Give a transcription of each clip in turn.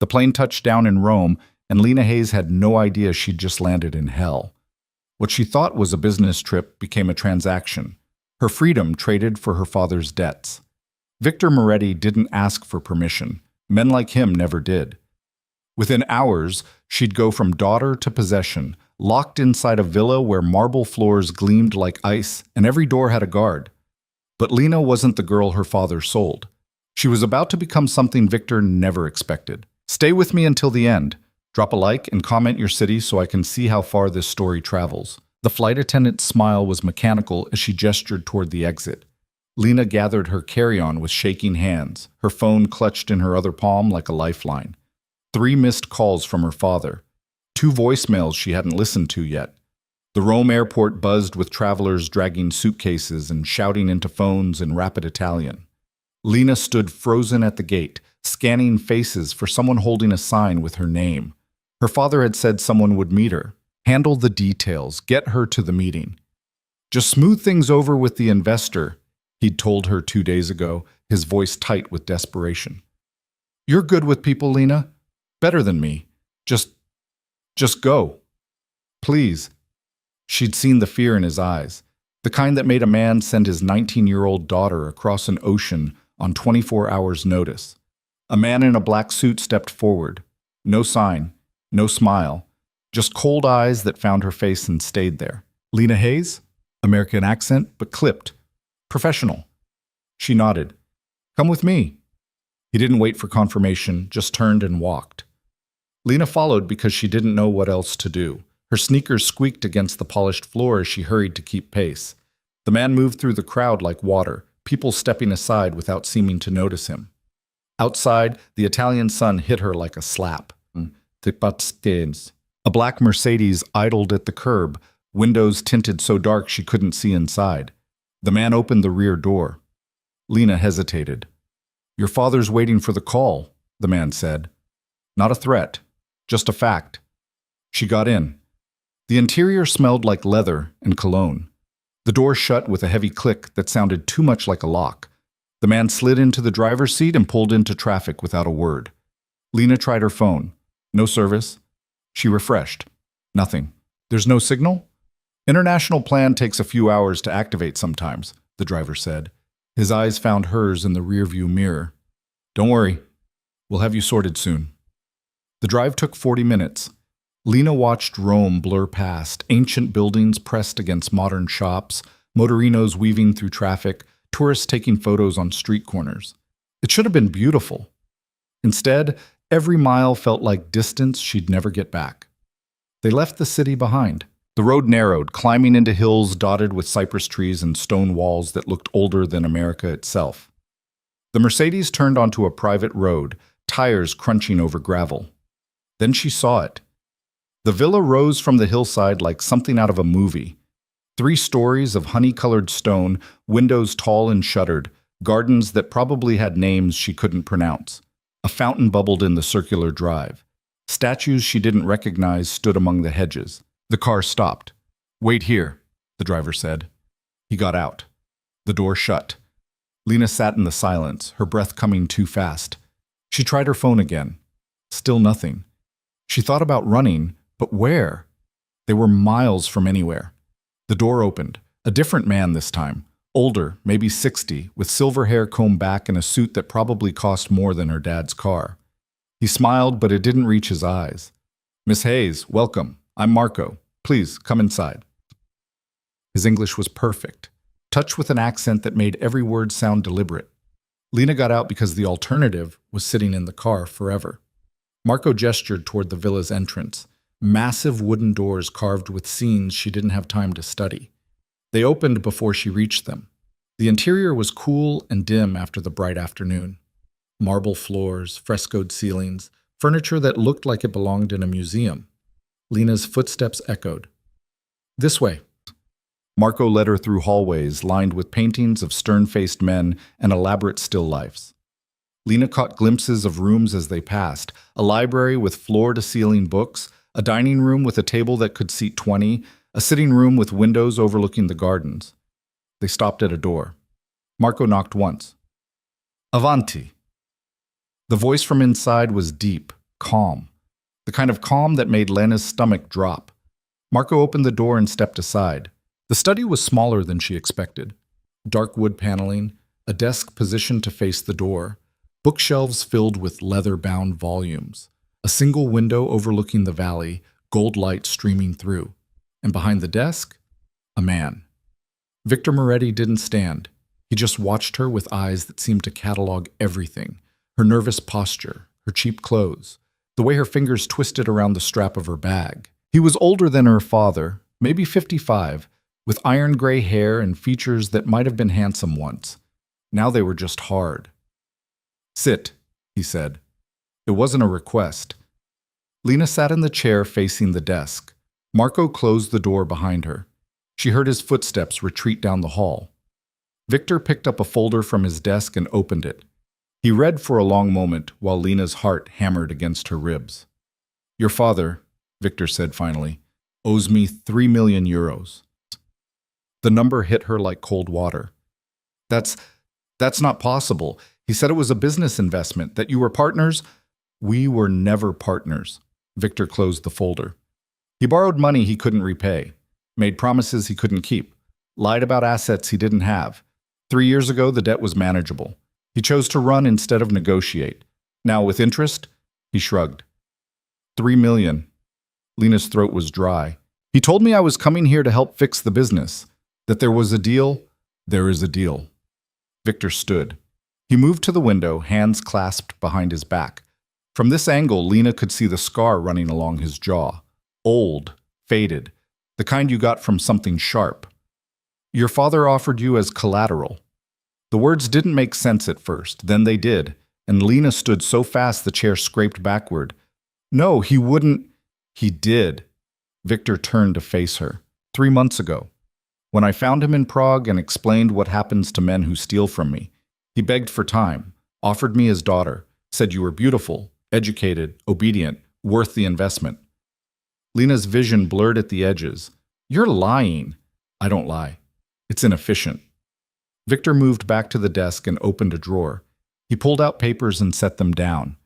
The plane touched down in Rome, and Lena Hayes had no idea she'd just landed in hell. What she thought was a business trip became a transaction. Her freedom traded for her father's debts. Victor Moretti didn't ask for permission. Men like him never did. Within hours, she'd go from daughter to possession, locked inside a villa where marble floors gleamed like ice and every door had a guard. But Lena wasn't the girl her father sold. She was about to become something Victor never expected. Stay with me until the end. Drop a like and comment your city so I can see how far this story travels. The flight attendant's smile was mechanical as she gestured toward the exit. Lena gathered her carry-on with shaking hands, her phone clutched in her other palm like a lifeline. 3 missed calls from her father. 2 voicemails she hadn't listened to yet. The Rome airport buzzed with travelers dragging suitcases and shouting into phones in rapid Italian. Lena stood frozen at the gate, scanning faces for someone holding a sign with her name. Her father had said someone would meet her. Handle the details, get her to the meeting. Just smooth things over with the investor, he'd told her 2 days ago, his voice tight with desperation. You're good with people, Lena. Better than me. Just go. Please. She'd seen the fear in his eyes, the kind that made a man send his 19-year-old daughter across an ocean on 24 hours' notice. A man in a black suit stepped forward. No sign, no smile, just cold eyes that found her face and stayed there. Lena Hayes? American accent, but clipped. Professional. She nodded. Come with me. He didn't wait for confirmation, just turned and walked. Lena followed because she didn't know what else to do. Her sneakers squeaked against the polished floor as she hurried to keep pace. The man moved through the crowd like water, people stepping aside without seeming to notice him. Outside, the Italian sun hit her like a slap. A black Mercedes idled at the curb, windows tinted so dark she couldn't see inside. The man opened the rear door. Lena hesitated. Your father's waiting for the call, the man said. Not a threat, just a fact. She got in. The interior smelled like leather and cologne. The door shut with a heavy click that sounded too much like a lock. The man slid into the driver's seat and pulled into traffic without a word. Lena tried her phone. No service. She refreshed. Nothing. There's no signal? International plan takes a few hours to activate sometimes, the driver said. His eyes found hers in the rearview mirror. Don't worry. We'll have you sorted soon. The drive took 40 minutes. Lena watched Rome blur past, ancient buildings pressed against modern shops, motorinos weaving through traffic, tourists taking photos on street corners. It should have been beautiful. Instead, every mile felt like distance she'd never get back. They left the city behind. The road narrowed, climbing into hills dotted with cypress trees and stone walls that looked older than America itself. The Mercedes turned onto a private road, tires crunching over gravel. Then she saw it. The villa rose from the hillside like something out of a movie. 3 stories of honey-colored stone, windows tall and shuttered, gardens that probably had names she couldn't pronounce. A fountain bubbled in the circular drive. Statues she didn't recognize stood among the hedges. The car stopped. Wait here, the driver said. He got out. The door shut. Lena sat in the silence, her breath coming too fast. She tried her phone again. Still nothing. She thought about running, but where? They were miles from anywhere. The door opened. A different man this time. Older, maybe 60, with silver hair combed back and a suit that probably cost more than her dad's car. He smiled, but it didn't reach his eyes. Miss Hayes, welcome. I'm Marco. Please, come inside. His English was perfect, touched with an accent that made every word sound deliberate. Lena got out because the alternative was sitting in the car forever. Marco gestured toward the villa's entrance, massive wooden doors carved with scenes she didn't have time to study. They opened before she reached them. The interior was cool and dim after the bright afternoon. Marble floors, frescoed ceilings, furniture that looked like it belonged in a museum. Lena's footsteps echoed. This way. Marco led her through hallways lined with paintings of stern-faced men and elaborate still lifes. Lena caught glimpses of rooms as they passed, a library with floor-to-ceiling books, a dining room with a table that could seat 20, a sitting room with windows overlooking the gardens. They stopped at a door. Marco knocked once. Avanti. The voice from inside was deep, calm. The kind of calm that made Lena's stomach drop. Marco opened the door and stepped aside. The study was smaller than she expected. Dark wood paneling, a desk positioned to face the door, bookshelves filled with leather-bound volumes, a single window overlooking the valley, gold light streaming through. And behind the desk, a man. Victor Moretti didn't stand. He just watched her with eyes that seemed to catalog everything. Her nervous posture, her cheap clothes, the way her fingers twisted around the strap of her bag. He was older than her father, maybe 55, with iron gray hair and features that might have been handsome once. Now they were just hard. "Sit," he said. It wasn't a request. Lena sat in the chair facing the desk. Marco closed the door behind her. She heard his footsteps retreat down the hall. Victor picked up a folder from his desk and opened it. He read for a long moment while Lena's heart hammered against her ribs. "Your father," Victor said finally, "owes me 3 million euros. The number hit her like cold water. That's not possible. He said it was a business investment, that you were partners." "We were never partners." Victor closed the folder. "He borrowed money he couldn't repay, made promises he couldn't keep, lied about assets he didn't have. 3 years ago, the debt was manageable. He chose to run instead of negotiate. Now, with interest," he shrugged. 3 million. Lena's throat was dry. "He told me I was coming here to help fix the business, that there was a deal. There is a deal." Victor stood. He moved to the window, hands clasped behind his back. From this angle, Lena could see the scar running along his jaw. Old, faded, the kind you got from something sharp. "Your father offered you as collateral." The words didn't make sense at first, then they did, and Lena stood so fast the chair scraped backward. "No, he wouldn't." "He did." Victor turned to face her. 3 months ago, when I found him in Prague and explained what happens to men who steal from me. He begged for time, offered me his daughter, said you were beautiful, educated, obedient, worth the investment. Lena's vision blurred at the edges. "You're lying." "I don't lie. It's inefficient." Victor moved back to the desk and opened a drawer. He pulled out papers and set them down.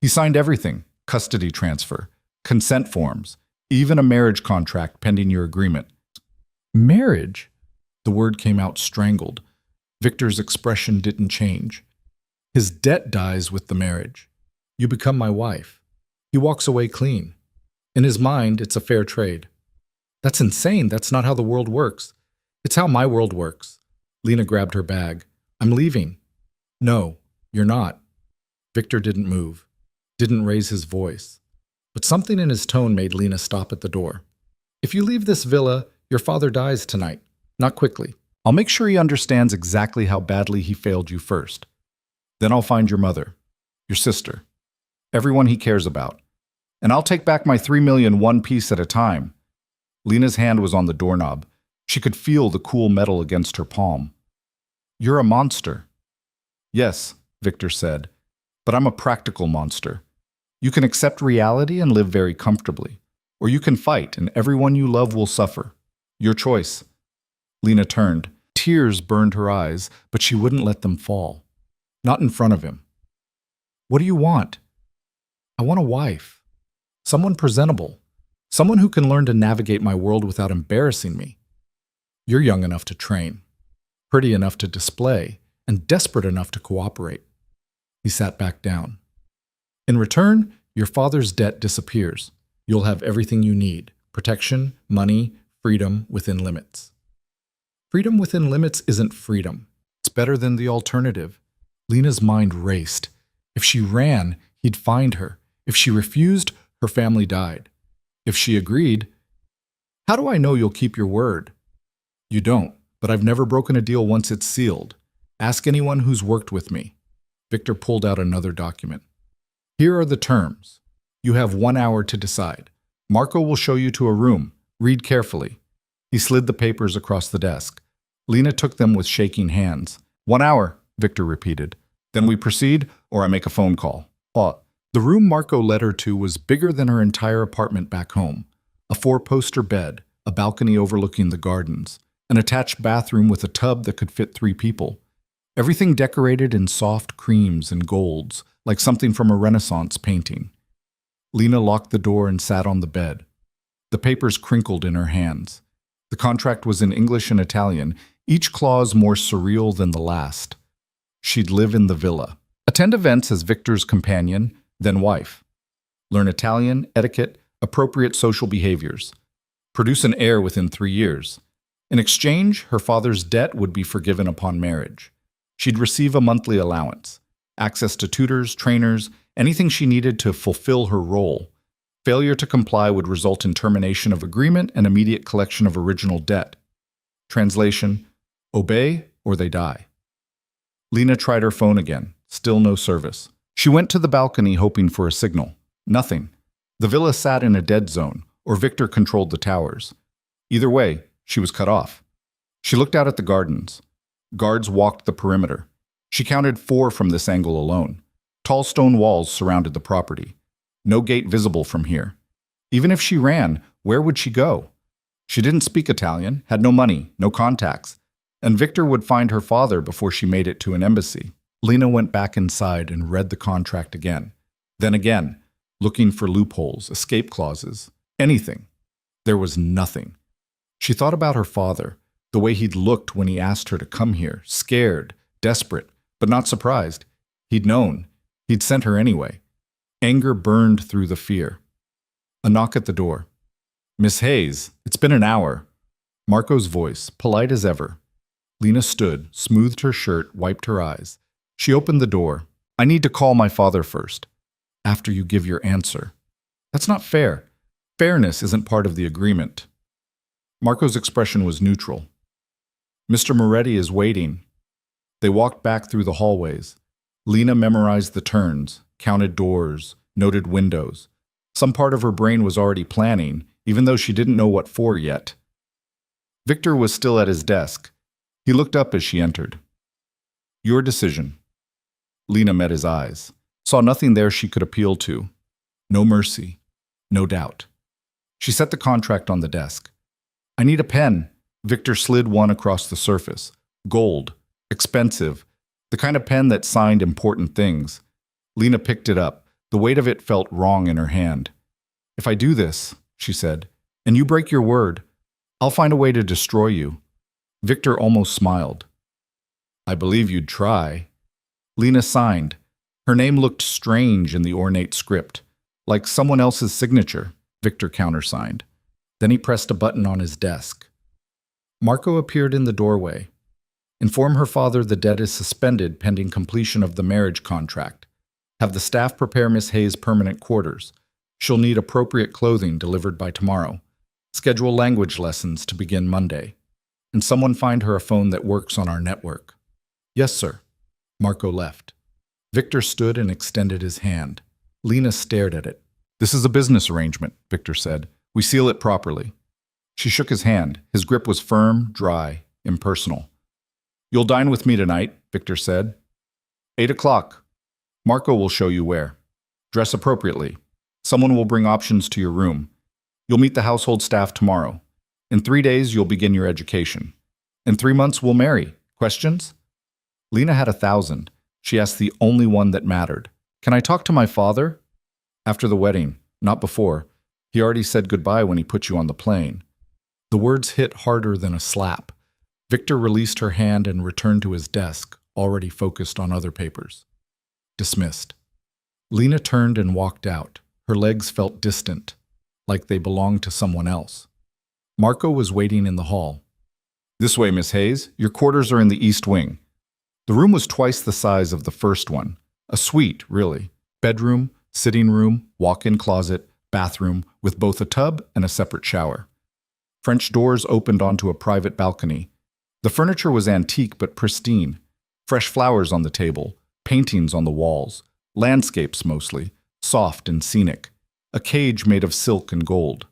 He signed everything: custody transfer, consent forms, even a marriage contract pending your agreement. "Marriage?" The word came out strangled. Victor's expression didn't change. "His debt dies with the marriage. You become my wife." He walks away clean. In his mind, it's a fair trade. "That's insane. That's not how the world works." "It's how my world works." Lena grabbed her bag. "I'm leaving." "No, you're not." Victor didn't move, didn't raise his voice. But something in his tone made Lena stop at the door. "If you leave this villa, your father dies tonight. Not quickly. I'll make sure he understands exactly how badly he failed you first. Then I'll find your mother, your sister, everyone he cares about. And I'll take back my 3 million one piece at a time." Lena's hand was on the doorknob. She could feel the cool metal against her palm. "You're a monster." "Yes," Victor said, "but I'm a practical monster. You can accept reality and live very comfortably, or you can fight and everyone you love will suffer. Your choice." Lena turned. Tears burned her eyes, but she wouldn't let them fall. Not in front of him. "What do you want?" "I want a wife. Someone presentable. Someone who can learn to navigate my world without embarrassing me. You're young enough to train, pretty enough to display, and desperate enough to cooperate." He sat back down. "In return, your father's debt disappears. You'll have everything you need: protection, money, freedom within limits." Freedom within limits isn't freedom. It's better than the alternative. Lena's mind raced. If she ran, he'd find her. If she refused, her family died. If she agreed, "How do I know you'll keep your word?" "You don't, but I've never broken a deal once it's sealed. Ask anyone who's worked with me." Victor pulled out another document. "Here are the terms. You have 1 hour to decide. Marco will show you to a room. Read carefully." He slid the papers across the desk. Lena took them with shaking hands. 1 hour, Victor repeated. "Then we proceed, or I make a phone call." The room Marco led her to was bigger than her entire apartment back home. A 4-poster bed, a balcony overlooking the gardens, an attached bathroom with a tub that could fit 3 people. Everything decorated in soft creams and golds, like something from a Renaissance painting. Lena locked the door and sat on the bed. The papers crinkled in her hands. The contract was in English and Italian, each clause more surreal than the last. She'd live in the villa, attend events as Victor's companion, then wife. Learn Italian, etiquette, appropriate social behaviors. Produce an heir within 3 years. In exchange, her father's debt would be forgiven upon marriage. She'd receive a monthly allowance, access to tutors, trainers, anything she needed to fulfill her role. Failure to comply would result in termination of agreement and immediate collection of original debt. Translation: obey or they die. Lena tried her phone again. Still no service. She went to the balcony hoping for a signal. Nothing. The villa sat in a dead zone, or Victor controlled the towers. Either way, she was cut off. She looked out at the gardens. Guards walked the perimeter. She counted 4 from this angle alone. Tall stone walls surrounded the property. No gate visible from here. Even if she ran, where would she go? She didn't speak Italian, had no money, no contacts, and Victor would find her father before she made it to an embassy. Lena went back inside and read the contract again. Then again, looking for loopholes, escape clauses, anything. There was nothing. She thought about her father, the way he'd looked when he asked her to come here, scared, desperate, but not surprised. He'd known. He'd sent her anyway. Anger burned through the fear. A knock at the door. "Miss Hayes, it's been an hour." Marco's voice, polite as ever. Lena stood, smoothed her shirt, wiped her eyes. She opened the door. "I need to call my father first. After you give your answer." "That's not fair. Fairness isn't part of the agreement." Marco's expression was neutral. "Mr. Moretti is waiting." They walked back through the hallways. Lena memorized the turns, counted doors, noted windows. Some part of her brain was already planning, even though she didn't know what for yet. Victor was still at his desk. He looked up as she entered. "Your decision." Lena met his eyes, saw nothing there she could appeal to. No mercy, no doubt. She set the contract on the desk. "I need a pen." Victor slid one across the surface. Gold, expensive, the kind of pen that signed important things. Lena picked it up. The weight of it felt wrong in her hand. "If I do this," she said, "and you break your word, I'll find a way to destroy you." Victor almost smiled. "I believe you'd try." Lena signed. Her name looked strange in the ornate script, like someone else's signature. Victor countersigned. Then he pressed a button on his desk. Marco appeared in the doorway. "Inform her father the debt is suspended pending completion of the marriage contract. Have the staff prepare Miss Hayes' permanent quarters. She'll need appropriate clothing delivered by tomorrow. Schedule language lessons to begin Monday. And someone find her a phone that works on our network." "Yes, sir." Marco left. Victor stood and extended his hand. Lena stared at it. "This is a business arrangement," Victor said. "We seal it properly." She shook his hand. His grip was firm, dry, impersonal. "You'll dine with me tonight," Victor said. 8 o'clock. Marco will show you where. Dress appropriately. Someone will bring options to your room. You'll meet the household staff tomorrow. In 3 days, you'll begin your education. In 3 months, we'll marry. Questions? Lena had 1,000. She asked the only one that mattered. "Can I talk to my father?" "After the wedding, not before. He already said goodbye when he put you on the plane." The words hit harder than a slap. Victor released her hand and returned to his desk, already focused on other papers. Dismissed. Lena turned and walked out. Her legs felt distant, like they belonged to someone else. Marco was waiting in the hall. "This way, Miss Hayes. Your quarters are in the east wing." The room was twice the size of the first one. A suite, really. Bedroom, sitting room, walk-in closet, bathroom, with both a tub and a separate shower. French doors opened onto a private balcony. The furniture was antique but pristine. Fresh flowers on the table, paintings on the walls, landscapes mostly, soft and scenic. A cage made of silk and gold.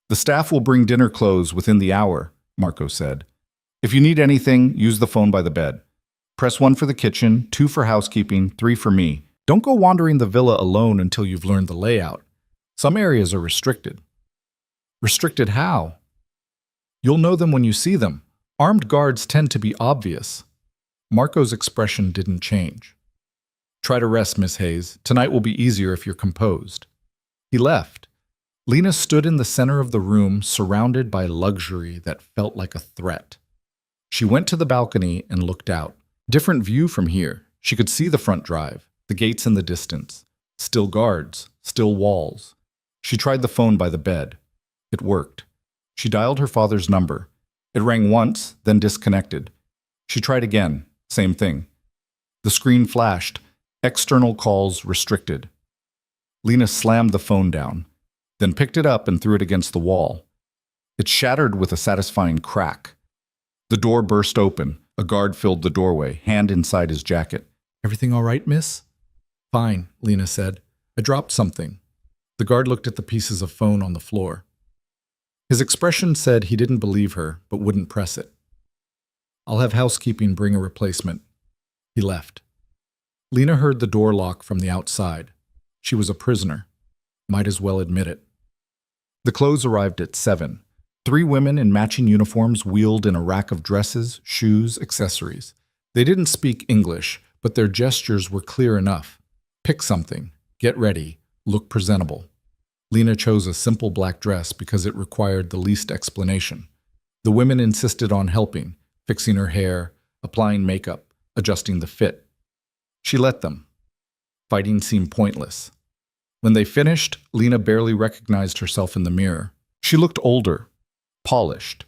"The staff will bring dinner clothes within the hour," Marco said. "If you need anything, use the phone by the bed. Press 1 for the kitchen, 2 for housekeeping, 3 for me. Don't go wandering the villa alone until you've learned the layout. Some areas are restricted." "Restricted how?" "You'll know them when you see them. Armed guards tend to be obvious." Marco's expression didn't change. "Try to rest, Miss Hayes. Tonight will be easier if you're composed." He left. Lena stood in the center of the room, surrounded by luxury that felt like a threat. She went to the balcony and looked out. Different view from here. She could see the front drive, the gates in the distance. Still guards, still walls. She tried the phone by the bed. It worked. She dialed her father's number. It rang once, then disconnected. She tried again. Same thing. The screen flashed. External calls restricted. Lena slammed the phone down, then picked it up and threw it against the wall. It shattered with a satisfying crack. The door burst open. A guard filled the doorway, hand inside his jacket. "Everything all right, miss?" "Fine," Lena said. "I dropped something." The guard looked at the pieces of phone on the floor. His expression said he didn't believe her, but wouldn't press it. "I'll have housekeeping bring a replacement." He left. Lena heard the door lock from the outside. She was a prisoner. Might as well admit it. The clothes arrived at 7. 3 women in matching uniforms wheeled in a rack of dresses, shoes, accessories. They didn't speak English, but their gestures were clear enough. Pick something, get ready, look presentable. Lena chose a simple black dress because it required the least explanation. The women insisted on helping, fixing her hair, applying makeup, adjusting the fit. She let them. Fighting seemed pointless. When they finished, Lena barely recognized herself in the mirror. She looked older, polished,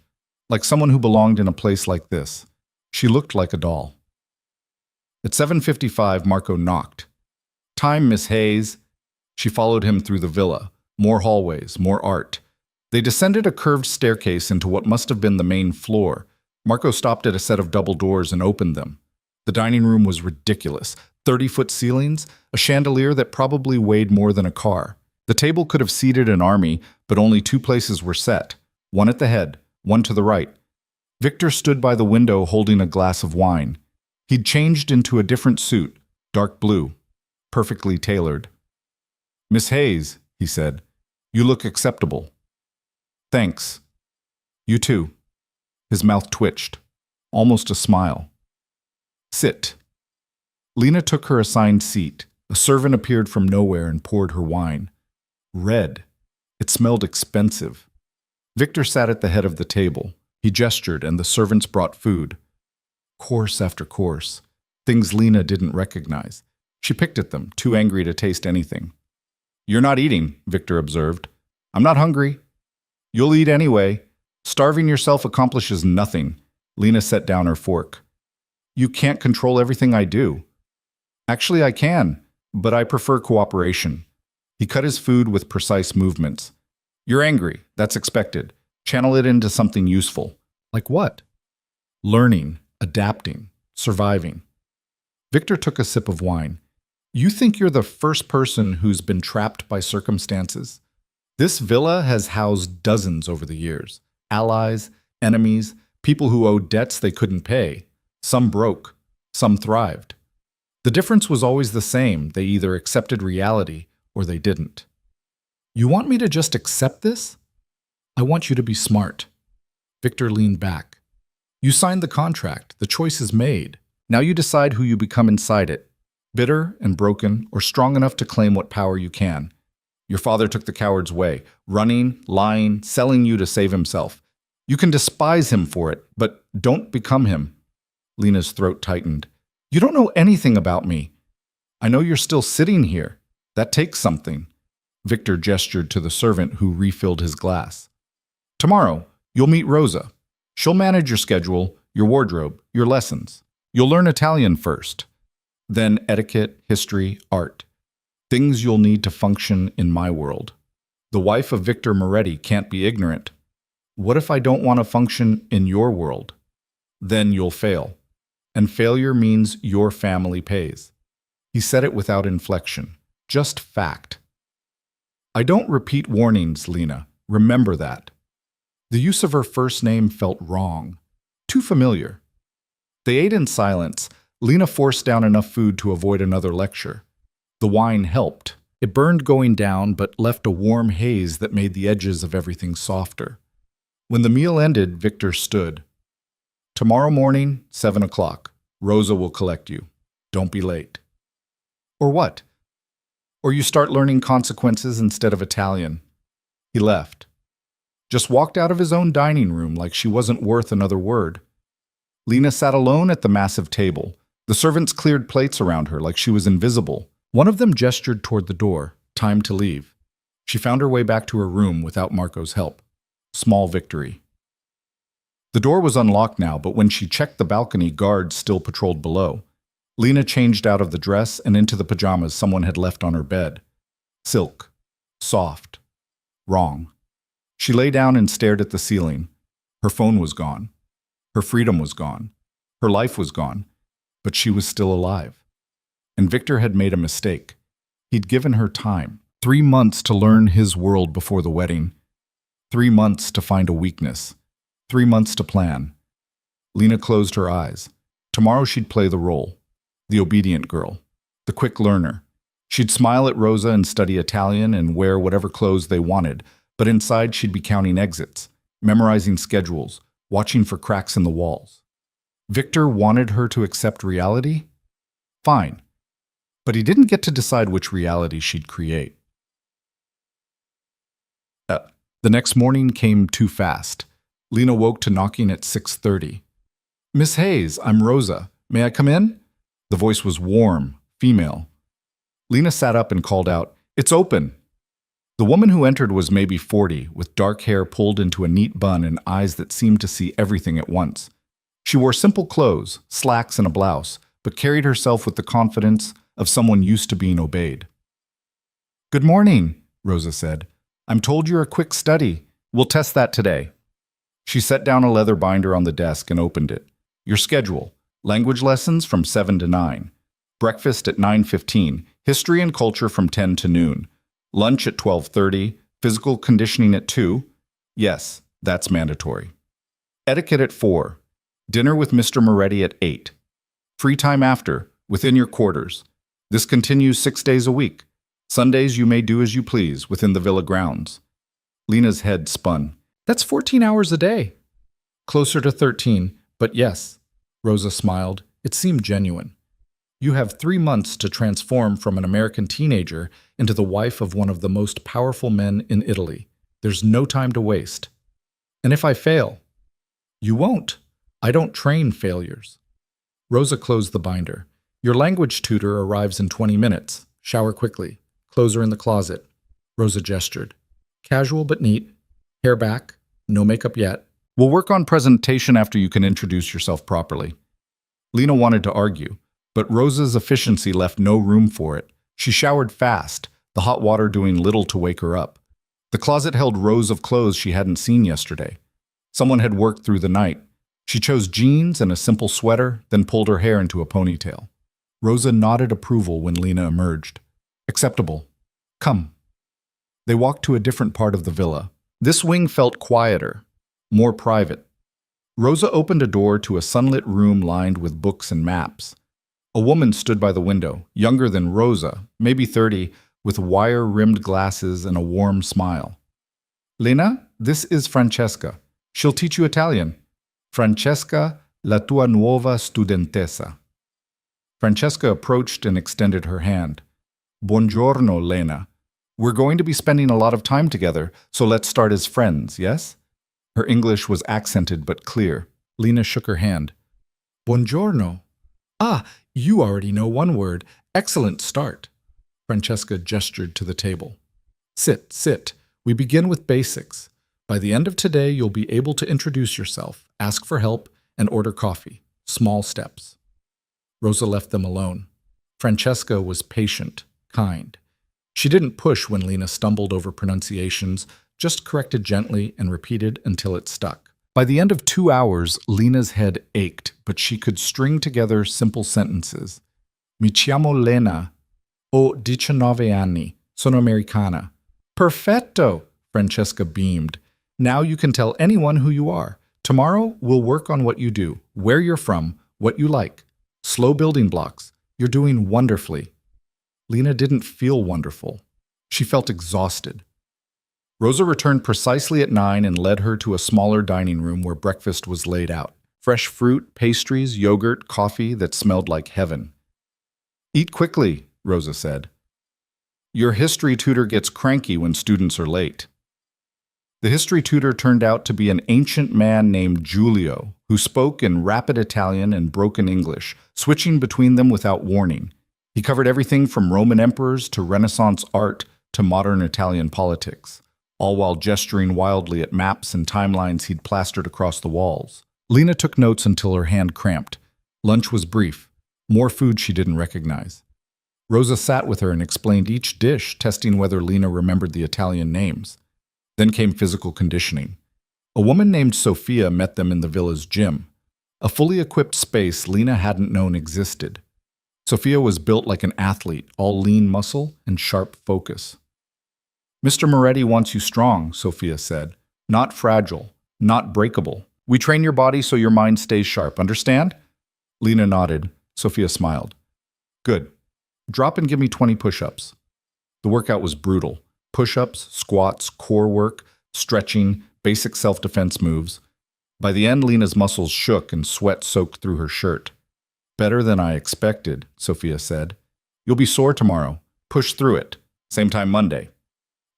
like someone who belonged in a place like this. She looked like a doll. At 7:55, Marco knocked. "Time, Miss Hayes." She followed him through the villa. More hallways, more art. They descended a curved staircase into what must have been the main floor. Marco stopped at a set of double doors and opened them. The dining room was ridiculous. 30-foot ceilings, a chandelier that probably weighed more than a car. The table could have seated an army, but only 2 places were set. One at the head, one to the right. Victor stood by the window holding a glass of wine. He'd changed into a different suit, dark blue, perfectly tailored. "Miss Hayes," he said, "you look acceptable." "Thanks. You too." His mouth twitched, almost a smile. "Sit." Lena took her assigned seat. A servant appeared from nowhere and poured her wine. Red. It smelled expensive. Victor sat at the head of the table. He gestured, and the servants brought food. Course after course. Things Lena didn't recognize. She picked at them, too angry to taste anything. "You're not eating," Victor observed. "I'm not hungry." "You'll eat anyway. Starving yourself accomplishes nothing." Lena set down her fork. "You can't control everything I do." "Actually, I can, but I prefer cooperation." He cut his food with precise movements. "You're angry. That's expected. Channel it into something useful." "Like what?" "Learning, adapting, surviving." Victor took a sip of wine. "You think you're the first person who's been trapped by circumstances? This villa has housed dozens over the years. Allies, enemies, people who owed debts they couldn't pay. Some broke, some thrived. The difference was always the same. They either accepted reality or they didn't. You want me to just accept this? I want you to be smart." Victor leaned back. "You signed the contract. The choice is made. Now you decide who you become inside it. Bitter and broken, or strong enough to claim what power you can. Your father took the coward's way, running, lying, selling you to save himself. You can despise him for it, but don't become him." Lena's throat tightened. "You don't know anything about me. I know you're still sitting here. That takes something." Victor gestured to the servant who refilled his glass. "Tomorrow, you'll meet Rosa. She'll manage your schedule, your wardrobe, your lessons. You'll learn Italian first. Then etiquette, history, art. Things you'll need to function in my world. The wife of Victor Moretti can't be ignorant. What if I don't want to function in your world? Then you'll fail. And failure means your family pays." He said it without inflection, just fact. "I don't repeat warnings, Lena. Remember that." The use of her first name felt wrong, too familiar. They ate in silence. Lena forced down enough food to avoid another lecture. The wine helped. It burned going down, but left a warm haze that made the edges of everything softer. When the meal ended, Victor stood. "Tomorrow morning, 7 o'clock. Rosa will collect you. Don't be late." "Or what?" or you start learning consequences instead of Italian. He left. Just walked out of his own dining room like she wasn't worth another word. Lena sat alone at the massive table. The servants cleared plates around her like she was invisible. One of them gestured toward the door. Time to leave. She found her way back to her room without Marco's help. Small victory. The door was unlocked now, but when she checked the balcony, guards still patrolled below. Lena changed out of the dress and into the pajamas someone had left on her bed. Silk. Soft. Wrong. She lay down and stared at the ceiling. Her phone was gone. Her freedom was gone. Her life was gone. But she was still alive. And Victor had made a mistake. He'd given her time. 3 months to learn his world before the wedding. 3 months to find a weakness. 3 months to plan. Lena closed her eyes. Tomorrow she'd play the role. The obedient girl. The quick learner. She'd smile at Rosa and study Italian and wear whatever clothes they wanted, but inside she'd be counting exits, memorizing schedules, watching for cracks in the walls. Victor wanted her to accept reality? Fine. But he didn't get to decide which reality she'd create. The next morning came too fast. Lena woke to knocking at 6:30. "Miss Hayes, I'm Rosa. May I come in?" The voice was warm, female. Lena sat up and called out, "It's open." The woman who entered was maybe 40, with dark hair pulled into a neat bun and eyes that seemed to see everything at once. She wore simple clothes, slacks and a blouse, but carried herself with the confidence of someone used to being obeyed. "Good morning," Rosa said. "I'm told you're a quick study. We'll test that today." She set down a leather binder on the desk and opened it. "Your schedule. Language lessons from 7 to 9. Breakfast at 9:15. History and culture from 10 to noon. Lunch at 12:30. Physical conditioning at 2. Yes, that's mandatory. Etiquette at 4. Dinner with Mr. Moretti at 8. Free time after, within your quarters. This continues 6 days a week. Sundays you may do as you please within the villa grounds." Lena's head spun. "That's 14 hours a day." "Closer to 13, but yes." Rosa smiled. It seemed genuine. "You have 3 months to transform from an American teenager into the wife of one of the most powerful men in Italy. There's no time to waste." "And if I fail?" "You won't. I don't train failures." Rosa closed the binder. "Your language tutor arrives in 20 minutes. Shower quickly. Clothes are in the closet." Rosa gestured. "Casual but neat. Hair back. No makeup yet. We'll work on presentation after you can introduce yourself properly." Lena wanted to argue, but Rosa's efficiency left no room for it. She showered fast, the hot water doing little to wake her up. The closet held rows of clothes she hadn't seen yesterday. Someone had worked through the night. She chose jeans and a simple sweater, then pulled her hair into a ponytail. Rosa nodded approval when Lena emerged. "Acceptable. Come." They walked to a different part of the villa. This wing felt quieter, more private. Rosa opened a door to a sunlit room lined with books and maps. A woman stood by the window, younger than Rosa, maybe 30, with wire-rimmed glasses and a warm smile. "Lena, this is Francesca. She'll teach you Italian. Francesca, la tua nuova studentessa." Francesca approached and extended her hand. "Buongiorno, Lena. We're going to be spending a lot of time together, so let's start as friends, yes?" Her English was accented but clear. Lena shook her hand. "Buongiorno. Ah, you already know one word. Excellent start." Francesca gestured to the table. "Sit, sit. We begin with basics. By the end of today, you'll be able to introduce yourself, ask for help, and order coffee. Small steps." Rosa left them alone. Francesca was patient, kind. She didn't push when Lena stumbled over pronunciations, just corrected gently and repeated until it stuck. By the end of 2 hours, Lena's head ached, but she could string together simple sentences. "Mi chiamo Lena. Ho 19 anni. Sono americana." "Perfetto!" Francesca beamed. "Now you can tell anyone who you are. Tomorrow, we'll work on what you do, where you're from, what you like. Slow building blocks. You're doing wonderfully." Lena didn't feel wonderful. She felt exhausted. Rosa returned precisely at 9 and led her to a smaller dining room where breakfast was laid out. Fresh fruit, pastries, yogurt, coffee that smelled like heaven. "Eat quickly," Rosa said. Your history tutor gets cranky when students are late. The history tutor turned out to be an ancient man named Giulio, who spoke in rapid Italian and broken English, switching between them without warning. He covered everything from Roman emperors to Renaissance art to modern Italian politics, all while gesturing wildly at maps and timelines he'd plastered across the walls. Lena took notes until her hand cramped. Lunch was brief. More food she didn't recognize. Rosa sat with her and explained each dish, testing whether Lena remembered the Italian names. Then came physical conditioning. A woman named Sophia met them in the villa's gym, a fully equipped space Lena hadn't known existed. Sophia was built like an athlete, all lean muscle and sharp focus. Mr. Moretti wants you strong, Sophia said. Not fragile, not breakable. We train your body so your mind stays sharp, understand? Lena nodded. Sophia smiled. Good. Drop and give me 20 push-ups. The workout was brutal. Push-ups, squats, core work, stretching, basic self-defense moves. By the end, Lena's muscles shook and sweat soaked through her shirt. Better than I expected, Sophia said. You'll be sore tomorrow. Push through it. Same time Monday.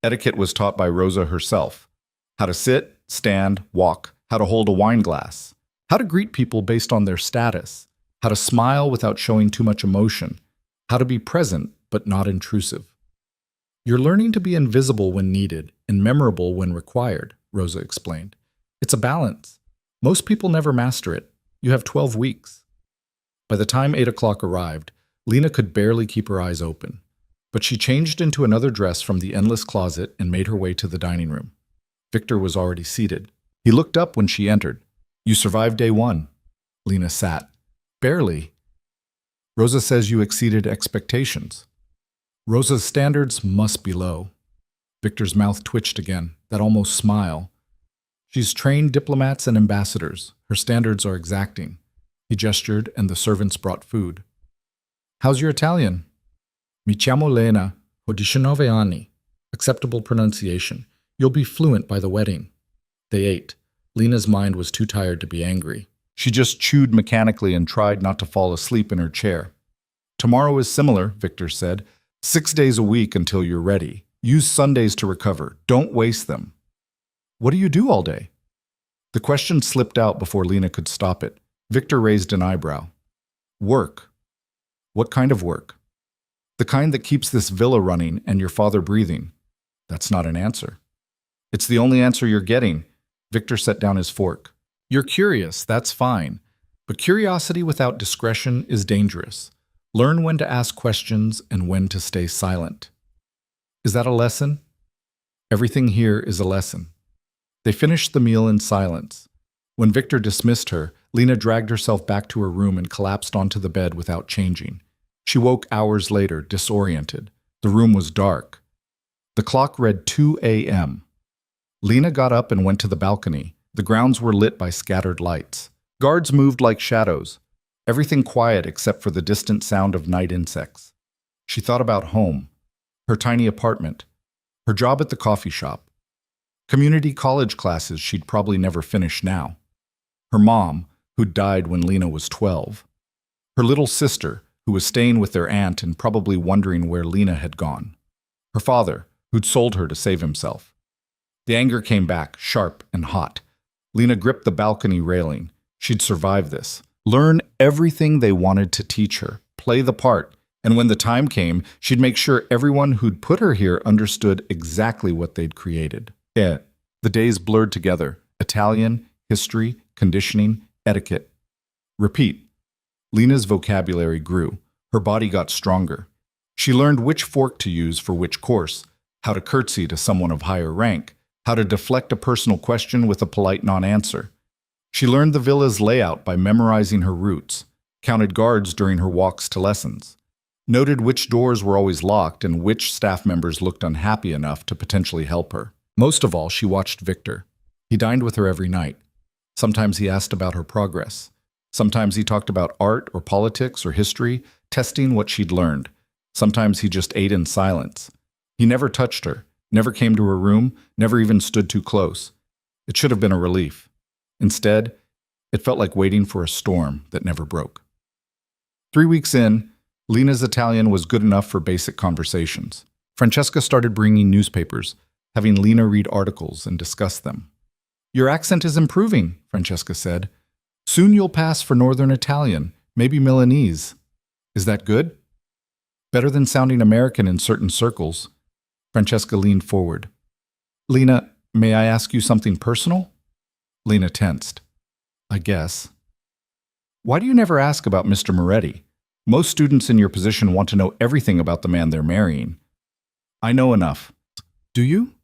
Etiquette was taught by Rosa herself. How to sit, stand, walk, how to hold a wine glass, how to greet people based on their status, how to smile without showing too much emotion, how to be present but not intrusive. You're learning to be invisible when needed and memorable when required, Rosa explained. It's a balance. Most people never master it. You have 12 weeks. By the time 8 o'clock arrived, Lena could barely keep her eyes open. But she changed into another dress from the endless closet and made her way to the dining room. Victor was already seated. He looked up when she entered. You survived day 1. Lena sat. Barely. Rosa says you exceeded expectations. Rosa's standards must be low. Victor's mouth twitched again, that almost smile. She's trained diplomats and ambassadors. Her standards are exacting. He gestured, and the servants brought food. How's your Italian? Mi chiamo Lena, ho 19 anni. Acceptable pronunciation. You'll be fluent by the wedding. They ate. Lena's mind was too tired to be angry. She just chewed mechanically and tried not to fall asleep in her chair. Tomorrow is similar, Victor said. 6 days a week until you're ready. Use Sundays to recover. Don't waste them. What do you do all day? The question slipped out before Lena could stop it. Victor raised an eyebrow. Work. What kind of work? The kind that keeps this villa running and your father breathing. That's not an answer. It's the only answer you're getting. Victor set down his fork. You're curious, that's fine. But curiosity without discretion is dangerous. Learn when to ask questions and when to stay silent. Is that a lesson? Everything here is a lesson. They finished the meal in silence. When Victor dismissed her, Lena dragged herself back to her room and collapsed onto the bed without changing. She woke hours later, disoriented. The room was dark. The clock read 2 a.m. Lena got up and went to the balcony. The grounds were lit by scattered lights. Guards moved like shadows. Everything quiet except for the distant sound of night insects. She thought about home, her tiny apartment, her job at the coffee shop, community college classes she'd probably never finish now, her mom, who'd died when Lena was 12, her little sister, who was staying with their aunt and probably wondering where Lena had gone, her father, who'd sold her to save himself. The anger came back, sharp and hot. Lena gripped the balcony railing. She'd survive this. Learn everything they wanted to teach her, play the part, and when the time came, she'd make sure everyone who'd put her here understood exactly what they'd created. The days blurred together. Italian, history, conditioning, etiquette. Repeat. Lena's vocabulary grew. Her body got stronger. She learned which fork to use for which course, how to curtsy to someone of higher rank, how to deflect a personal question with a polite non-answer. She learned the villa's layout by memorizing her routes, counted guards during her walks to lessons, noted which doors were always locked and which staff members looked unhappy enough to potentially help her. Most of all, she watched Victor. He dined with her every night. Sometimes he asked about her progress. Sometimes he talked about art or politics or history, testing what she'd learned. Sometimes he just ate in silence. He never touched her, never came to her room, never even stood too close. It should have been a relief. Instead, it felt like waiting for a storm that never broke. 3 weeks in, Lena's Italian was good enough for basic conversations. Francesca started bringing newspapers, having Lena read articles and discuss them. Your accent is improving, Francesca said. Soon you'll pass for Northern Italian, maybe Milanese. Is that good? Better than sounding American in certain circles. Francesca leaned forward. Lena, may I ask you something personal? Lena tensed. I guess. Why do you never ask about Mr. Moretti? Most students in your position want to know everything about the man they're marrying. I know enough. Do you?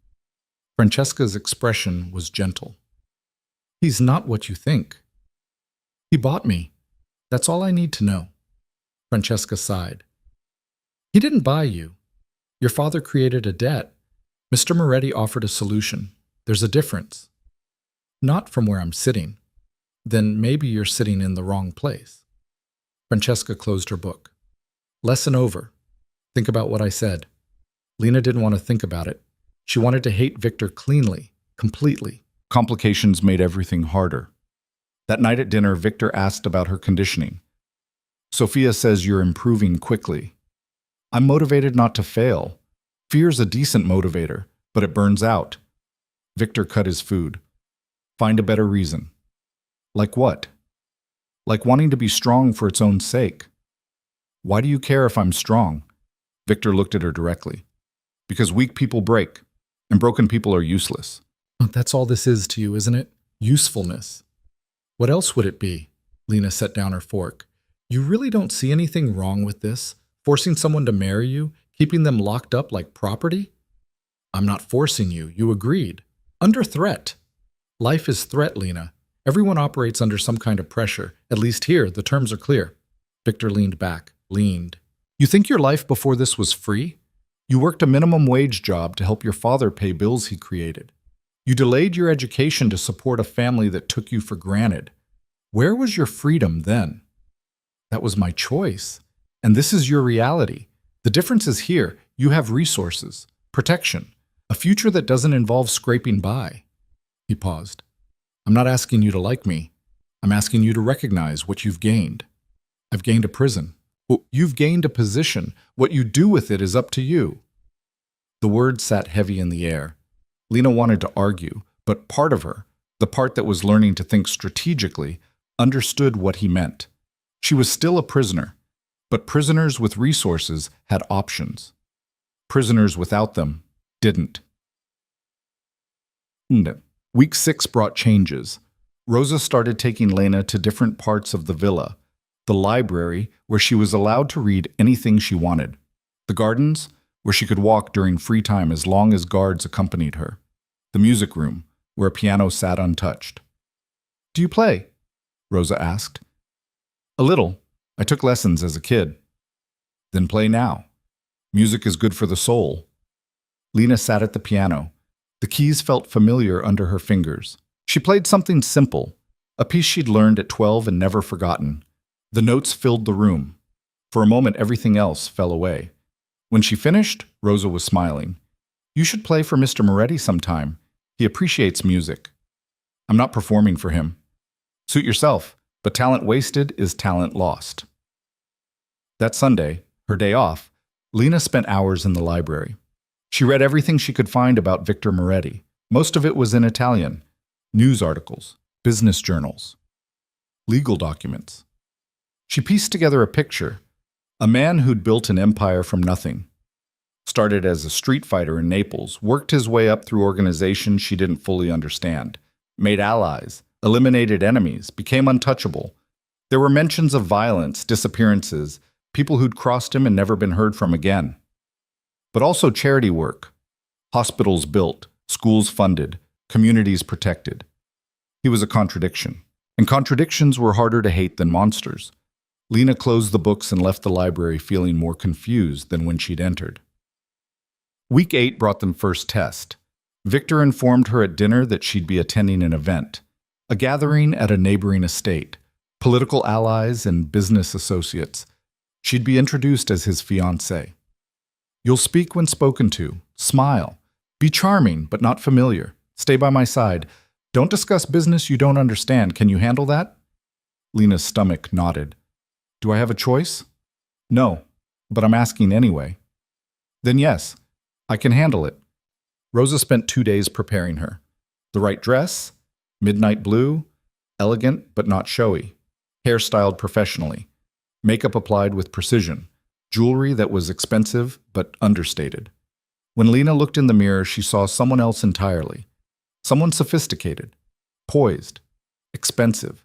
Francesca's expression was gentle. He's not what you think. He bought me. That's all I need to know. Francesca sighed. He didn't buy you. Your father created a debt. Mr. Moretti offered a solution. There's a difference. Not from where I'm sitting. Then maybe you're sitting in the wrong place. Francesca closed her book. Lesson over. Think about what I said. Lena didn't want to think about it. She wanted to hate Victor cleanly, completely. Complications made everything harder. That night at dinner, Victor asked about her conditioning. Sophia says you're improving quickly. I'm motivated not to fail. Fear's a decent motivator, but it burns out. Victor cut his food. Find a better reason. Like what? Like wanting to be strong for its own sake. Why do you care if I'm strong? Victor looked at her directly. Because weak people break, and broken people are useless. That's all this is to you, isn't it? Usefulness. What else would it be? Lena set down her fork. You really don't see anything wrong with this? Forcing someone to marry you? Keeping them locked up like property? I'm not forcing you. You agreed. Under threat. Life is threat, Lena. Everyone operates under some kind of pressure. At least here, the terms are clear. Victor leaned back. Leaned. You think your life before this was free? You worked a minimum wage job to help your father pay bills he created. You delayed your education to support a family that took you for granted. Where was your freedom then? That was my choice. And this is your reality. The difference is here. You have resources, protection, a future that doesn't involve scraping by. He paused. I'm not asking you to like me. I'm asking you to recognize what you've gained. I've gained a prison. Well, you've gained a position. What you do with it is up to you. The words sat heavy in the air. Lena wanted to argue, but part of her, the part that was learning to think strategically, understood what he meant. She was still a prisoner, but prisoners with resources had options. Prisoners without them didn't. Week 6 brought changes. Rosa started taking Lena to different parts of the villa. The library, where she was allowed to read anything she wanted. The gardens, where she could walk during free time as long as guards accompanied her. The music room, where a piano sat untouched. Do you play? Rosa asked. A little. I took lessons as a kid. Then play now. Music is good for the soul. Lena sat at the piano. The keys felt familiar under her fingers. She played something simple, a piece she'd learned at 12 and never forgotten. The notes filled the room. For a moment, everything else fell away. When she finished, Rosa was smiling. You should play for Mr. Moretti sometime. He appreciates music. I'm not performing for him. Suit yourself, but talent wasted is talent lost. That Sunday, her day off, Lena spent hours in the library. She read everything she could find about Victor Moretti. Most of it was in Italian. News articles, business journals, legal documents. She pieced together a picture. A man who'd built an empire from nothing. Started as a street fighter in Naples, worked his way up through organizations she didn't fully understand, made allies, eliminated enemies, became untouchable. There were mentions of violence, disappearances, people who'd crossed him and never been heard from again. But also charity work. Hospitals built, schools funded, communities protected. He was a contradiction, and contradictions were harder to hate than monsters. Lena closed the books and left the library feeling more confused than when she'd entered. Week 8 brought them first test. Victor informed her at dinner that she'd be attending an event, a gathering at a neighboring estate, political allies and business associates. She'd be introduced as his fiancée. You'll speak when spoken to. Smile. Be charming, but not familiar. Stay by my side. Don't discuss business you don't understand. Can you handle that? Lena's stomach nodded. Do I have a choice? No, but I'm asking anyway. Then yes, I can handle it. Rosa spent 2 days preparing her. The right dress, midnight blue, elegant but not showy, hair styled professionally, makeup applied with precision, jewelry that was expensive but understated. When Lena looked in the mirror, she saw someone else entirely. Someone sophisticated, poised, expensive.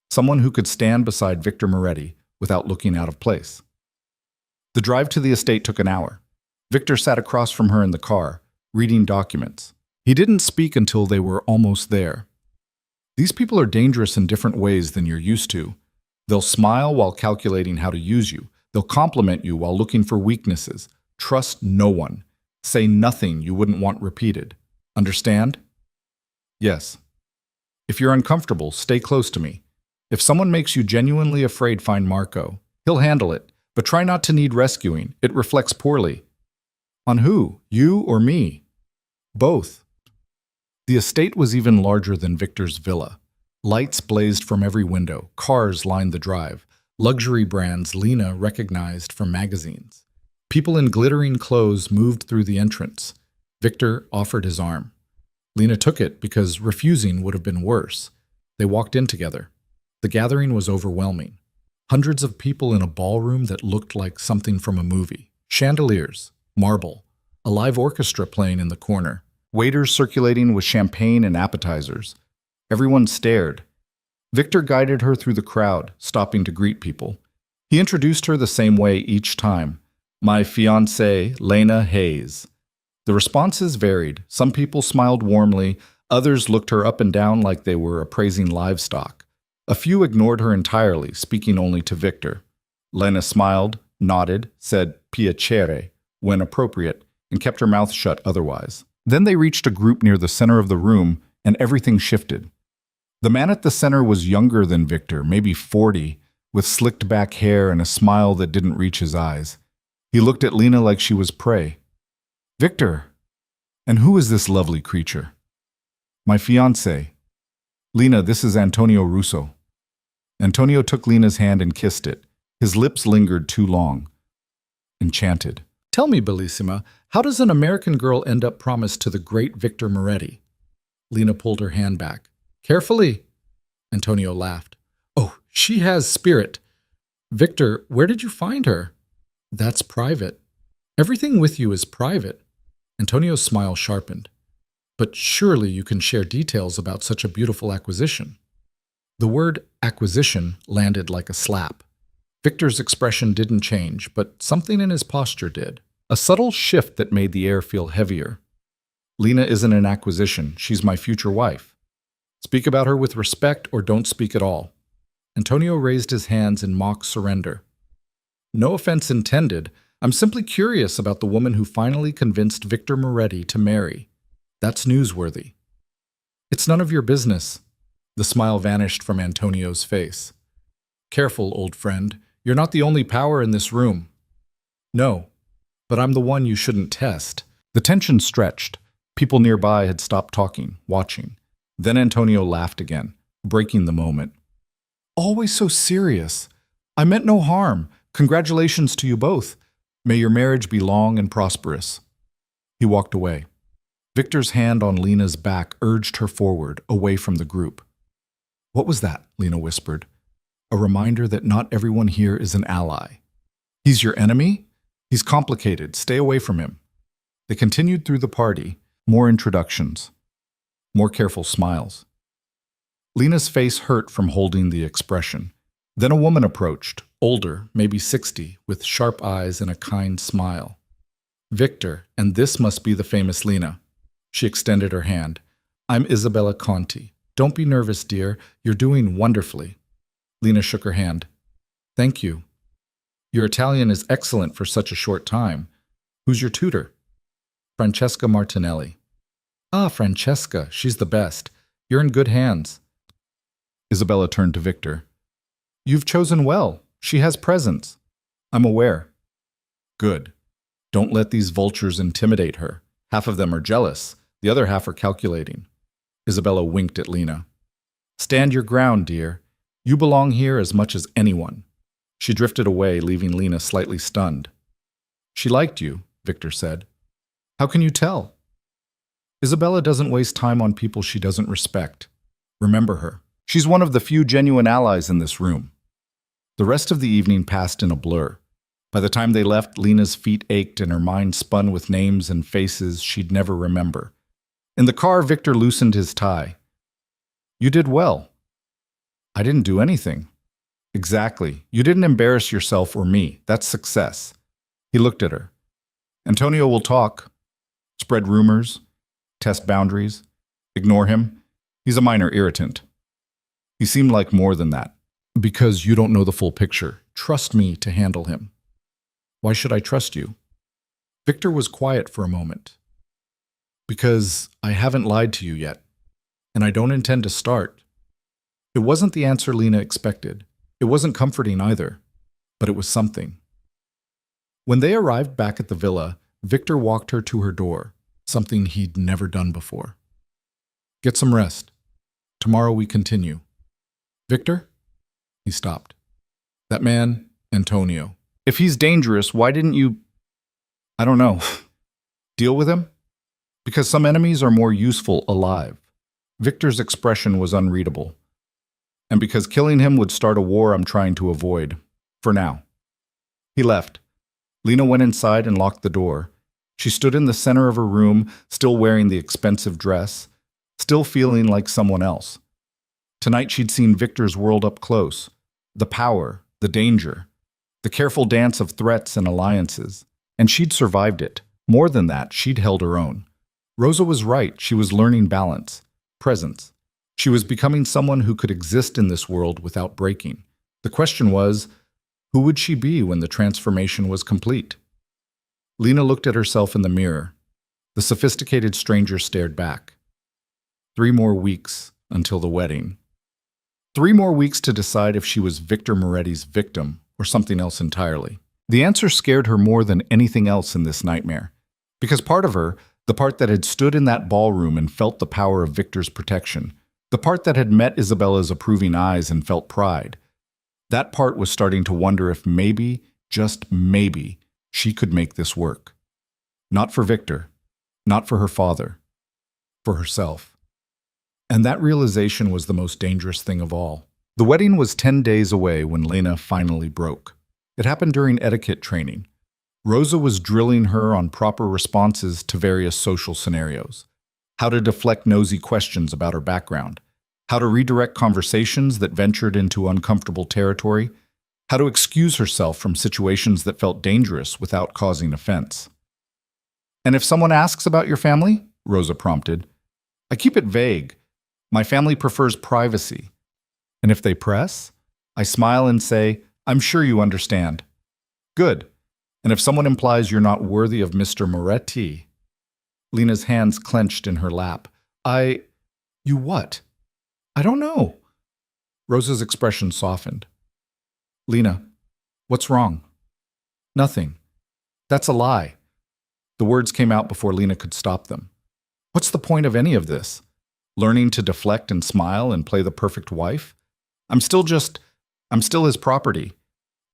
Someone who could stand beside Victor Moretti without looking out of place. The drive to the estate took an hour. Victor sat across from her in the car, reading documents. He didn't speak until they were almost there. These people are dangerous in different ways than you're used to. They'll smile while calculating how to use you. They'll compliment you while looking for weaknesses. Trust no one. Say nothing you wouldn't want repeated. Understand? Yes. If you're uncomfortable, stay close to me. If someone makes you genuinely afraid, find Marco. He'll handle it, but try not to need rescuing. It reflects poorly. On who? You or me? Both. The estate was even larger than Victor's villa. Lights blazed from every window. Cars lined the drive. Luxury brands Lena recognized from magazines. People in glittering clothes moved through the entrance. Victor offered his arm. Lena took it because refusing would have been worse. They walked in together. The gathering was overwhelming. Hundreds of people in a ballroom that looked like something from a movie. Chandeliers, marble, a live orchestra playing in the corner. Waiters circulating with champagne and appetizers. Everyone stared. Victor guided her through the crowd, stopping to greet people. He introduced her the same way each time. My fiancée, Lena Hayes. The responses varied. Some people smiled warmly. Others looked her up and down like they were appraising livestock. A few ignored her entirely, speaking only to Victor. Lena smiled, nodded, said piacere when appropriate, and kept her mouth shut otherwise. Then they reached a group near the center of the room, and everything shifted. The man at the center was younger than Victor, maybe 40, with slicked back hair and a smile that didn't reach his eyes. He looked at Lena like she was prey. Victor! And who is this lovely creature? My fiancé. Lena, this is Antonio Russo. Antonio took Lena's hand and kissed it. His lips lingered too long. Enchanted. Tell me, Bellissima, how does an American girl end up promised to the great Victor Moretti? Lena pulled her hand back. Carefully. Antonio laughed. Oh, she has spirit. Victor, where did you find her? That's private. Everything with you is private. Antonio's smile sharpened. But surely you can share details about such a beautiful acquisition. The word acquisition landed like a slap. Victor's expression didn't change, but something in his posture did. A subtle shift that made the air feel heavier. Lena isn't an acquisition. She's my future wife. Speak about her with respect or don't speak at all. Antonio raised his hands in mock surrender. No offense intended. I'm simply curious about the woman who finally convinced Victor Moretti to marry. That's newsworthy. It's none of your business. The smile vanished from Antonio's face. Careful, old friend. You're not the only power in this room. No, but I'm the one you shouldn't test. The tension stretched. People nearby had stopped talking, watching. Then Antonio laughed again, breaking the moment. Always so serious. I meant no harm. Congratulations to you both. May your marriage be long and prosperous. He walked away. Victor's hand on Lena's back urged her forward, away from the group. What was that? Lena whispered. A reminder that not everyone here is an ally. He's your enemy? He's complicated. Stay away from him. They continued through the party. More introductions. More careful smiles. Lena's face hurt from holding the expression. Then a woman approached, older, maybe 60, with sharp eyes and a kind smile. Victor, and this must be the famous Lena. She extended her hand. I'm Isabella Conti. Don't be nervous, dear. You're doing wonderfully. Lena shook her hand. Thank you. Your Italian is excellent for such a short time. Who's your tutor? Francesca Martinelli. Ah, Francesca, she's the best. You're in good hands. Isabella turned to Victor. You've chosen well. She has presence. I'm aware. Good. Don't let these vultures intimidate her. Half of them are jealous. The other half are calculating. Isabella winked at Lena. Stand your ground, dear. You belong here as much as anyone. She drifted away, leaving Lena slightly stunned. She liked you, Victor said. How can you tell? Isabella doesn't waste time on people she doesn't respect. Remember her. She's one of the few genuine allies in this room. The rest of the evening passed in a blur. By the time they left, Lena's feet ached and her mind spun with names and faces she'd never remember. In the car, Victor loosened his tie. You did well. I didn't do anything. Exactly. You didn't embarrass yourself or me. That's success. He looked at her. Antonio will talk, spread rumors, test boundaries, ignore him. He's a minor irritant. He seemed like more than that. Because you don't know the full picture. Trust me to handle him. Why should I trust you? Victor was quiet for a moment. Because I haven't lied to you yet, and I don't intend to start. It wasn't the answer Lena expected. It wasn't comforting either, but it was something. When they arrived back at the villa, Victor walked her to her door, something he'd never done before. Get some rest. Tomorrow we continue. Victor? He stopped. That man, Antonio. If he's dangerous, why didn't you, I don't know, deal with him? Because some enemies are more useful alive. Victor's expression was unreadable. And because killing him would start a war I'm trying to avoid. For now. He left. Lena went inside and locked the door. She stood in the center of her room, still wearing the expensive dress, still feeling like someone else. Tonight she'd seen Victor's world up close. The power, the danger, the careful dance of threats and alliances. And she'd survived it. More than that, she'd held her own. Rosa was right. She was learning balance, presence. She was becoming someone who could exist in this world without breaking. The question was, who would she be when the transformation was complete? Lena looked at herself in the mirror. The sophisticated stranger stared back. 3 more weeks until the wedding. 3 more weeks to decide if she was Victor Moretti's victim or something else entirely. The answer scared her more than anything else in this nightmare. Because part of her, the part that had stood in that ballroom and felt the power of Victor's protection, the part that had met Isabella's approving eyes and felt pride, that part was starting to wonder if maybe, just maybe, she could make this work. Not for Victor, not for her father, for herself. And that realization was the most dangerous thing of all. The wedding was 10 days away when Lena finally broke. It happened during etiquette training. Rosa was drilling her on proper responses to various social scenarios. How to deflect nosy questions about her background. How to redirect conversations that ventured into uncomfortable territory. How to excuse herself from situations that felt dangerous without causing offense. And if someone asks about your family, Rosa prompted, I keep it vague. My family prefers privacy. And if they press, I smile and say, I'm sure you understand. Good. And if someone implies you're not worthy of Mr. Moretti, Lena's hands clenched in her lap. You what? I don't know. Rosa's expression softened. Lena, what's wrong? Nothing. That's a lie. The words came out before Lena could stop them. What's the point of any of this? Learning to deflect and smile and play the perfect wife? I'm still his property,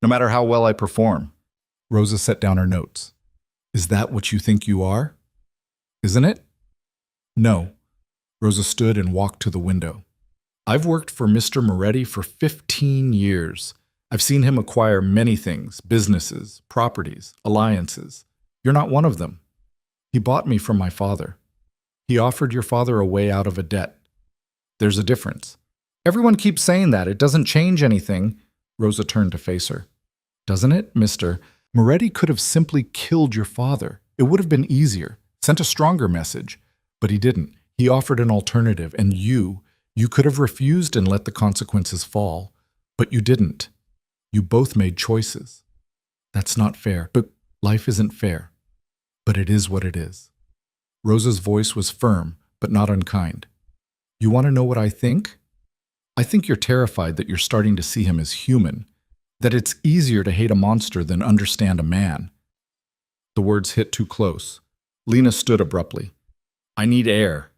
no matter how well I perform. Rosa set down her notes. Is that what you think you are? Isn't it? No. Rosa stood and walked to the window. I've worked for Mr. Moretti for 15 years. I've seen him acquire many things, businesses, properties, alliances. You're not one of them. He bought me from my father. He offered your father a way out of a debt. There's a difference. Everyone keeps saying that. It doesn't change anything. Rosa turned to face her. Doesn't it, Mr. Moretti could have simply killed your father. It would have been easier, sent a stronger message. But he didn't. He offered an alternative, and you could have refused and let the consequences fall. But you didn't. You both made choices. That's not fair. But life isn't fair. But it is what it is. Rosa's voice was firm, but not unkind. You want to know what I think? I think you're terrified that you're starting to see him as human, that it's easier to hate a monster than understand a man. The words hit too close. Lena stood abruptly. I need air.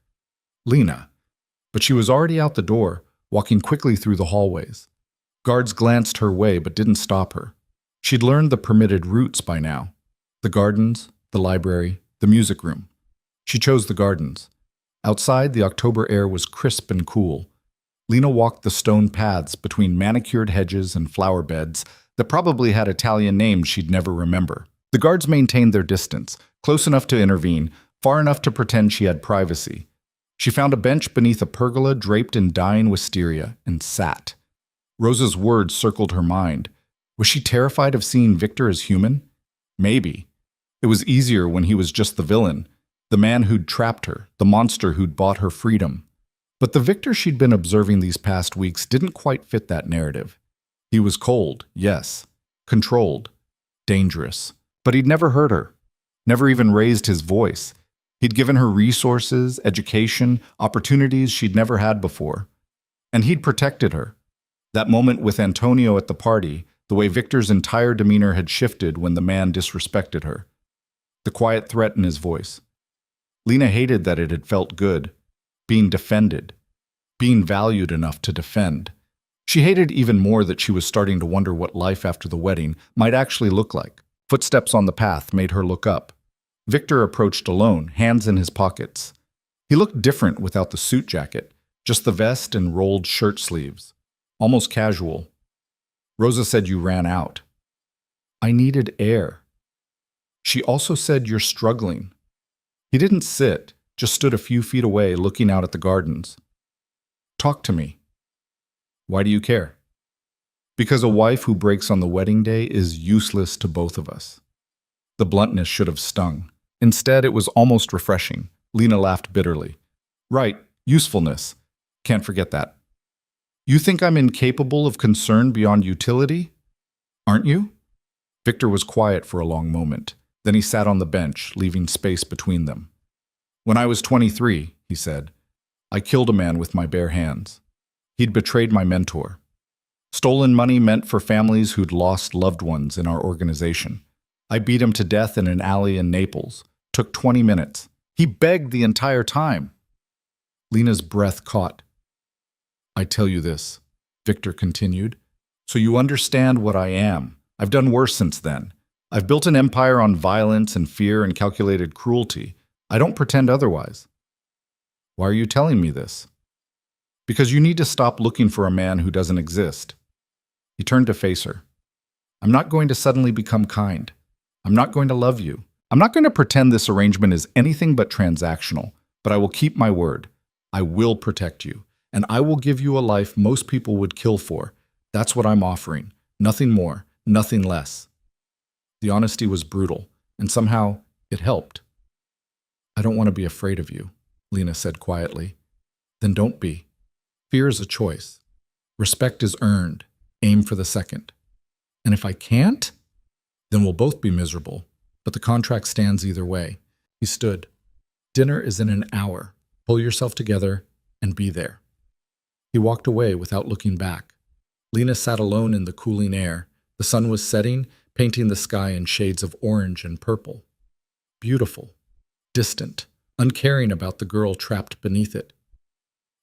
Lena. But she was already out the door, walking quickly through the hallways. Guards glanced her way but didn't stop her. She'd learned the permitted routes by now. The gardens, the library, the music room. She chose the gardens. Outside, the October air was crisp and cool. Lena walked the stone paths between manicured hedges and flower beds that probably had Italian names she'd never remember. The guards maintained their distance, close enough to intervene, far enough to pretend she had privacy. She found a bench beneath a pergola draped in dying wisteria and sat. Rosa's words circled her mind. Was she terrified of seeing Victor as human? Maybe. It was easier when he was just the villain, the man who'd trapped her, the monster who'd bought her freedom. But the Victor she'd been observing these past weeks didn't quite fit that narrative. He was cold, yes, controlled, dangerous. But he'd never hurt her, never even raised his voice. He'd given her resources, education, opportunities she'd never had before. And he'd protected her. That moment with Antonio at the party, the way Victor's entire demeanor had shifted when the man disrespected her. The quiet threat in his voice. Lena hated that it had felt good, being defended, being valued enough to defend. She hated even more that she was starting to wonder what life after the wedding might actually look like. Footsteps on the path made her look up. Victor approached alone, hands in his pockets. He looked different without the suit jacket, just the vest and rolled shirt sleeves. Almost casual. Rosa said you ran out. I needed air. She also said you're struggling. He didn't sit, just stood a few feet away looking out at the gardens. Talk to me. Why do you care? Because a wife who breaks on the wedding day is useless to both of us. The bluntness should have stung. Instead, it was almost refreshing. Lena laughed bitterly. Right, usefulness. Can't forget that. You think I'm incapable of concern beyond utility? Aren't you? Victor was quiet for a long moment. Then he sat on the bench, leaving space between them. When I was 23, he said, I killed a man with my bare hands. He'd betrayed my mentor. Stolen money meant for families who'd lost loved ones in our organization. I beat him to death in an alley in Naples. Took 20 minutes. He begged the entire time. Lena's breath caught. I tell you this, Victor continued, so you understand what I am. I've done worse since then. I've built an empire on violence and fear and calculated cruelty. I don't pretend otherwise. Why are you telling me this? Because you need to stop looking for a man who doesn't exist. He turned to face her. I'm not going to suddenly become kind. I'm not going to love you. I'm not going to pretend this arrangement is anything but transactional, but I will keep my word. I will protect you, and I will give you a life most people would kill for. That's what I'm offering. Nothing more, nothing less. The honesty was brutal, and somehow it helped. I don't want to be afraid of you, Lena said quietly. Then don't be. Fear is a choice. Respect is earned. Aim for the second. And if I can't, then we'll both be miserable. But the contract stands either way. He stood. Dinner is in an hour. Pull yourself together and be there. He walked away without looking back. Lena sat alone in the cooling air. The sun was setting, painting the sky in shades of orange and purple. Beautiful, distant, uncaring about the girl trapped beneath it.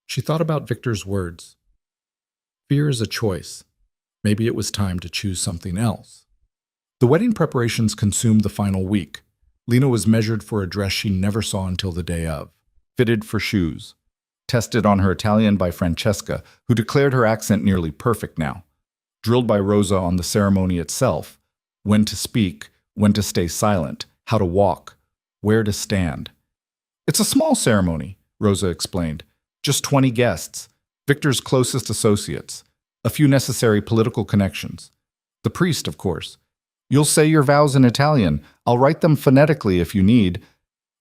She thought about Victor's words. Fear is a choice. Maybe it was time to choose something else. The wedding preparations consumed the final week. Lena was measured for a dress she never saw until the day of, fitted for shoes, tested on her Italian by Francesca, who declared her accent nearly perfect now, drilled by Rosa on the ceremony itself, when to speak, when to stay silent, how to walk, where to stand. It's a small ceremony, Rosa explained. Just 20 guests, Victor's closest associates, a few necessary political connections. The priest, of course. You'll say your vows in Italian. I'll write them phonetically if you need.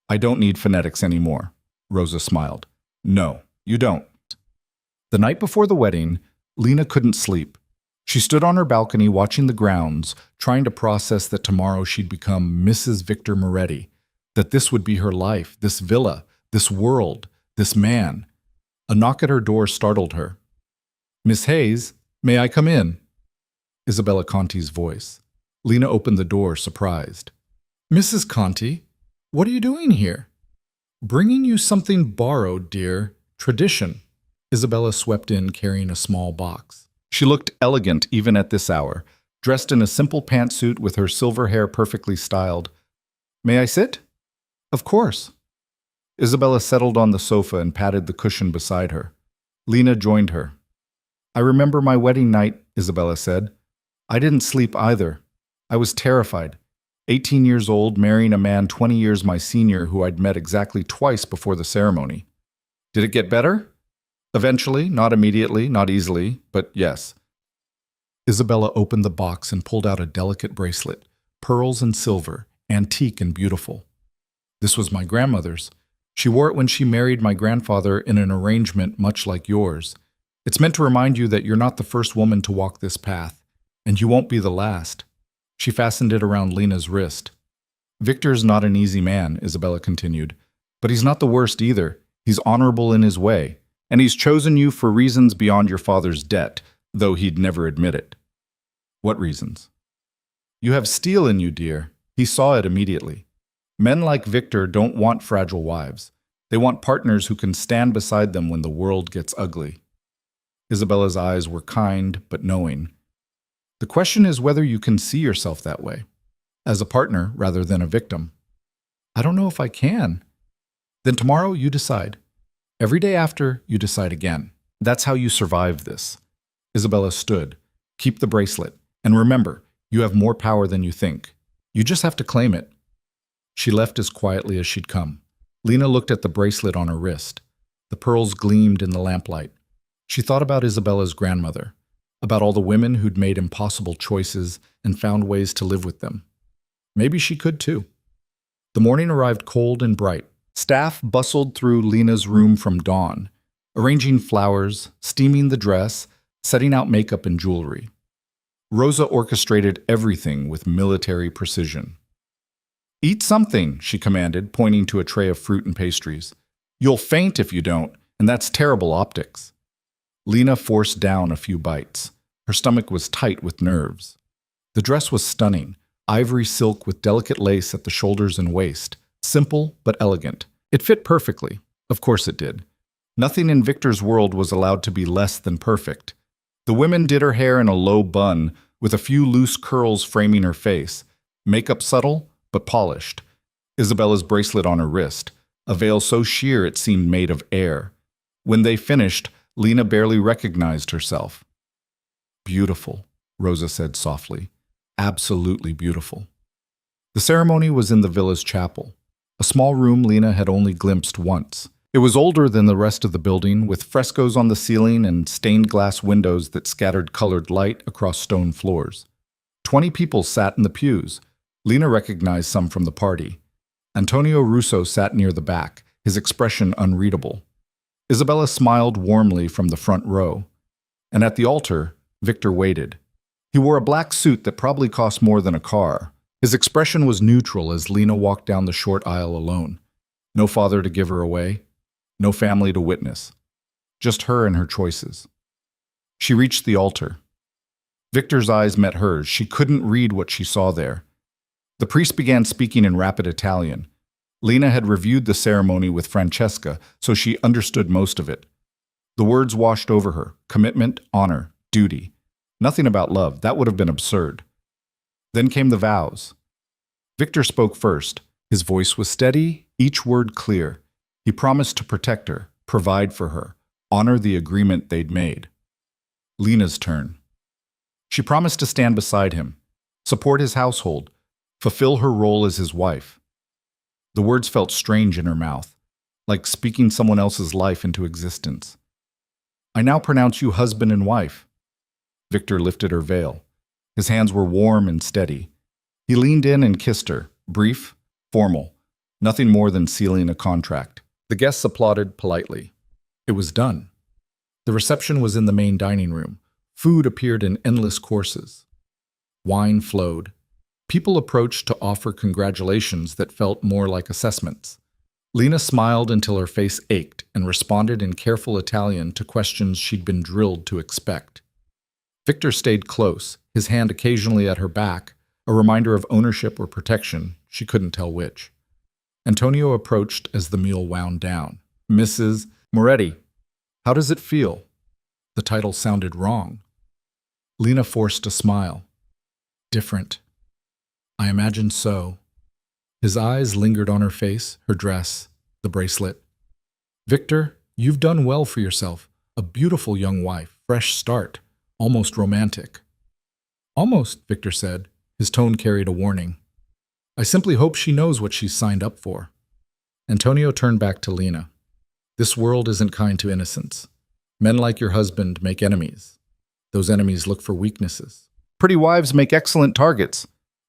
I don't need phonetics anymore, Rosa smiled. No, you don't. The night before the wedding, Lena couldn't sleep. She stood on her balcony watching the grounds, trying to process that tomorrow she'd become Mrs. Victor Moretti, that this would be her life, this villa, this world, this man. A knock at her door startled her. Miss Hayes, may I come in? Isabella Conti's voice. Lena opened the door, surprised. Mrs. Conti, what are you doing here? Bringing you something borrowed, dear. Tradition. Isabella swept in carrying a small box. She looked elegant even at this hour, dressed in a simple pantsuit with her silver hair perfectly styled. May I sit? Of course. Isabella settled on the sofa and patted the cushion beside her. Lena joined her. I remember my wedding night, Isabella said. I didn't sleep either. I was terrified. 18 years old, marrying a man 20 years my senior who I'd met exactly twice before the ceremony. Did it get better? Eventually, not immediately, not easily, but yes. Isabella opened the box and pulled out a delicate bracelet, pearls and silver, antique and beautiful. This was my grandmother's. She wore it when she married my grandfather in an arrangement much like yours. It's meant to remind you that you're not the first woman to walk this path, and you won't be the last. She fastened it around Lena's wrist. Victor's not an easy man, Isabella continued, but he's not the worst either. He's honorable in his way, and he's chosen you for reasons beyond your father's debt, though he'd never admit it. What reasons? You have steel in you, dear. He saw it immediately. Men like Victor don't want fragile wives. They want partners who can stand beside them when the world gets ugly. Isabella's eyes were kind but knowing. The question is whether you can see yourself that way, as a partner rather than a victim. I don't know if I can. Then tomorrow you decide. Every day after, you decide again. That's how you survive this. Isabella stood. Keep the bracelet. And remember, you have more power than you think. You just have to claim it. She left as quietly as she'd come. Lena looked at the bracelet on her wrist. The pearls gleamed in the lamplight. She thought about Isabella's grandmother, about all the women who'd made impossible choices and found ways to live with them. Maybe she could too. The morning arrived cold and bright. Staff bustled through Lena's room from dawn, arranging flowers, steaming the dress, setting out makeup and jewelry. Rosa orchestrated everything with military precision. Eat something, she commanded, pointing to a tray of fruit and pastries. You'll faint if you don't, and that's terrible optics. Lena forced down a few bites. Her stomach was tight with nerves. The dress was stunning, ivory silk with delicate lace at the shoulders and waist, simple but elegant. It fit perfectly. Of course it did. Nothing in Victor's world was allowed to be less than perfect. The women did her hair in a low bun, with a few loose curls framing her face, makeup subtle but polished. Isabella's bracelet on her wrist, a veil so sheer it seemed made of air. When they finished, Lena barely recognized herself. Beautiful, Rosa said softly. Absolutely beautiful. The ceremony was in the villa's chapel, a small room Lena had only glimpsed once. It was older than the rest of the building, with frescoes on the ceiling and stained glass windows that scattered colored light across stone floors. 20 people sat in the pews. Lena recognized some from the party. Antonio Russo sat near the back, his expression unreadable. Isabella smiled warmly from the front row. And at the altar, Victor waited. He wore a black suit that probably cost more than a car. His expression was neutral as Lena walked down the short aisle alone. No father to give her away. No family to witness. Just her and her choices. She reached the altar. Victor's eyes met hers. She couldn't read what she saw there. The priest began speaking in rapid Italian. Lena had reviewed the ceremony with Francesca, so she understood most of it. The words washed over her: commitment, honor, duty. Nothing about love. That would have been absurd. Then came the vows. Victor spoke first. His voice was steady, each word clear. He promised to protect her, provide for her, honor the agreement they'd made. Lena's turn. She promised to stand beside him, support his household, fulfill her role as his wife. The words felt strange in her mouth, like speaking someone else's life into existence. I now pronounce you husband and wife. Victor lifted her veil. His hands were warm and steady. He leaned in and kissed her, brief, formal, nothing more than sealing a contract. The guests applauded politely. It was done. The reception was in the main dining room. Food appeared in endless courses. Wine flowed. People approached to offer congratulations that felt more like assessments. Lena smiled until her face ached and responded in careful Italian to questions she'd been drilled to expect. Victor stayed close, his hand occasionally at her back, a reminder of ownership or protection, she couldn't tell which. Antonio approached as the meal wound down. Mrs. Moretti, how does it feel? The title sounded wrong. Lena forced a smile. Different. I imagine so. His eyes lingered on her face, her dress, the bracelet. Victor, you've done well for yourself. A beautiful young wife, fresh start, almost romantic. Almost, Victor said. His tone carried a warning. I simply hope she knows what she's signed up for. Antonio turned back to Lena. This world isn't kind to innocents. Men like your husband make enemies. Those enemies look for weaknesses. Pretty wives make excellent targets.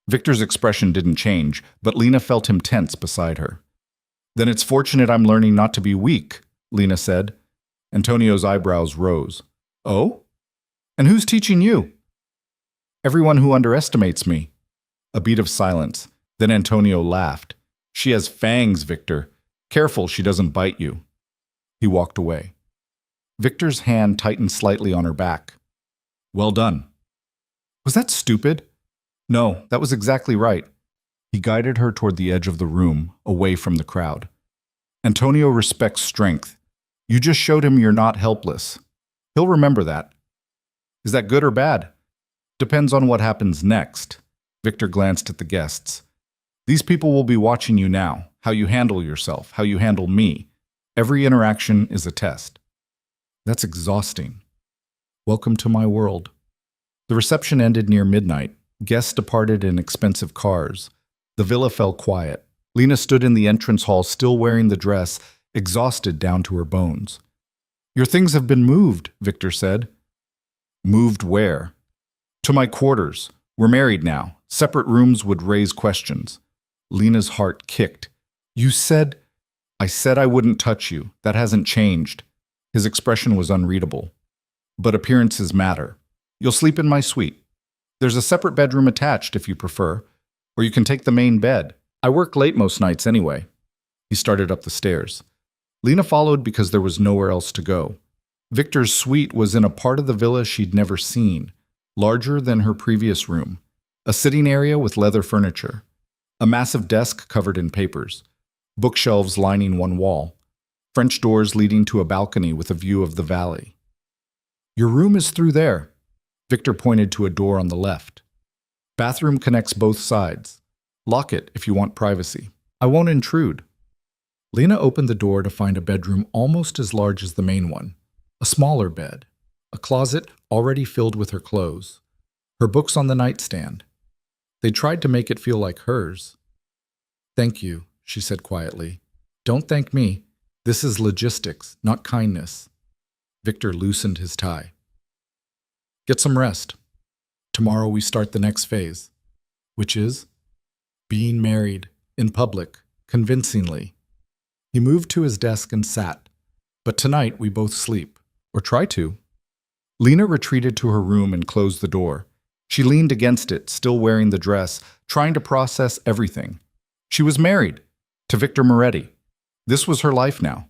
Victor's expression didn't change, but Lena felt him tense beside her. Then it's fortunate I'm learning not to be weak, Lena said. Antonio's eyebrows rose. Oh? And who's teaching you? Everyone who underestimates me. A beat of silence. Then Antonio laughed. She has fangs, Victor. Careful she doesn't bite you. He walked away. Victor's hand tightened slightly on her back. Well done. Was that stupid? No, that was exactly right. He guided her toward the edge of the room, away from the crowd. Antonio respects strength. You just showed him you're not helpless. He'll remember that. Is that good or bad? Depends on what happens next. Victor glanced at the guests. These people will be watching you now, how you handle yourself, how you handle me. Every interaction is a test. That's exhausting. Welcome to my world. The reception ended near midnight. Guests departed in expensive cars. The villa fell quiet. Lena stood in the entrance hall still wearing the dress, exhausted down to her bones. Your things have been moved, Victor said. Moved where? To my quarters. We're married now. Separate rooms would raise questions. Lena's heart kicked. You said... I said I wouldn't touch you. That hasn't changed. His expression was unreadable. But appearances matter. You'll sleep in my suite. There's a separate bedroom attached if you prefer, or you can take the main bed. I work late most nights anyway. He started up the stairs. Lena followed because there was nowhere else to go. Victor's suite was in a part of the villa she'd never seen, larger than her previous room. A sitting area with leather furniture. A massive desk covered in papers. Bookshelves lining one wall. French doors leading to a balcony with a view of the valley. Your room is through there. Victor pointed to a door on the left. Bathroom connects both sides. Lock it if you want privacy. I won't intrude. Lena opened the door to find a bedroom almost as large as the main one. A smaller bed. A closet already filled with her clothes. Her books on the nightstand. They tried to make it feel like hers. Thank you, she said quietly. Don't thank me. This is logistics, not kindness. Victor loosened his tie. Get some rest. Tomorrow we start the next phase, which is being married, in public, convincingly. He moved to his desk and sat. But tonight we both sleep, or try to. Lena retreated to her room and closed the door. She leaned against it, still wearing the dress, trying to process everything. She was married to Victor Moretti. This was her life now.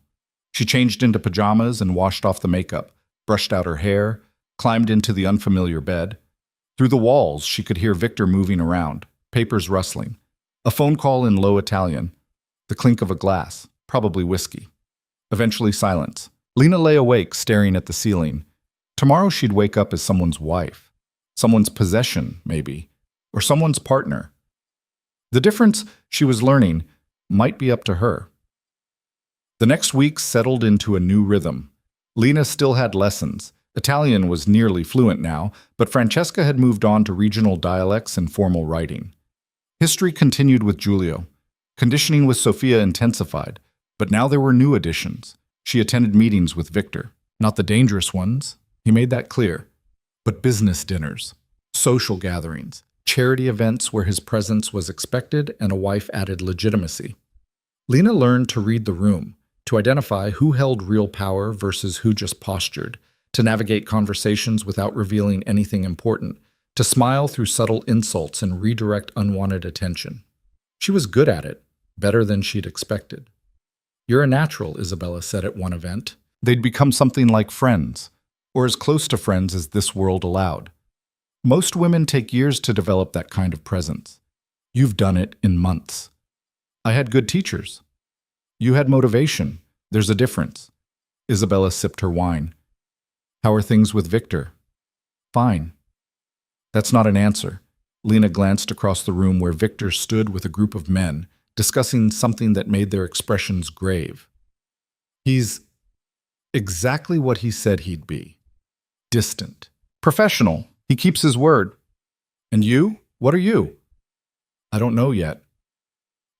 She changed into pajamas and washed off the makeup, brushed out her hair, climbed into the unfamiliar bed. Through the walls, she could hear Victor moving around, papers rustling, a phone call in low Italian, the clink of a glass, probably whiskey. Eventually silence. Lena lay awake, staring at the ceiling. Tomorrow she'd wake up as someone's wife, someone's possession, maybe, or someone's partner. The difference, she was learning, might be up to her. The next week settled into a new rhythm. Lena still had lessons. Italian was nearly fluent now, but Francesca had moved on to regional dialects and formal writing. History continued with Giulio. Conditioning with Sofia intensified, but now there were new additions. She attended meetings with Victor. Not the dangerous ones, he made that clear, but business dinners, social gatherings, charity events where his presence was expected and a wife added legitimacy. Lena learned to read the room, to identify who held real power versus who just postured, to navigate conversations without revealing anything important, to smile through subtle insults and redirect unwanted attention. She was good at it, better than she'd expected. You're a natural, Isabella said at one event. They'd become something like friends, or as close to friends as this world allowed. Most women take years to develop that kind of presence. You've done it in months. I had good teachers. You had motivation. There's a difference. Isabella sipped her wine. How are things with Victor? Fine. That's not an answer. Lena glanced across the room where Victor stood with a group of men, discussing something that made their expressions grave. He's exactly what he said he'd be. Distant. Professional. He keeps his word. And you? What are you? I don't know yet.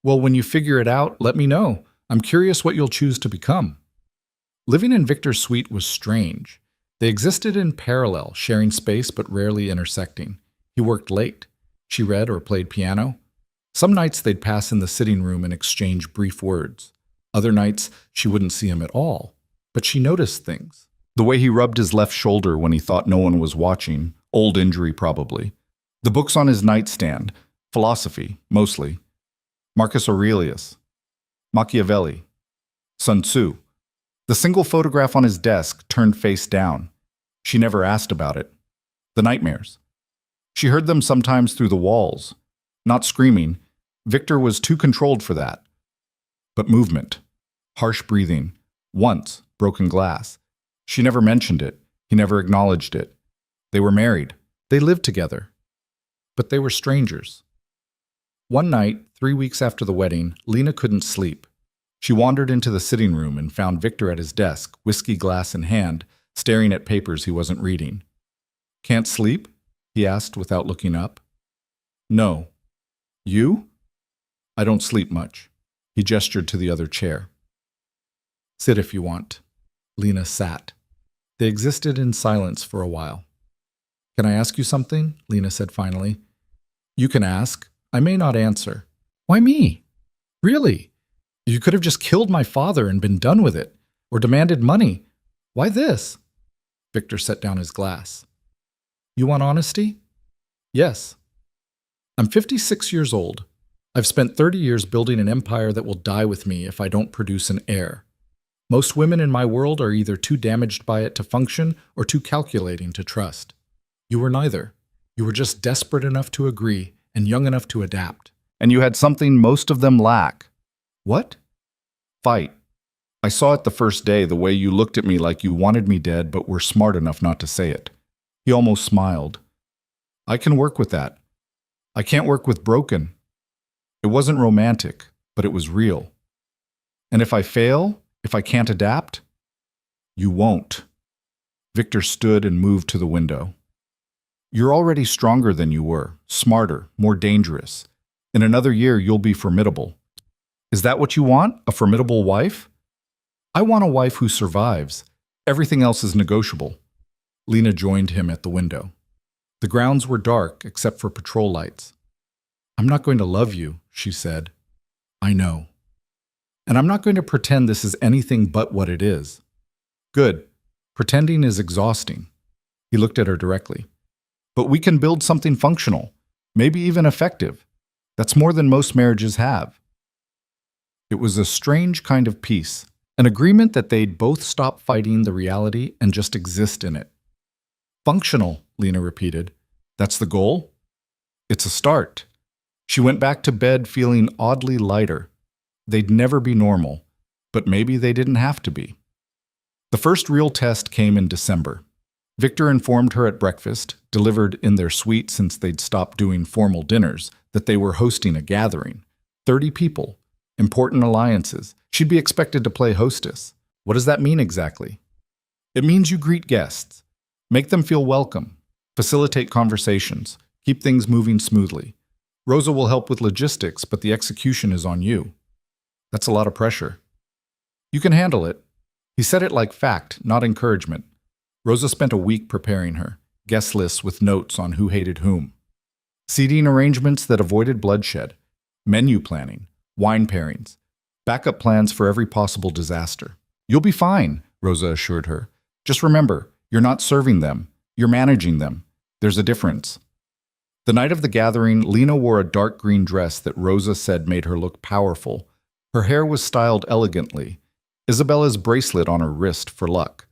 Well, when you figure it out, let me know. I'm curious what you'll choose to become. Living in Victor's suite was strange. They existed in parallel, sharing space but rarely intersecting. He worked late. She read or played piano. Some nights they'd pass in the sitting room and exchange brief words. Other nights she wouldn't see him at all. But she noticed things. The way he rubbed his left shoulder when he thought no one was watching, old injury probably. The books on his nightstand, philosophy, mostly. Marcus Aurelius, Machiavelli, Sun Tzu. The single photograph on his desk turned face down. She never asked about it. The nightmares. She heard them sometimes through the walls. Not screaming. Victor was too controlled for that. But movement. Harsh breathing. Once, broken glass. She never mentioned it. He never acknowledged it. They were married. They lived together. But they were strangers. One night, 3 weeks after the wedding, Lena couldn't sleep. She wandered into the sitting room and found Victor at his desk, whiskey glass in hand, staring at papers he wasn't reading. "Can't sleep?" he asked without looking up. "No." "You?" "I don't sleep much." He gestured to the other chair. "Sit if you want." Lena sat. They existed in silence for a while. "Can I ask you something?" Lena said finally. "You can ask. I may not answer." "Why me?" "Really? You could have just killed my father and been done with it, or demanded money. Why this?" Victor set down his glass. "You want honesty?" "Yes. I'm 56 years old. I've spent 30 years building an empire that will die with me if I don't produce an heir. Most women in my world are either too damaged by it to function or too calculating to trust. You were neither. You were just desperate enough to agree and young enough to adapt. And you had something most of them lack." "What?" "Fight. I saw it the first day, the way you looked at me like you wanted me dead but were smart enough not to say it." He almost smiled. "I can work with that. I can't work with broken." It wasn't romantic, but it was real. "And if I fail, if I can't adapt?" "You won't." Victor stood and moved to the window. "You're already stronger than you were, smarter, more dangerous. In another year, you'll be formidable." "Is that what you want? A formidable wife?" "I want a wife who survives. Everything else is negotiable." Lena joined him at the window. The grounds were dark except for patrol lights. "I'm not going to love you," she said. "I know. And I'm not going to pretend this is anything but what it is." "Good. Pretending is exhausting." He looked at her directly. "But we can build something functional, maybe even effective. That's more than most marriages have." It was a strange kind of peace, an agreement that they'd both stop fighting the reality and just exist in it. "Functional," Lena repeated. "That's the goal?" "It's a start." She went back to bed feeling oddly lighter. They'd never be normal, but maybe they didn't have to be. The first real test came in December. Victor informed her at breakfast, delivered in their suite since they'd stopped doing formal dinners, that they were hosting a gathering. 30 people. Important alliances. She'd be expected to play hostess. What does that mean exactly? It means you greet guests. Make them feel welcome. Facilitate conversations. Keep things moving smoothly. Rosa will help with logistics, but the execution is on you. That's a lot of pressure. You can handle it. He said it like fact, not encouragement. Rosa spent a week preparing her, guest lists with notes on who hated whom. Seating arrangements that avoided bloodshed. Menu planning. Wine pairings. Backup plans for every possible disaster. "You'll be fine," Rosa assured her. "Just remember, you're not serving them. You're managing them. There's a difference." The night of the gathering, Lena wore a dark green dress that Rosa said made her look powerful. Her hair was styled elegantly. Isabella's bracelet on her wrist for luck.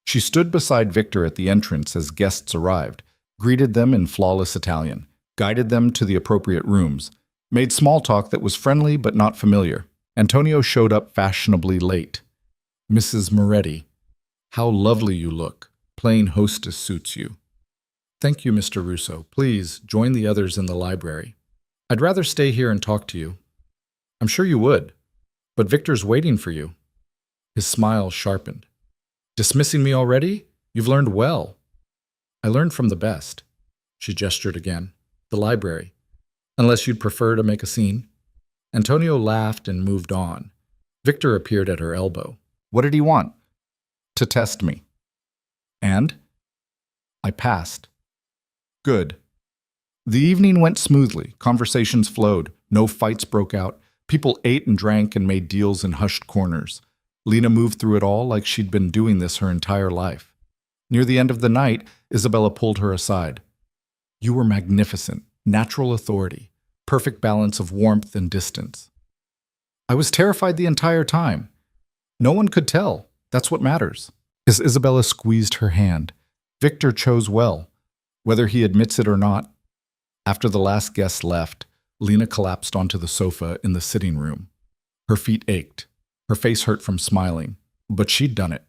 She stood beside Victor at the entrance as guests arrived, greeted them in flawless Italian, guided them to the appropriate rooms, made small talk that was friendly but not familiar. Antonio showed up fashionably late. "Mrs. Moretti, how lovely you look. Plain hostess suits you." "Thank you, Mr. Russo. Please, join the others in the library. I'd rather stay here and talk to you." I'm sure you would, but Victor's waiting for you. His smile sharpened. Dismissing me already? You've learned well. I learned from the best. She gestured again. The library. Unless you'd prefer to make a scene. Antonio laughed and moved on. Victor appeared at her elbow. What did he want? To test me. And? I passed. Good. The evening went smoothly. Conversations flowed. No fights broke out. People ate and drank and made deals in hushed corners. Lena moved through it all like she'd been doing this her entire life. Near the end of the night, Isabella pulled her aside. You were magnificent, natural authority, perfect balance of warmth and distance. I was terrified the entire time. No one could tell. That's what matters. As Isabella squeezed her hand, Victor chose well, whether he admits it or not. After the last guest left, Lena collapsed onto the sofa in the sitting room. Her feet ached. Her face hurt from smiling, but she'd done it.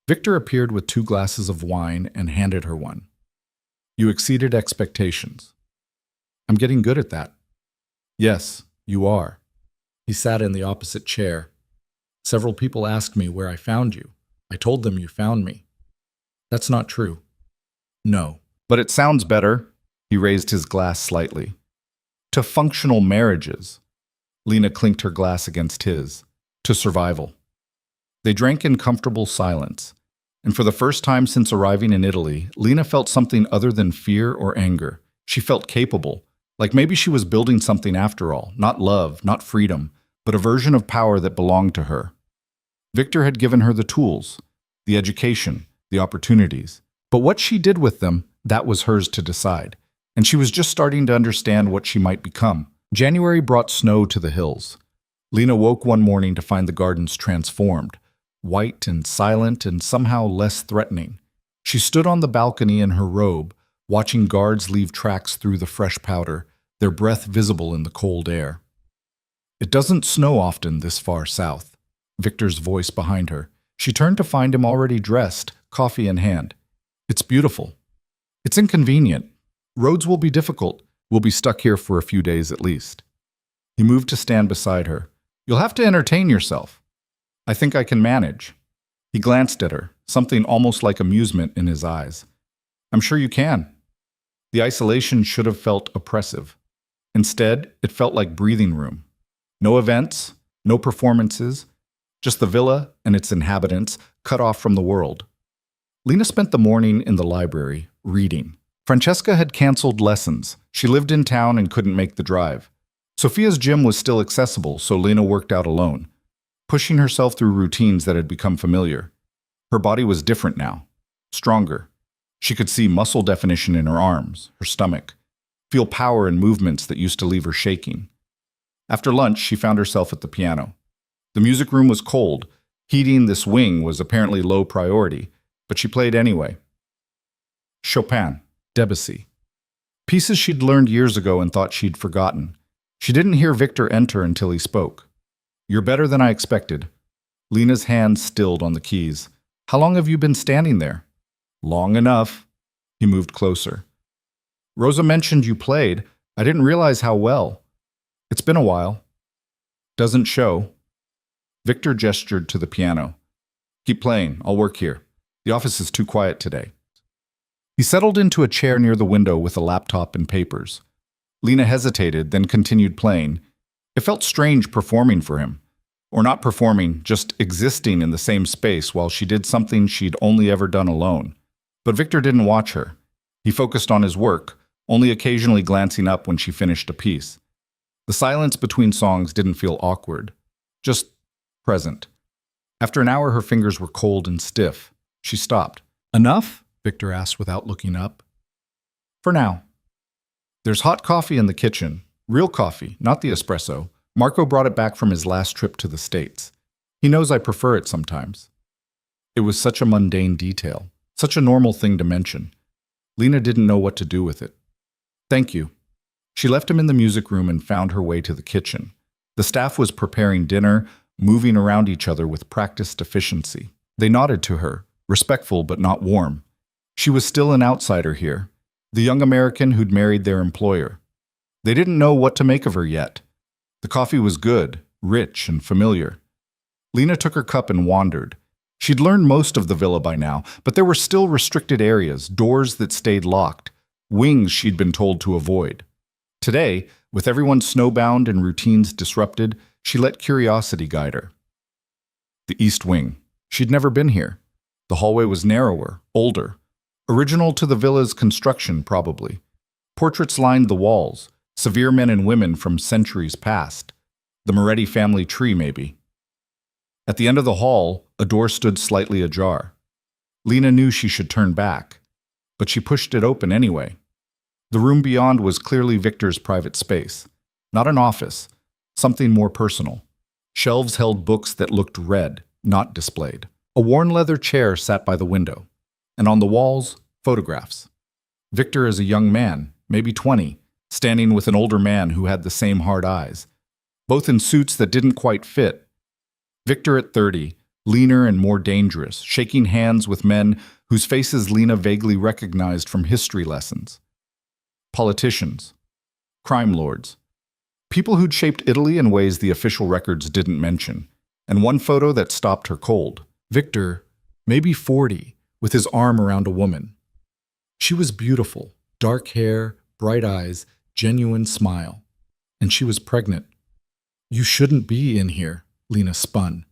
Victor appeared with 2 glasses of wine and handed her one. You exceeded expectations. I'm getting good at that. Yes, you are. He sat in the opposite chair. Several people asked me where I found you. I told them you found me. That's not true. No. But it sounds better. He raised his glass slightly. To functional marriages. Lena clinked her glass against his. To survival. They drank in comfortable silence, and for the first time since arriving in Italy, Lena felt something other than fear or anger. She felt capable, like maybe she was building something after all, not love, not freedom, but a version of power that belonged to her. Victor had given her the tools, the education, the opportunities, but what she did with them, that was hers to decide, and she was just starting to understand what she might become. January brought snow to the hills. Lena woke one morning to find the gardens transformed, white and silent and somehow less threatening. She stood on the balcony in her robe, watching guards leave tracks through the fresh powder, their breath visible in the cold air. It doesn't snow often this far south. Victor's voice behind her. She turned to find him already dressed, coffee in hand. It's beautiful. It's inconvenient. Roads will be difficult. We'll be stuck here for a few days at least. He moved to stand beside her. You'll have to entertain yourself. I think I can manage. He glanced at her, something almost like amusement in his eyes. I'm sure you can. The isolation should have felt oppressive. Instead, it felt like breathing room. No events, no performances, just the villa and its inhabitants cut off from the world. Lena spent the morning in the library, reading. Francesca had canceled lessons. She lived in town and couldn't make the drive. Sophia's gym was still accessible, so Lena worked out alone, pushing herself through routines that had become familiar. Her body was different now, stronger. She could see muscle definition in her arms, her stomach, feel power in movements that used to leave her shaking. After lunch, she found herself at the piano. The music room was cold. Heating this wing was apparently low priority, but she played anyway. Chopin, Debussy. Pieces she'd learned years ago and thought she'd forgotten. She didn't hear Victor enter until he spoke. You're better than I expected. Lena's hand stilled on the keys. How long have you been standing there? Long enough. He moved closer. Rosa mentioned you played. I didn't realize how well. It's been a while. Doesn't show. Victor gestured to the piano. Keep playing. I'll work here. The office is too quiet today. He settled into a chair near the window with a laptop and papers. Lena hesitated, then continued playing. It felt strange performing for him. Or not performing, just existing in the same space while she did something she'd only ever done alone. But Victor didn't watch her. He focused on his work, only occasionally glancing up when she finished a piece. The silence between songs didn't feel awkward, just present. After an hour, her fingers were cold and stiff. She stopped. Enough? Victor asked without looking up. For now. There's hot coffee in the kitchen. Real coffee, not the espresso. Marco brought it back from his last trip to the States. He knows I prefer it sometimes. It was such a mundane detail, such a normal thing to mention. Lena didn't know what to do with it. Thank you. She left him in the music room and found her way to the kitchen. The staff was preparing dinner, moving around each other with practiced efficiency. They nodded to her, respectful but not warm. She was still an outsider here, the young American who'd married their employer. They didn't know what to make of her yet. The coffee was good, rich, and familiar. Lena took her cup and wandered. She'd learned most of the villa by now, but there were still restricted areas, doors that stayed locked, wings she'd been told to avoid. Today, with everyone snowbound and routines disrupted, she let curiosity guide her. The East Wing. She'd never been here. The hallway was narrower, older. Original to the villa's construction, probably. Portraits lined the walls, severe men and women from centuries past. The Moretti family tree, maybe. At the end of the hall, a door stood slightly ajar. Lena knew she should turn back, but she pushed it open anyway. The room beyond was clearly Victor's private space. Not an office, something more personal. Shelves held books that looked read, not displayed. A worn leather chair sat by the window, and on the walls, photographs. Victor as a young man, maybe 20, standing with an older man who had the same hard eyes, both in suits that didn't quite fit. Victor at 30, leaner and more dangerous, shaking hands with men whose faces Lena vaguely recognized from history lessons. Politicians, crime lords, people who'd shaped Italy in ways the official records didn't mention, and one photo that stopped her cold. Victor, maybe 40, with his arm around a woman. She was beautiful, dark hair, bright eyes, genuine smile. And she was pregnant. "You shouldn't be in here," Lena spun.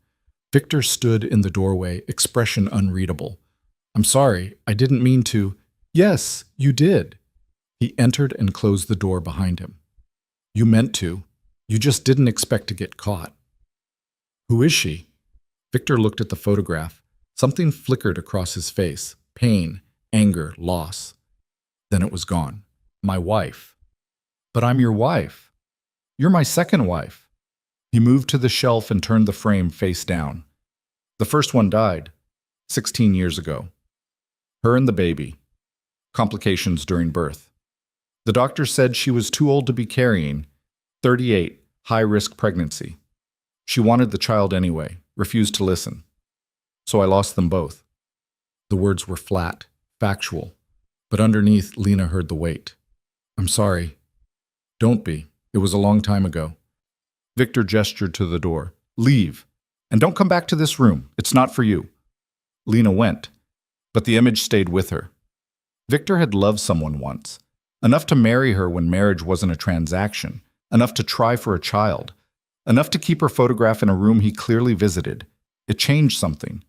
Victor stood in the doorway, expression unreadable. "I'm sorry, I didn't mean to." "Yes, you did." He entered and closed the door behind him. "You meant to. You just didn't expect to get caught." "Who is she?" Victor looked at the photograph. Something flickered across his face. Pain, anger, loss. Then it was gone. "My wife." "But I'm your wife." "You're my second wife." He moved to the shelf and turned the frame face down. The first one died 16 years ago. Her and the baby. Complications during birth. The doctor said she was too old to be carrying. 38, high-risk pregnancy. She wanted the child anyway, refused to listen. So I lost them both. The words were flat, factual, but underneath Lena heard the weight. "I'm sorry." "Don't be. It was a long time ago." Victor gestured to the door. "Leave. And don't come back to this room. It's not for you." Lena went, but the image stayed with her. Victor had loved someone once, enough to marry her when marriage wasn't a transaction, enough to try for a child, enough to keep her photograph in a room he clearly visited. It changed something.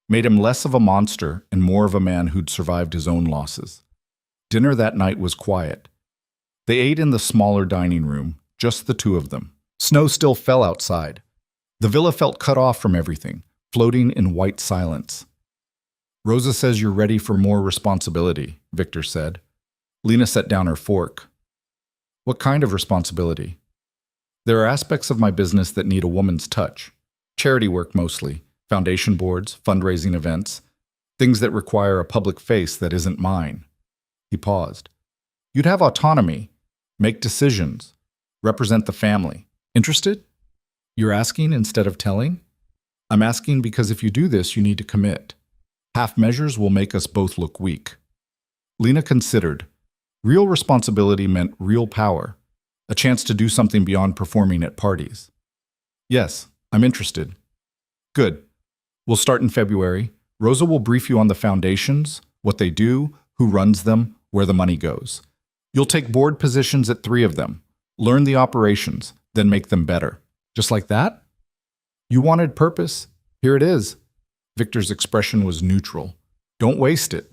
Made him less of a monster and more of a man who'd survived his own losses. Dinner that night was quiet. They ate in the smaller dining room, just the two of them. Snow still fell outside. The villa felt cut off from everything, floating in white silence. "Rosa says you're ready for more responsibility," Victor said. Lena set down her fork. "What kind of responsibility?" "There are aspects of my business that need a woman's touch. Charity work mostly, foundation boards, fundraising events, things that require a public face that isn't mine." He paused. "You'd have autonomy, make decisions, represent the family. Interested?" "You're asking instead of telling?" "I'm asking because if you do this, you need to commit. Half measures will make us both look weak." Lena considered. Real responsibility meant real power, a chance to do something beyond performing at parties. "Yes, I'm interested." "Good. We'll start in February. Rosa will brief you on the foundations, what they do, who runs them, where the money goes. You'll take board positions at 3 of them, learn the operations, then make them better." "Just like that?" "You wanted purpose. Here it is." Victor's expression was neutral. "Don't waste it."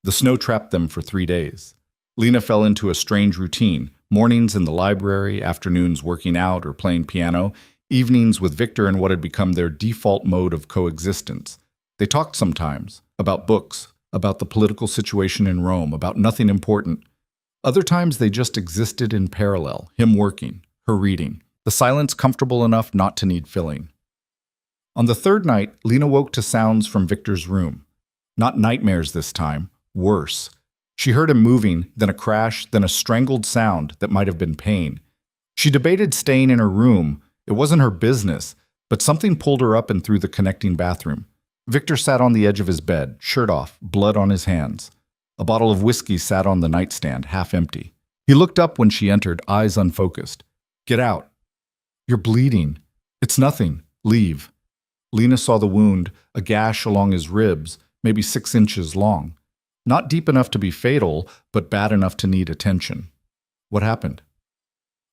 The snow trapped them for 3 days. Lena fell into a strange routine, mornings in the library, afternoons working out or playing piano, evenings with Victor in what had become their default mode of coexistence. They talked sometimes, about books, about the political situation in Rome, about nothing important. Other times they just existed in parallel, him working, her reading, the silence comfortable enough not to need filling. On the 3rd night, Lena woke to sounds from Victor's room. Not nightmares this time, worse. She heard him moving, then a crash, then a strangled sound that might have been pain. She debated staying in her room. It wasn't her business, but something pulled her up and through the connecting bathroom. Victor sat on the edge of his bed, shirt off, blood on his hands. A bottle of whiskey sat on the nightstand, half empty. He looked up when she entered, eyes unfocused. "Get out." You're bleeding. It's nothing. Leave. Lena saw the wound, a gash along his ribs, maybe 6 inches long. Not deep enough to be fatal, but bad enough to need attention. What happened?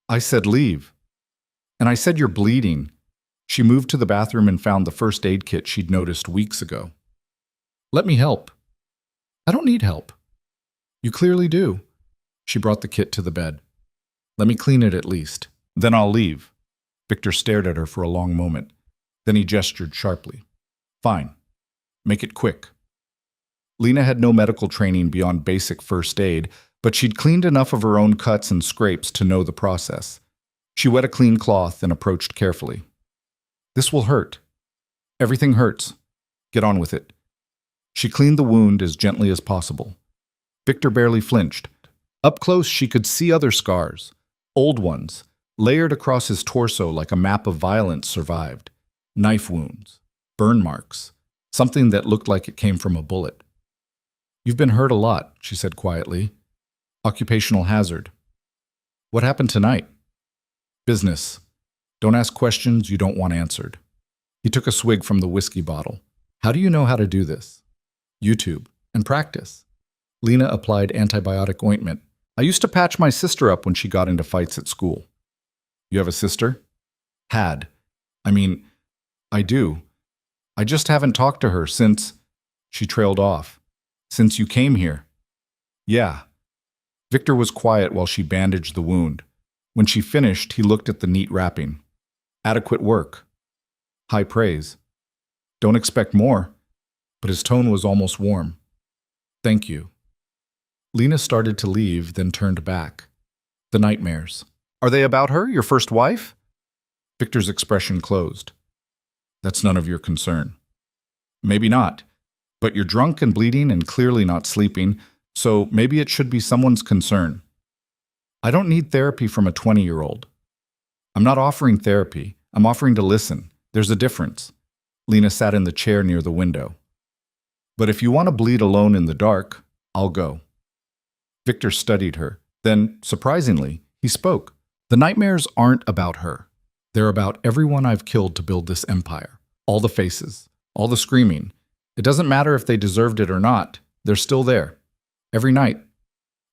I said leave. And I said you're bleeding. She moved to the bathroom and found the first aid kit she'd noticed weeks ago. Let me help. I don't need help. You clearly do. She brought the kit to the bed. Let me clean it at least. Then I'll leave. Victor stared at her for a long moment. Then he gestured sharply. Fine. Make it quick. Lena had no medical training beyond basic first aid, but she'd cleaned enough of her own cuts and scrapes to know the process. She wet a clean cloth and approached carefully. This will hurt. Everything hurts. Get on with it. She cleaned the wound as gently as possible. Victor barely flinched. Up close, she could see other scars, old ones, layered across his torso like a map of violence survived. Knife wounds, burn marks, something that looked like it came from a bullet. You've been hurt a lot, she said quietly. Occupational hazard. What happened tonight? Business. Don't ask questions you don't want answered. He took a swig from the whiskey bottle. How do you know how to do this? YouTube. And practice. Lena applied antibiotic ointment. I used to patch my sister up when she got into fights at school. You have a sister? Had. I do. I just haven't talked to her since... She trailed off. Since you came here. Yeah. Victor was quiet while she bandaged the wound. When she finished, he looked at the neat wrapping. Adequate work. High praise. Don't expect more. But his tone was almost warm. Thank you. Lena started to leave, then turned back. The nightmares. Are they about her, your first wife? Victor's expression closed. That's none of your concern. Maybe not. But you're drunk and bleeding and clearly not sleeping, so maybe it should be someone's concern. I don't need therapy from a 20-year-old. I'm not offering therapy. I'm offering to listen. There's a difference. Lena sat in the chair near the window. But if you want to bleed alone in the dark, I'll go. Victor studied her. Then, surprisingly, he spoke. The nightmares aren't about her. They're about everyone I've killed to build this empire. All the faces, all the screaming. It doesn't matter if they deserved it or not. They're still there. Every night.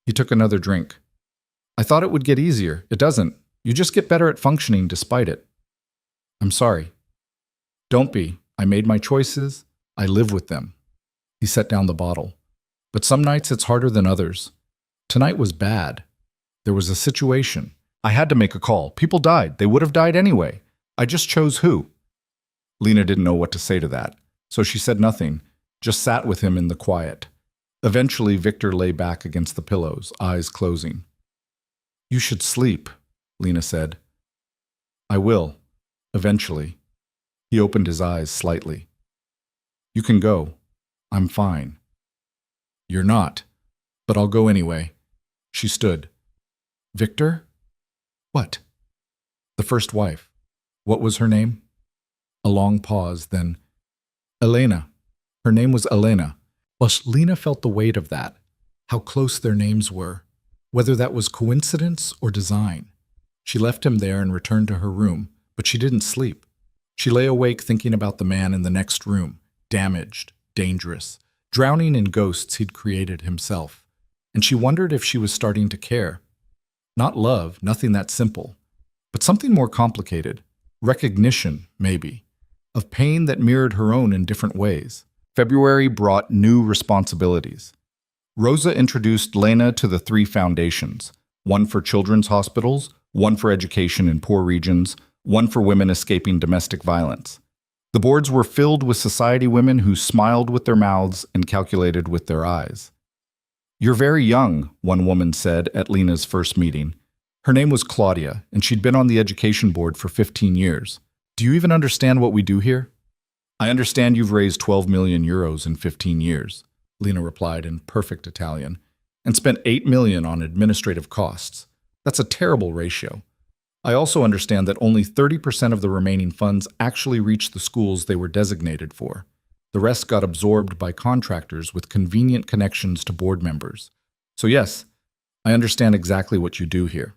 He took another drink. I thought it would get easier. It doesn't. You just get better at functioning despite it. I'm sorry. Don't be. I made my choices. I live with them. He set down the bottle. But some nights it's harder than others. Tonight was bad. There was a situation. I had to make a call. People died. They would have died anyway. I just chose who. Lena didn't know what to say to that, so she said nothing, just sat with him in the quiet. Eventually, Victor lay back against the pillows, eyes closing. You should sleep, Lena said. I will. Eventually. He opened his eyes slightly. You can go. I'm fine. You're not, but I'll go anyway. She stood. Victor? What? The first wife. What was her name? A long pause, then, Elena. Her name was Elena. Plus, Lena felt the weight of that, how close their names were, whether that was coincidence or design. She left him there and returned to her room, but she didn't sleep. She lay awake thinking about the man in the next room, damaged, dangerous, drowning in ghosts he'd created himself. And she wondered if she was starting to care. Not love, nothing that simple, but something more complicated. Recognition, maybe, of pain that mirrored her own in different ways. February brought new responsibilities. Rosa introduced Lena to the 3 foundations, one for children's hospitals, one for education in poor regions, one for women escaping domestic violence. The boards were filled with society women who smiled with their mouths and calculated with their eyes. You're very young, one woman said at Lena's first meeting. Her name was Claudia, and she'd been on the education board for 15 years. Do you even understand what we do here? I understand you've raised 12 million euros in 15 years, Lena replied in perfect Italian, and spent 8 million on administrative costs. That's a terrible ratio. I also understand that only 30% of the remaining funds actually reached the schools they were designated for. The rest got absorbed by contractors with convenient connections to board members. So yes, I understand exactly what you do here.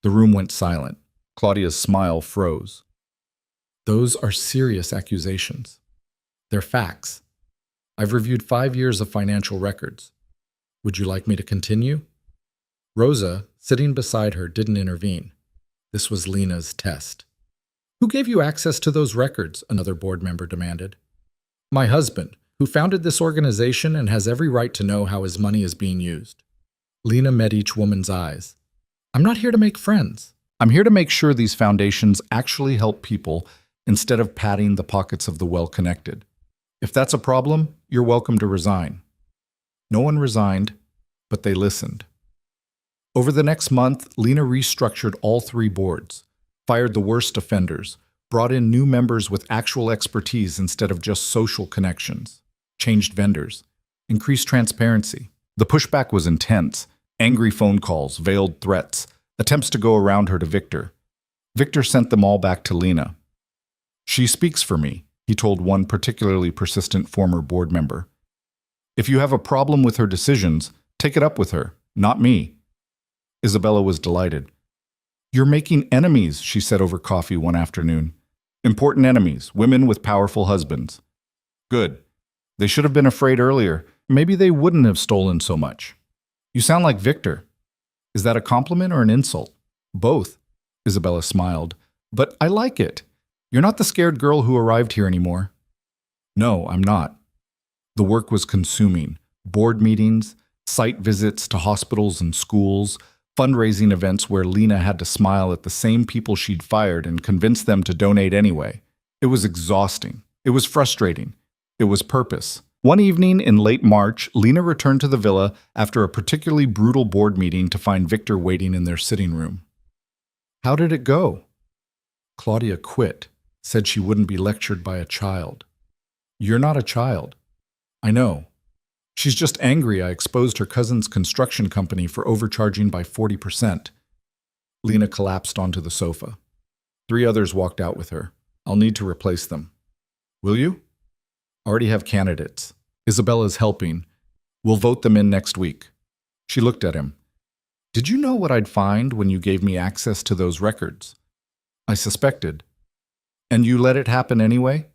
The room went silent. Claudia's smile froze. Those are serious accusations. They're facts. I've reviewed 5 years of financial records. Would you like me to continue? Rosa, sitting beside her, didn't intervene. This was Lena's test. Who gave you access to those records? Another board member demanded. My husband, who founded this organization and has every right to know how his money is being used. Lena met each woman's eyes. I'm not here to make friends. I'm here to make sure these foundations actually help people instead of padding the pockets of the well-connected. If that's a problem, you're welcome to resign. No one resigned, but they listened. Over the next month, Lena restructured all 3 boards, fired the worst offenders, brought in new members with actual expertise instead of just social connections, changed vendors, increased transparency. The pushback was intense. Angry phone calls, veiled threats, attempts to go around her to Victor. Victor sent them all back to Lena. She speaks for me, he told one particularly persistent former board member. If you have a problem with her decisions, take it up with her, not me. Isabella was delighted. You're making enemies, she said over coffee one afternoon. Important enemies, women with powerful husbands. Good. They should have been afraid earlier. Maybe they wouldn't have stolen so much. You sound like Victor. Is that a compliment or an insult? Both, Isabella smiled. But I like it. You're not the scared girl who arrived here anymore. No, I'm not. The work was consuming. Board meetings, site visits to hospitals and schools, fundraising events where Lena had to smile at the same people she'd fired and convince them to donate anyway. It was exhausting. It was frustrating. It was purpose. One evening in late March, Lena returned to the villa after a particularly brutal board meeting to find Victor waiting in their sitting room. How did it go? Claudia quit, said she wouldn't be lectured by a child. You're not a child. I know. She's just angry I exposed her cousin's construction company for overcharging by 40%. Lena collapsed onto the sofa. 3 others walked out with her. I'll need to replace them. Will you? Already have candidates. Isabella's helping. We'll vote them in next week. She looked at him. Did you know what I'd find when you gave me access to those records? I suspected. And you let it happen anyway?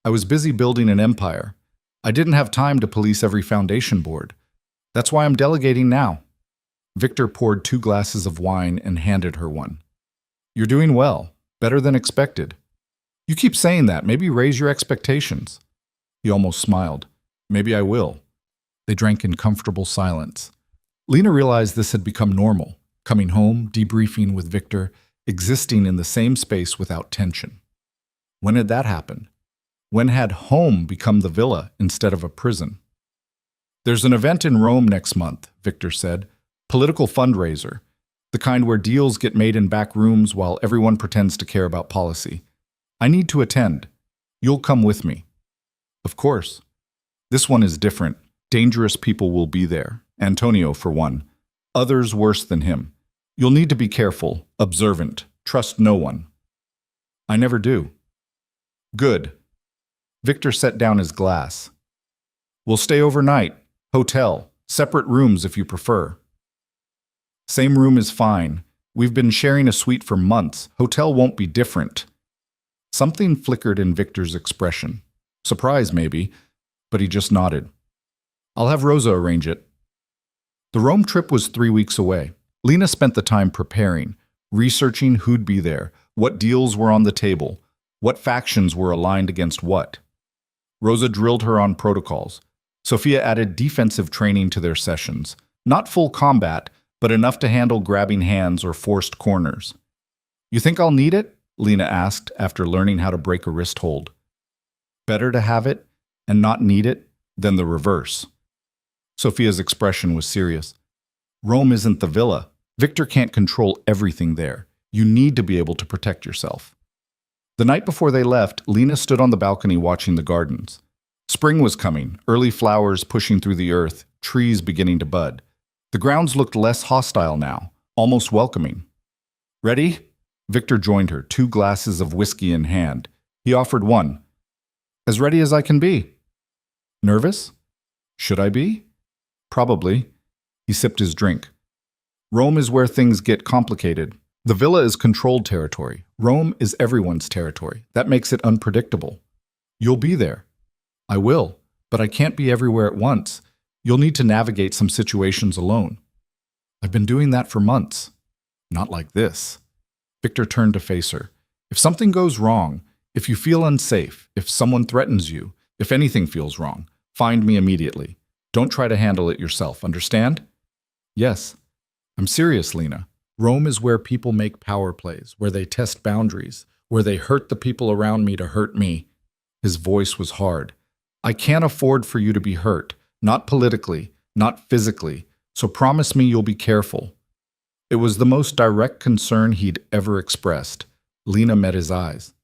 I was busy building an empire. I didn't have time to police every foundation board. That's why I'm delegating now. Victor poured 2 glasses of wine and handed her one. You're doing well. Better than expected. You keep saying that. Maybe raise your expectations. He almost smiled. Maybe I will. They drank in comfortable silence. Lena realized this had become normal, coming home, debriefing with Victor, existing in the same space without tension. When had that happened? When had home become the villa instead of a prison? There's an event in Rome next month, Victor said. Political fundraiser. The kind where deals get made in back rooms while everyone pretends to care about policy. I need to attend. You'll come with me. Of course. This one is different. Dangerous people will be there. Antonio, for one. Others worse than him. You'll need to be careful, observant, trust no one. I never do. Good. Victor set down his glass. We'll stay overnight. Hotel. Separate rooms if you prefer. Same room is fine. We've been sharing a suite for months. Hotel won't be different. Something flickered in Victor's expression. Surprise, maybe, but he just nodded. I'll have Rosa arrange it. The Rome trip was 3 weeks away. Lena spent the time preparing, researching who'd be there, what deals were on the table, what factions were aligned against what. Rosa drilled her on protocols. Sophia added defensive training to their sessions. Not full combat, but enough to handle grabbing hands or forced corners. You think I'll need it? Lena asked after learning how to break a wrist hold. Better to have it and not need it than the reverse. Sophia's expression was serious. Rome isn't the villa. Victor can't control everything there. You need to be able to protect yourself. The night before they left, Lena stood on the balcony watching the gardens. Spring was coming, early flowers pushing through the earth, trees beginning to bud. The grounds looked less hostile now, almost welcoming. Ready? Victor joined her, 2 glasses of whiskey in hand. He offered one. As ready as I can be. Nervous? Should I be? Probably. He sipped his drink. Rome is where things get complicated. The villa is controlled territory. Rome is everyone's territory. That makes it unpredictable. You'll be there. I will, but I can't be everywhere at once. You'll need to navigate some situations alone. I've been doing that for months. Not like this. Victor turned to face her. If something goes wrong, if you feel unsafe, if someone threatens you, if anything feels wrong, find me immediately. Don't try to handle it yourself, understand? Yes. I'm serious, Lena. Rome is where people make power plays, where they test boundaries, where they hurt the people around me to hurt me. His voice was hard. I can't afford for you to be hurt, not politically, not physically, so promise me you'll be careful. It was the most direct concern he'd ever expressed. Lena met his eyes.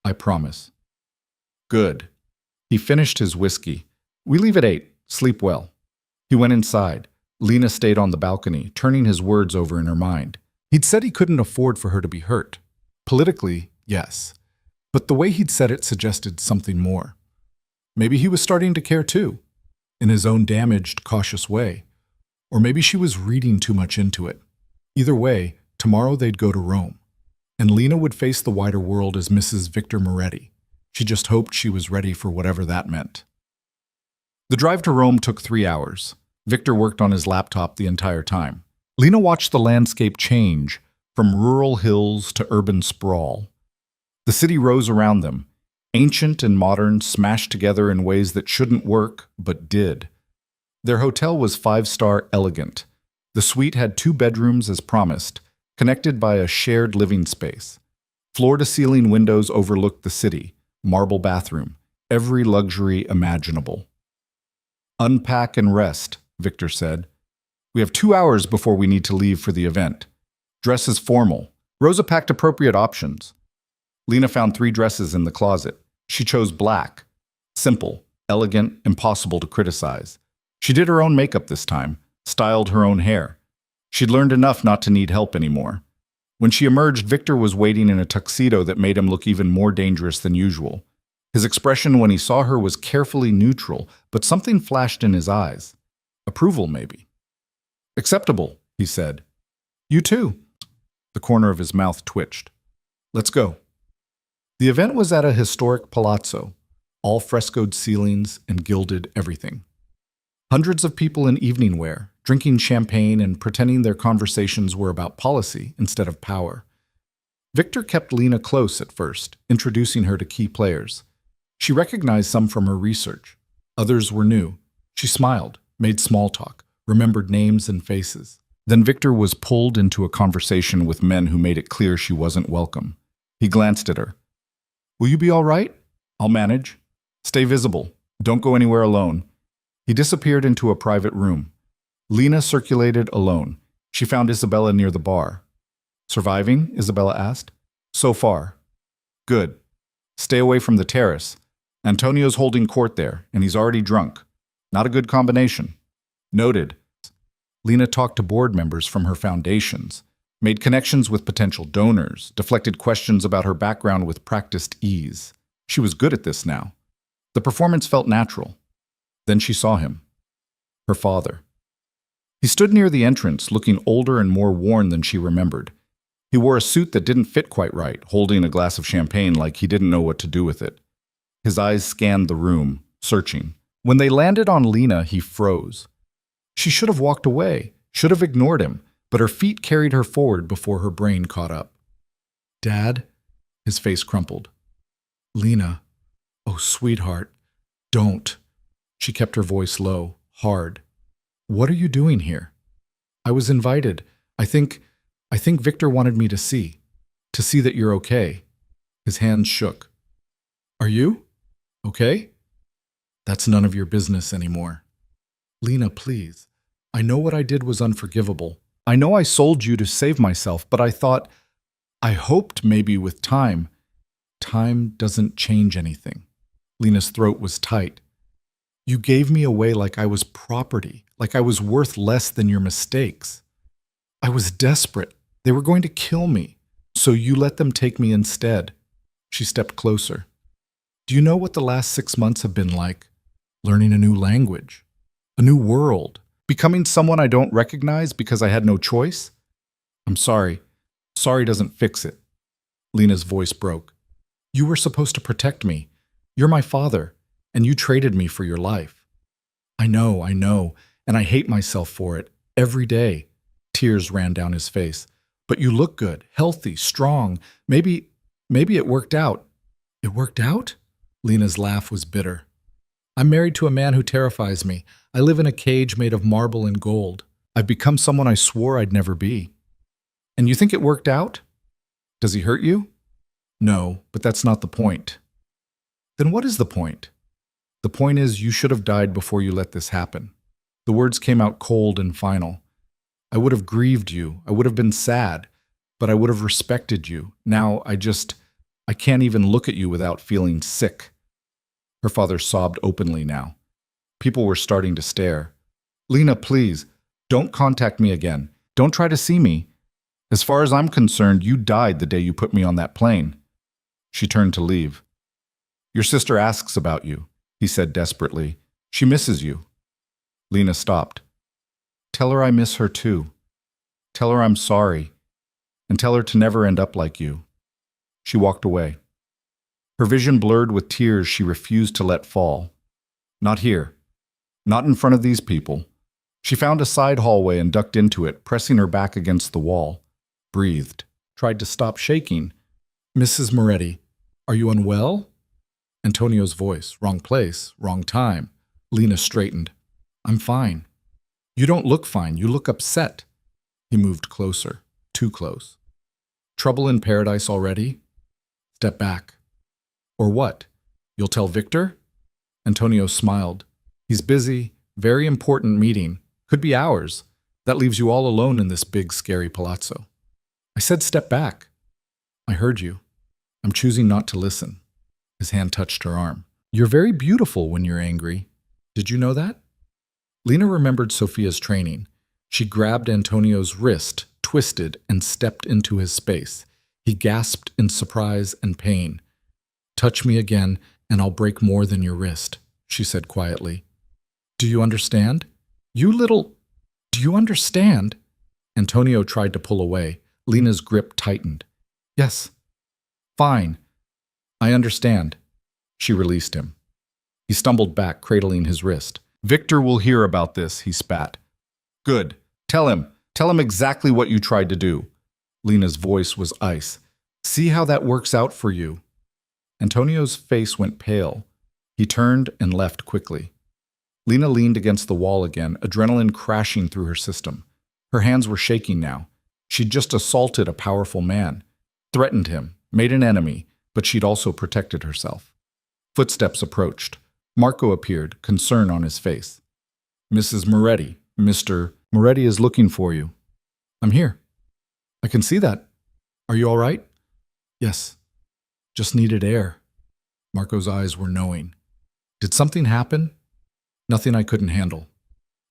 I promise. Good. He finished his whiskey. We leave at 8. Sleep well. He went inside. Lena stayed on the balcony, turning his words over in her mind. He'd said he couldn't afford for her to be hurt. Politically, yes. But the way he'd said it suggested something more. Maybe he was starting to care too, in his own damaged, cautious way. Or maybe she was reading too much into it. Either way, tomorrow they'd go to Rome. And Lena would face the wider world as Mrs. Victor Moretti. She just hoped she was ready for whatever that meant. The drive to Rome took 3 hours. Victor worked on his laptop the entire time. Lena watched the landscape change from rural hills to urban sprawl. The city rose around them, ancient and modern, smashed together in ways that shouldn't work, but did. Their hotel was 5-star elegant. The suite had 2 bedrooms as promised, connected by a shared living space. Floor-to-ceiling windows overlooked the city, marble bathroom, every luxury imaginable. Unpack and rest, Victor said. We have 2 hours before we need to leave for the event. Dress is formal. Rosa packed appropriate options. Lena found 3 dresses in the closet. She chose black. Simple, elegant, impossible to criticize. She did her own makeup this time, styled her own hair. She'd learned enough not to need help anymore. When she emerged, Victor was waiting in a tuxedo that made him look even more dangerous than usual. His expression when he saw her was carefully neutral, but something flashed in his eyes. Approval, maybe. Acceptable, he said. You too. The corner of his mouth twitched. Let's go. The event was at a historic palazzo, all frescoed ceilings and gilded everything. Hundreds of people in evening wear, drinking champagne and pretending their conversations were about policy instead of power. Victor kept Lena close at first, introducing her to key players. She recognized some from her research. Others were new. She smiled, made small talk, remembered names and faces. Then Victor was pulled into a conversation with men who made it clear she wasn't welcome. He glanced at her. Will you be all right? I'll manage. Stay visible. Don't go anywhere alone. He disappeared into a private room. Lena circulated alone. She found Isabella near the bar. Surviving? Isabella asked. So far. Good. Stay away from the terrace. Antonio's holding court there, and he's already drunk. Not a good combination. Noted. Lena talked to board members from her foundations, made connections with potential donors, deflected questions about her background with practiced ease. She was good at this now. The performance felt natural. Then she saw him. Her father. He stood near the entrance, looking older and more worn than she remembered. He wore a suit that didn't fit quite right, holding a glass of champagne like he didn't know what to do with it. His eyes scanned the room, searching. When they landed on Lena, he froze. She should have walked away, should have ignored him, but her feet carried her forward before her brain caught up. Dad? His face crumpled. Lena. Oh, sweetheart. Don't. She kept her voice low, hard. What are you doing here? I was invited. I think Victor wanted me to see that you're okay. His hands shook. Are you? Okay? That's none of your business anymore. Lena, please. I know what I did was unforgivable. I know I sold you to save myself, but I hoped maybe with time. Time doesn't change anything. Lena's throat was tight. You gave me away like I was property, like I was worth less than your mistakes. I was desperate. They were going to kill me, so you let them take me instead. She stepped closer. Do you know what the last 6 months have been like? Learning a new language, a new world, becoming someone I don't recognize because I had no choice? I'm sorry. Sorry doesn't fix it. Lena's voice broke. You were supposed to protect me. You're my father, and you traded me for your life. I know, and I hate myself for it every day. Tears ran down his face. But you look good, healthy, strong. Maybe it worked out. It worked out? Lena's laugh was bitter. I'm married to a man who terrifies me. I live in a cage made of marble and gold. I've become someone I swore I'd never be. And you think it worked out? Does he hurt you? No, but that's not the point. Then what is the point? The point is you should have died before you let this happen. The words came out cold and final. I would have grieved you. I would have been sad, but I would have respected you. Now I can't even look at you without feeling sick. Her father sobbed openly now. People were starting to stare. Lena, please, don't contact me again. Don't try to see me. As far as I'm concerned, you died the day you put me on that plane. She turned to leave. Your sister asks about you, he said desperately. She misses you. Lena stopped. Tell her I miss her too. Tell her I'm sorry. And tell her to never end up like you. She walked away. Her vision blurred with tears she refused to let fall. Not here. Not in front of these people. She found a side hallway and ducked into it, pressing her back against the wall. Breathed. Tried to stop shaking. Mrs. Moretti, are you unwell? Antonio's voice. Wrong place, wrong time. Lena straightened. I'm fine. You don't look fine. You look upset. He moved closer. Too close. Trouble in paradise already? Step back. Or what? You'll tell Victor? Antonio smiled. He's busy. Very important meeting. Could be hours. That leaves you all alone in this big, scary palazzo. I said step back. I heard you. I'm choosing not to listen. His hand touched her arm. You're very beautiful when you're angry. Did you know that? Lena remembered Sophia's training. She grabbed Antonio's wrist, twisted, and stepped into his space. He gasped in surprise and pain. Touch me again, and I'll break more than your wrist, she said quietly. Do you understand? Do you understand? Antonio tried to pull away. Lena's grip tightened. Yes. Fine. I understand. She released him. He stumbled back, cradling his wrist. Victor will hear about this, he spat. Good. Tell him. Tell him exactly what you tried to do. Lena's voice was ice. See how that works out for you. Antonio's face went pale. He turned and left quickly. Lena leaned against the wall again, adrenaline crashing through her system. Her hands were shaking now. She'd just assaulted a powerful man, threatened him, made an enemy, but she'd also protected herself. Footsteps approached. Marco appeared, concern on his face. Mrs. Moretti, Mr. Moretti is looking for you. I'm here. I can see that. Are you all right? Yes. Just needed air. Marco's eyes were knowing. Did something happen? Nothing I couldn't handle.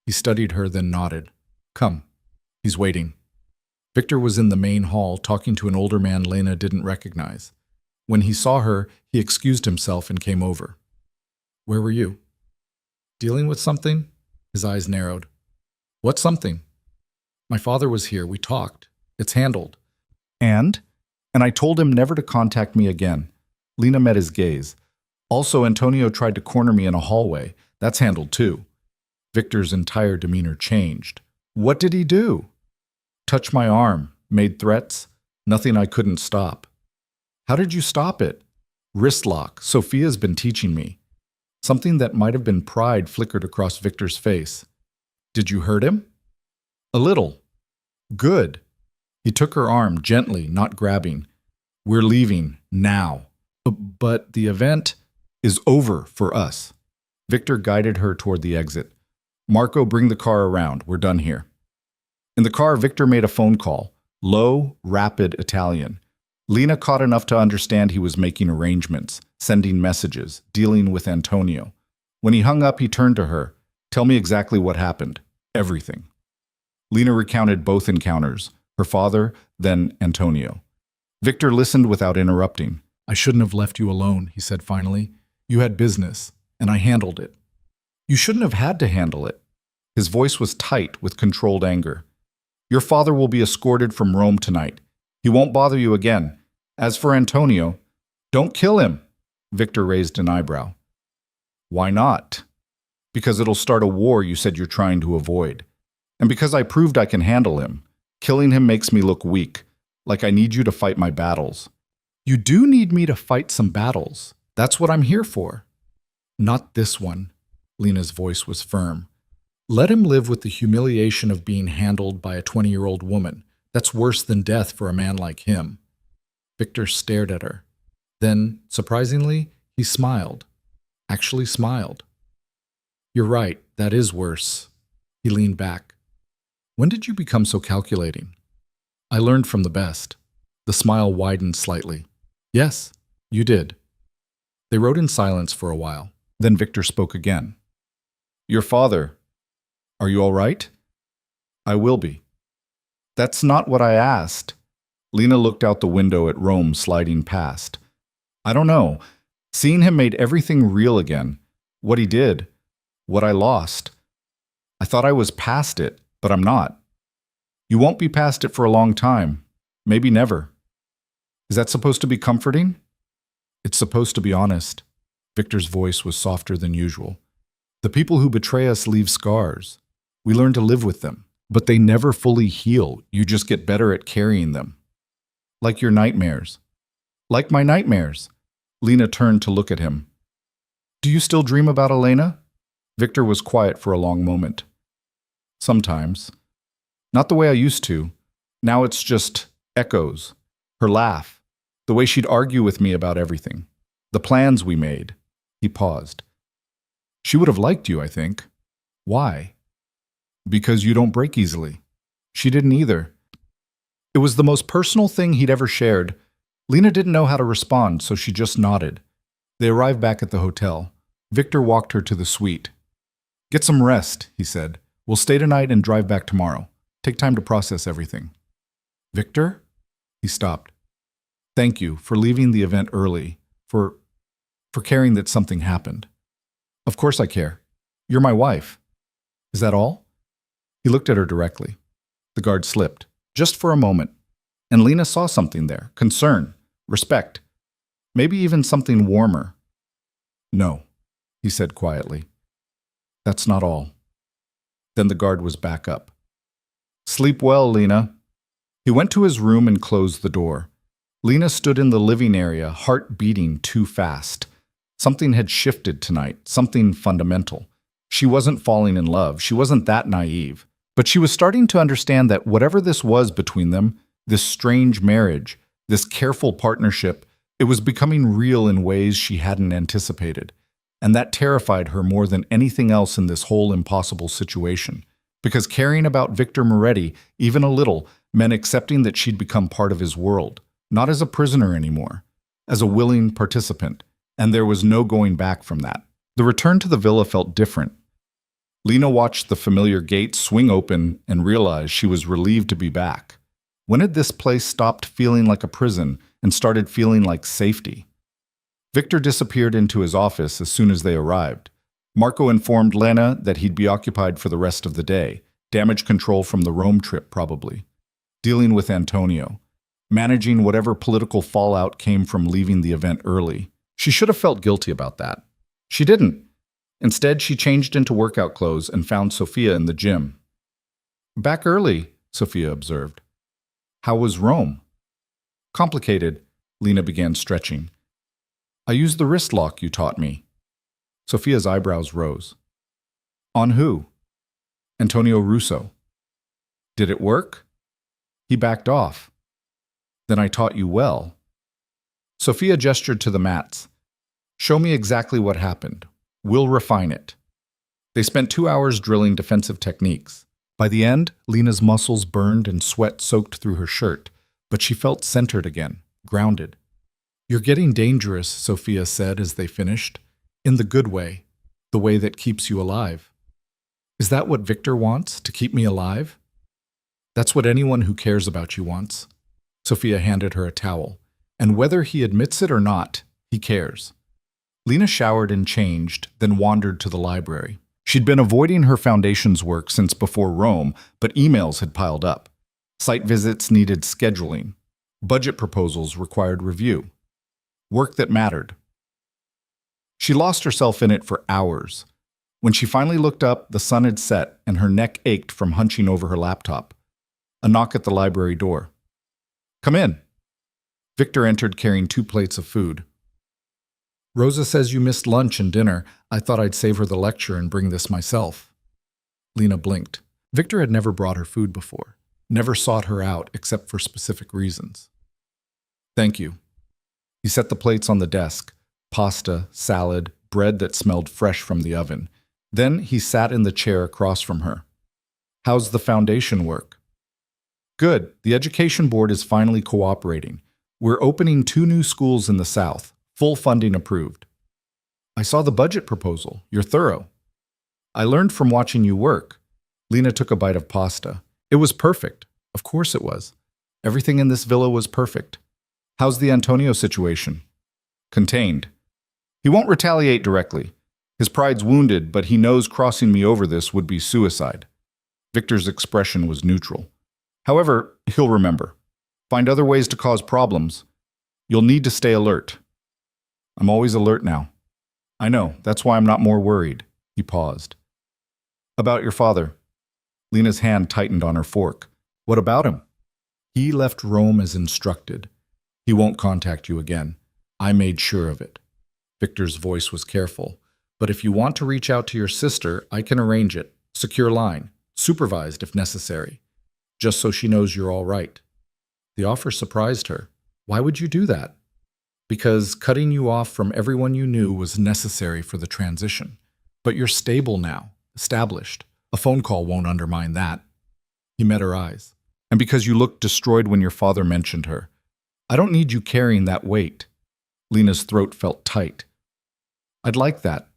He studied her, then nodded. Come. He's waiting. Victor was in the main hall talking to an older man Lena didn't recognize. When he saw her, he excused himself and came over. Where were you? Dealing with something? His eyes narrowed. What something? My father was here. We talked. It's handled. And I told him never to contact me again. Lena met his gaze. Also, Antonio tried to corner me in a hallway. That's handled too. Victor's entire demeanor changed. What did he do? Touch my arm, made threats, nothing I couldn't stop. How did you stop it? Wrist lock, Sophia's been teaching me. Something that might have been pride flickered across Victor's face. Did you hurt him? A little. Good. He took her arm gently, not grabbing. We're leaving now. But the event is over for us. Victor guided her toward the exit. Marco, bring the car around. We're done here. In the car, Victor made a phone call. Low, rapid Italian. Lena caught enough to understand he was making arrangements, sending messages, dealing with Antonio. When he hung up, he turned to her. Tell me exactly what happened. Everything. Lena recounted both encounters, her father, then Antonio. Victor listened without interrupting. I shouldn't have left you alone, he said finally. You had business, and I handled it. You shouldn't have had to handle it. His voice was tight with controlled anger. Your father will be escorted from Rome tonight. He won't bother you again. As for Antonio, don't kill him. Victor raised an eyebrow. Why not? Because it'll start a war you said you're trying to avoid. And because I proved I can handle him. Killing him makes me look weak, like I need you to fight my battles. You do need me to fight some battles. That's what I'm here for. Not this one. Lena's voice was firm. Let him live with the humiliation of being handled by a 20-year-old woman. That's worse than death for a man like him. Victor stared at her. Then, surprisingly, he smiled. Actually smiled. You're right, that is worse. He leaned back. When did you become so calculating? I learned from the best. The smile widened slightly. Yes, you did. They rode in silence for a while. Then Victor spoke again. Your father. Are you all right? I will be. That's not what I asked. Lena looked out the window at Rome sliding past. I don't know. Seeing him made everything real again. What he did. What I lost. I thought I was past it, but I'm not. You won't be past it for a long time. Maybe never. Is that supposed to be comforting? It's supposed to be honest. Victor's voice was softer than usual. The people who betray us leave scars. We learn to live with them, but they never fully heal. You just get better at carrying them. Like your nightmares. Like my nightmares. Lena turned to look at him. Do you still dream about Elena? Victor was quiet for a long moment. Sometimes. Not the way I used to. Now it's just echoes. Her laugh. The way she'd argue with me about everything. The plans we made. He paused. She would have liked you, I think. Why? Because you don't break easily. She didn't either. It was the most personal thing he'd ever shared. Lena didn't know how to respond, so she just nodded. They arrived back at the hotel. Victor walked her to the suite. Get some rest, he said. We'll stay tonight and drive back tomorrow. Take time to process everything. Victor? He stopped. Thank you for leaving the event early, for caring that something happened. Of course I care. You're my wife. Is that all? He looked at her directly. The guard slipped, just for a moment, and Lena saw something there, concern, respect, maybe even something warmer. No, he said quietly. That's not all. Then the guard was back up. Sleep well, Lena. He went to his room and closed the door. Lena stood in the living area, heart beating too fast. Something had shifted tonight, something fundamental. She wasn't falling in love. She wasn't that naive. But she was starting to understand that whatever this was between them, this strange marriage, this careful partnership, it was becoming real in ways she hadn't anticipated. And that terrified her more than anything else in this whole impossible situation. Because caring about Victor Moretti, even a little, meant accepting that she'd become part of his world, not as a prisoner anymore, as a willing participant. And there was no going back from that. The return to the villa felt different. Lena watched the familiar gate swing open and realized she was relieved to be back. When had this place stopped feeling like a prison and started feeling like safety? Victor disappeared into his office as soon as they arrived. Marco informed Lena that he'd be occupied for the rest of the day, damage control from the Rome trip probably, dealing with Antonio, managing whatever political fallout came from leaving the event early. She should have felt guilty about that. She didn't. Instead, she changed into workout clothes and found Sophia in the gym. Back early, Sophia observed. How was Rome? Complicated, Lena began stretching. I used the wrist lock you taught me. Sophia's eyebrows rose. On who? Antonio Russo. Did it work? He backed off. Then I taught you well. Sophia gestured to the mats. Show me exactly what happened. We'll refine it. They spent 2 hours drilling defensive techniques. By the end, Lena's muscles burned and sweat soaked through her shirt, but she felt centered again, grounded. You're getting dangerous, Sophia said as they finished. In the good way, the way that keeps you alive. Is that what Victor wants, to keep me alive? That's what anyone who cares about you wants. Sophia handed her a towel. And whether he admits it or not, he cares. Lena showered and changed, then wandered to the library. She'd been avoiding her foundation's work since before Rome, but emails had piled up. Site visits needed scheduling. Budget proposals required review. Work that mattered. She lost herself in it for hours. When she finally looked up, the sun had set and her neck ached from hunching over her laptop. A knock at the library door. "Come in." Victor entered carrying 2 plates of food. "Rosa says you missed lunch and dinner. I thought I'd save her the lecture and bring this myself." Lena blinked. Victor had never brought her food before, never sought her out except for specific reasons. "Thank you." He set the plates on the desk, pasta, salad, bread that smelled fresh from the oven. Then he sat in the chair across from her. "How's the foundation work?" "Good. The education board is finally cooperating. We're opening 2 new schools in the South. Full funding approved." "I saw the budget proposal. You're thorough." "I learned from watching you work." Lena took a bite of pasta. "It was perfect." "Of course it was. Everything in this villa was perfect." "How's the Antonio situation?" "Contained. He won't retaliate directly. His pride's wounded, but he knows crossing me over this would be suicide." Victor's expression was neutral. "However, he'll remember. Find other ways to cause problems. You'll need to stay alert." "I'm always alert now." "I know. That's why I'm not more worried." He paused. "About your father." Lena's hand tightened on her fork. "What about him?" "He left Rome as instructed. He won't contact you again. I made sure of it." Victor's voice was careful. "But if you want to reach out to your sister, I can arrange it. Secure line. Supervised if necessary. Just so she knows you're all right." The offer surprised her. "Why would you do that?" "Because cutting you off from everyone you knew was necessary for the transition. But you're stable now, established. A phone call won't undermine that." He met her eyes. "And because you looked destroyed when your father mentioned her. I don't need you carrying that weight." Lena's throat felt tight. "I'd like that.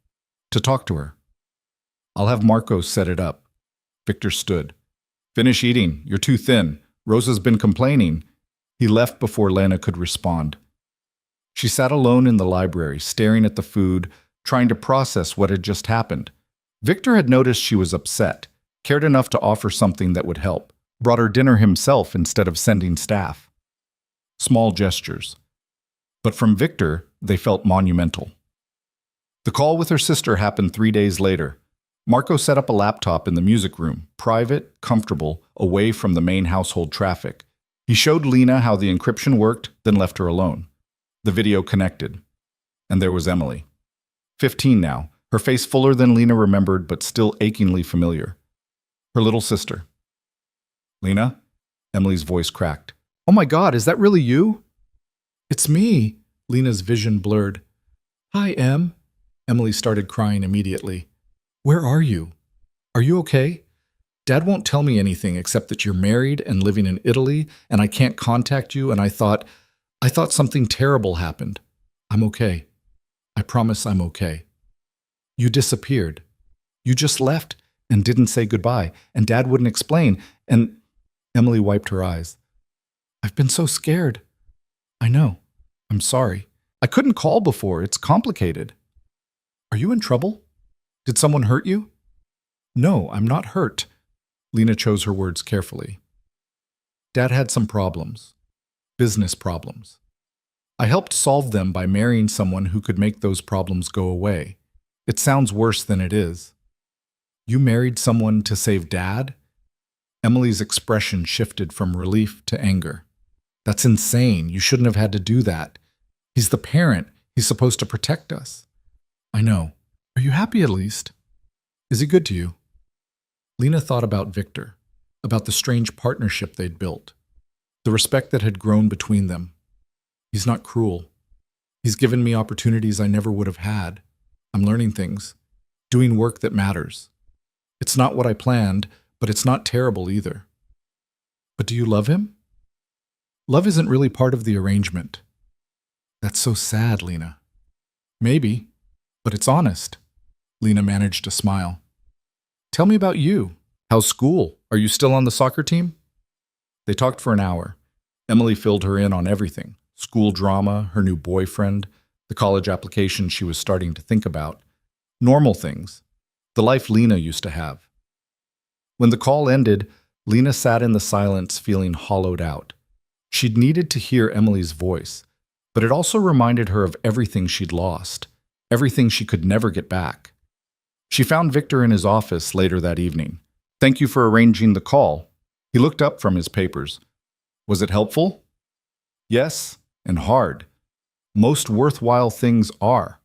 To talk to her." "I'll have Marco set it up." Victor stood. "Finish eating. You're too thin. Rosa's been complaining." He left before Lena could respond. She sat alone in the library, staring at the food, trying to process what had just happened. Victor had noticed she was upset, cared enough to offer something that would help, brought her dinner himself instead of sending staff. Small gestures. But from Victor, they felt monumental. The call with her sister happened 3 days later. Marco set up a laptop in the music room, private, comfortable, away from the main household traffic. He showed Lena how the encryption worked, then left her alone. The video connected. And there was Emily. 15 now, her face fuller than Lena remembered, but still achingly familiar. Her little sister. "Lena?" Emily's voice cracked. "Oh my God, is that really you?" "It's me." Lena's vision blurred. "Hi, Em." Emily started crying immediately. "Where are you? Are you okay? Dad won't tell me anything except that you're married and living in Italy, and I can't contact you, and I thought something terrible happened. I'm okay. I promise I'm okay. You disappeared. You just left and didn't say goodbye, and Dad wouldn't explain, and..." Emily wiped her eyes. "I've been so scared." "I know. I'm sorry. I couldn't call before. It's complicated." "Are you in trouble? Did someone hurt you?" "No, I'm not hurt." Lena chose her words carefully. "Dad had some problems. Business problems. I helped solve them by marrying someone who could make those problems go away. It sounds worse than it is." "You married someone to save Dad?" Emily's expression shifted from relief to anger. "That's insane. You shouldn't have had to do that. He's the parent. He's supposed to protect us." "I know. Are you happy at least? Is he good to you?" Lena thought about Victor, about the strange partnership they'd built, the respect that had grown between them. "He's not cruel. He's given me opportunities I never would have had. I'm learning things, doing work that matters. It's not what I planned, but it's not terrible either." "But do you love him?" "Love isn't really part of the arrangement." "That's so sad, Lena." "Maybe, but it's honest." Lena managed to smile. "Tell me about you. How's school? Are you still on the soccer team?" They talked for an hour. Emily filled her in on everything. School drama, her new boyfriend, the college application she was starting to think about. Normal things. The life Lena used to have. When the call ended, Lena sat in the silence feeling hollowed out. She'd needed to hear Emily's voice, but it also reminded her of everything she'd lost, everything she could never get back. She found Victor in his office later that evening. "Thank you for arranging the call." He looked up from his papers. "Was it helpful?" "Yes, and hard. Most worthwhile things are."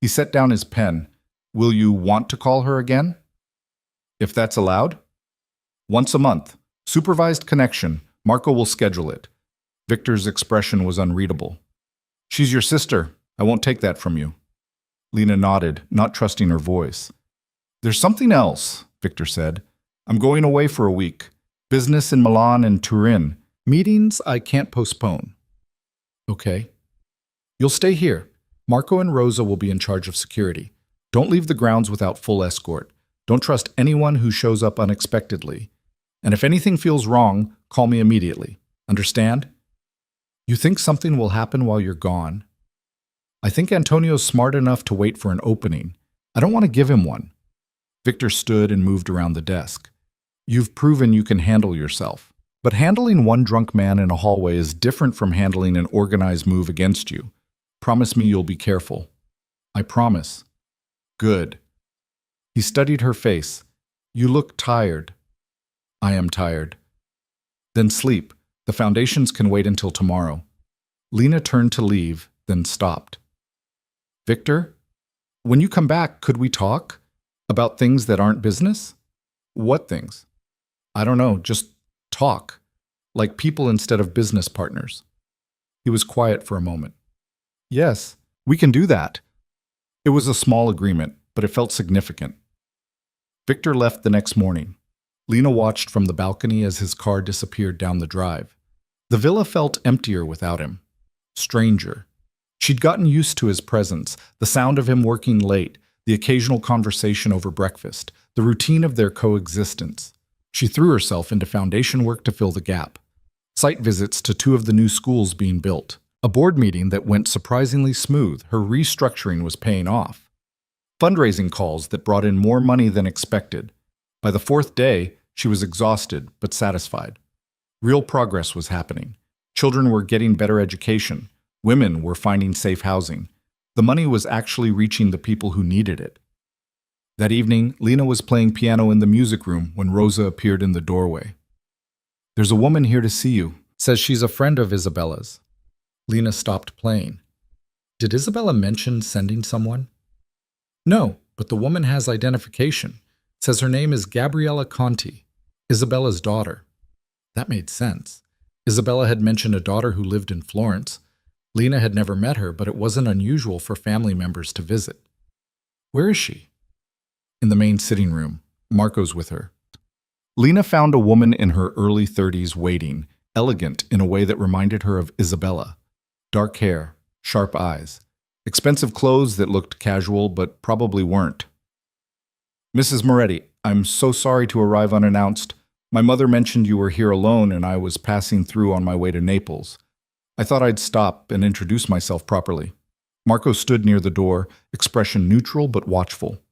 He set down his pen. "Will you want to call her again?" "If that's allowed?" "Once a month. Supervised connection. Marco will schedule it." Victor's expression was unreadable. "She's your sister. I won't take that from you." Lena nodded, not trusting her voice. "There's something else," Victor said. "I'm going away for a week. Business in Milan and Turin. Meetings I can't postpone." "Okay." "You'll stay here. Marco and Rosa will be in charge of security. Don't leave the grounds without full escort. Don't trust anyone who shows up unexpectedly. And if anything feels wrong, call me immediately. Understand?" "You think something will happen while you're gone?" "I think Antonio's smart enough to wait for an opening. I don't want to give him one." Victor stood and moved around the desk. "You've proven you can handle yourself. But handling one drunk man in a hallway is different from handling an organized move against you. Promise me you'll be careful." "I promise." "Good." He studied her face. "You look tired." "I am tired." "Then sleep. The foundations can wait until tomorrow." Lena turned to leave, then stopped. "Victor, when you come back, could we talk? About things that aren't business?" "What things?" "I don't know, just talk. Like people instead of business partners." He was quiet for a moment. "Yes, we can do that." It was a small agreement, but it felt significant. Victor left the next morning. Lena watched from the balcony as his car disappeared down the drive. The villa felt emptier without him. Stranger. She'd gotten used to his presence, the sound of him working late, the occasional conversation over breakfast, the routine of their coexistence. She threw herself into foundation work to fill the gap. Site visits to 2 of the new schools being built. A board meeting that went surprisingly smooth. Her restructuring was paying off. Fundraising calls that brought in more money than expected. By the 4th day, she was exhausted but satisfied. Real progress was happening. Children were getting better education. Women were finding safe housing. The money was actually reaching the people who needed it. That evening, Lena was playing piano in the music room when Rosa appeared in the doorway. "There's a woman here to see you. Says she's a friend of Isabella's." Lena stopped playing. "Did Isabella mention sending someone?" "No, but the woman has identification. Says her name is Gabriella Conti, Isabella's daughter." That made sense. Isabella had mentioned a daughter who lived in Florence. Lena had never met her, but it wasn't unusual for family members to visit. "Where is she?" "In the main sitting room. Marco's with her." Lena found a woman in her early 30s waiting, elegant in a way that reminded her of Isabella. Dark hair, sharp eyes, expensive clothes that looked casual but probably weren't. "Mrs. Moretti, I'm so sorry to arrive unannounced. My mother mentioned you were here alone and I was passing through on my way to Naples. I thought I'd stop and introduce myself properly." Marco stood near the door, expression neutral but watchful.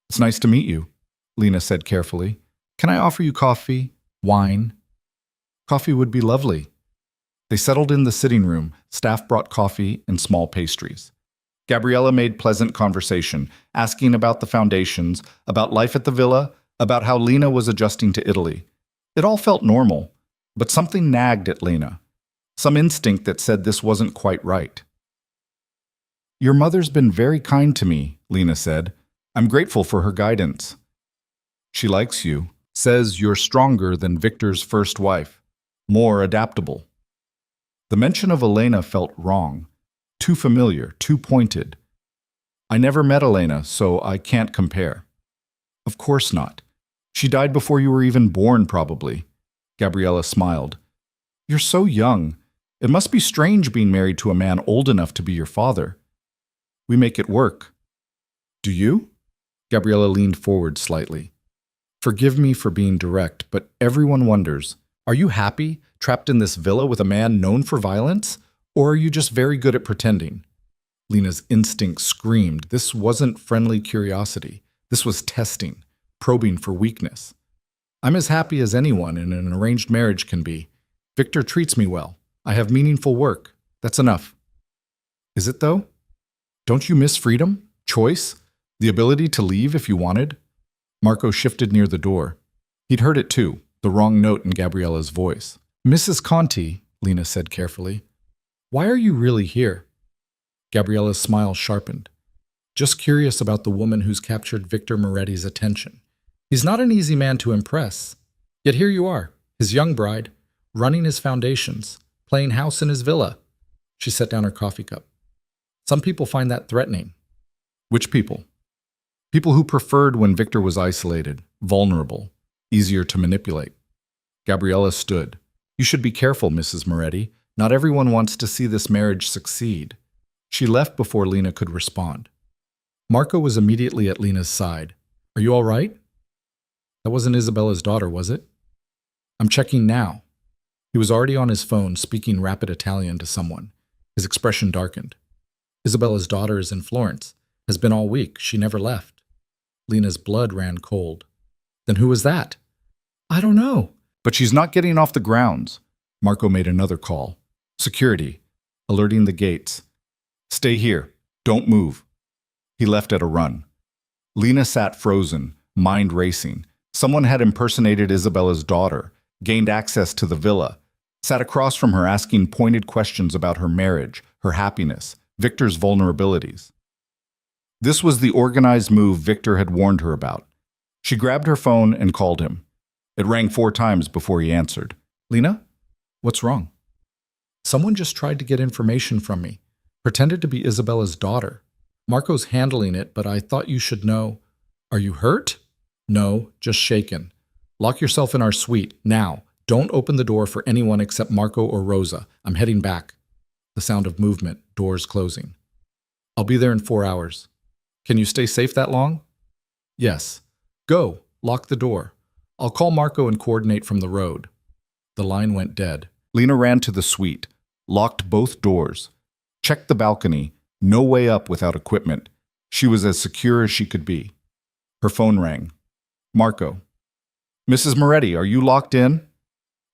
"It's nice to meet you," Lena said carefully. "Can I offer you coffee? Wine?" "Coffee would be lovely." They settled in the sitting room. Staff brought coffee and small pastries. Gabriella made pleasant conversation, asking about the foundations, about life at the villa, about how Lena was adjusting to Italy. It all felt normal, but something nagged at Lena. Some instinct that said this wasn't quite right. "Your mother's been very kind to me," Lena said. "I'm grateful for her guidance." "She likes you. Says you're stronger than Victor's first wife. More adaptable." The mention of Elena felt wrong. Too familiar, too pointed. "I never met Elena, so I can't compare." "Of course not. She died before you were even born, probably." Gabriella smiled. "You're so young. It must be strange being married to a man old enough to be your father." "We make it work." "Do you?" Gabriella leaned forward slightly. "Forgive me for being direct, but everyone wonders, are you happy, trapped in this villa with a man known for violence? Or are you just very good at pretending?" Lena's instinct screamed. This wasn't friendly curiosity. This was testing, probing for weakness. "I'm as happy as anyone in an arranged marriage can be. Victor treats me well. I have meaningful work. That's enough. Is it though? Don't you miss freedom? Choice? The ability to leave if you wanted? Marco shifted near the door. He'd heard it too, the wrong note in Gabriella's voice. Mrs. Conti, Lena said carefully, why are you really here? Gabriella's smile sharpened. Just curious about the woman who's captured Victor Moretti's attention. He's not an easy man to impress. Yet here you are, his young bride, running his foundations, playing house in his villa. She set down her coffee cup. Some people find that threatening. Which people? People who preferred when Victor was isolated, vulnerable, easier to manipulate. Gabriella stood. You should be careful, Mrs. Moretti. Not everyone wants to see this marriage succeed. She left before Lena could respond. Marco was immediately at Lena's side. Are you all right? That wasn't Isabella's daughter, was it? I'm checking now. He was already on his phone, speaking rapid Italian to someone. His expression darkened. Isabella's daughter is in Florence. Has been all week. She never left. Lena's blood ran cold. Then who was that? I don't know. But she's not getting off the grounds. Marco made another call. Security. Alerting the gates. Stay here. Don't move. He left at a run. Lena sat frozen, mind racing. Someone had impersonated Isabella's daughter, gained access to the villa, sat across from her asking pointed questions about her marriage, her happiness, Victor's vulnerabilities. This was the organized move Victor had warned her about. She grabbed her phone and called him. It rang 4 times before he answered. Lena? What's wrong? Someone just tried to get information from me. Pretended to be Isabella's daughter. Marco's handling it, but I thought you should know. Are you hurt? No, just shaken. Lock yourself in our suite, now. Don't open the door for anyone except Marco or Rosa. I'm heading back. The sound of movement, doors closing. I'll be there in 4 hours. Can you stay safe that long? Yes. Go, lock the door. I'll call Marco and coordinate from the road. The line went dead. Lena ran to the suite, locked both doors, checked the balcony, no way up without equipment. She was as secure as she could be. Her phone rang. Marco. Mrs. Moretti, are you locked in?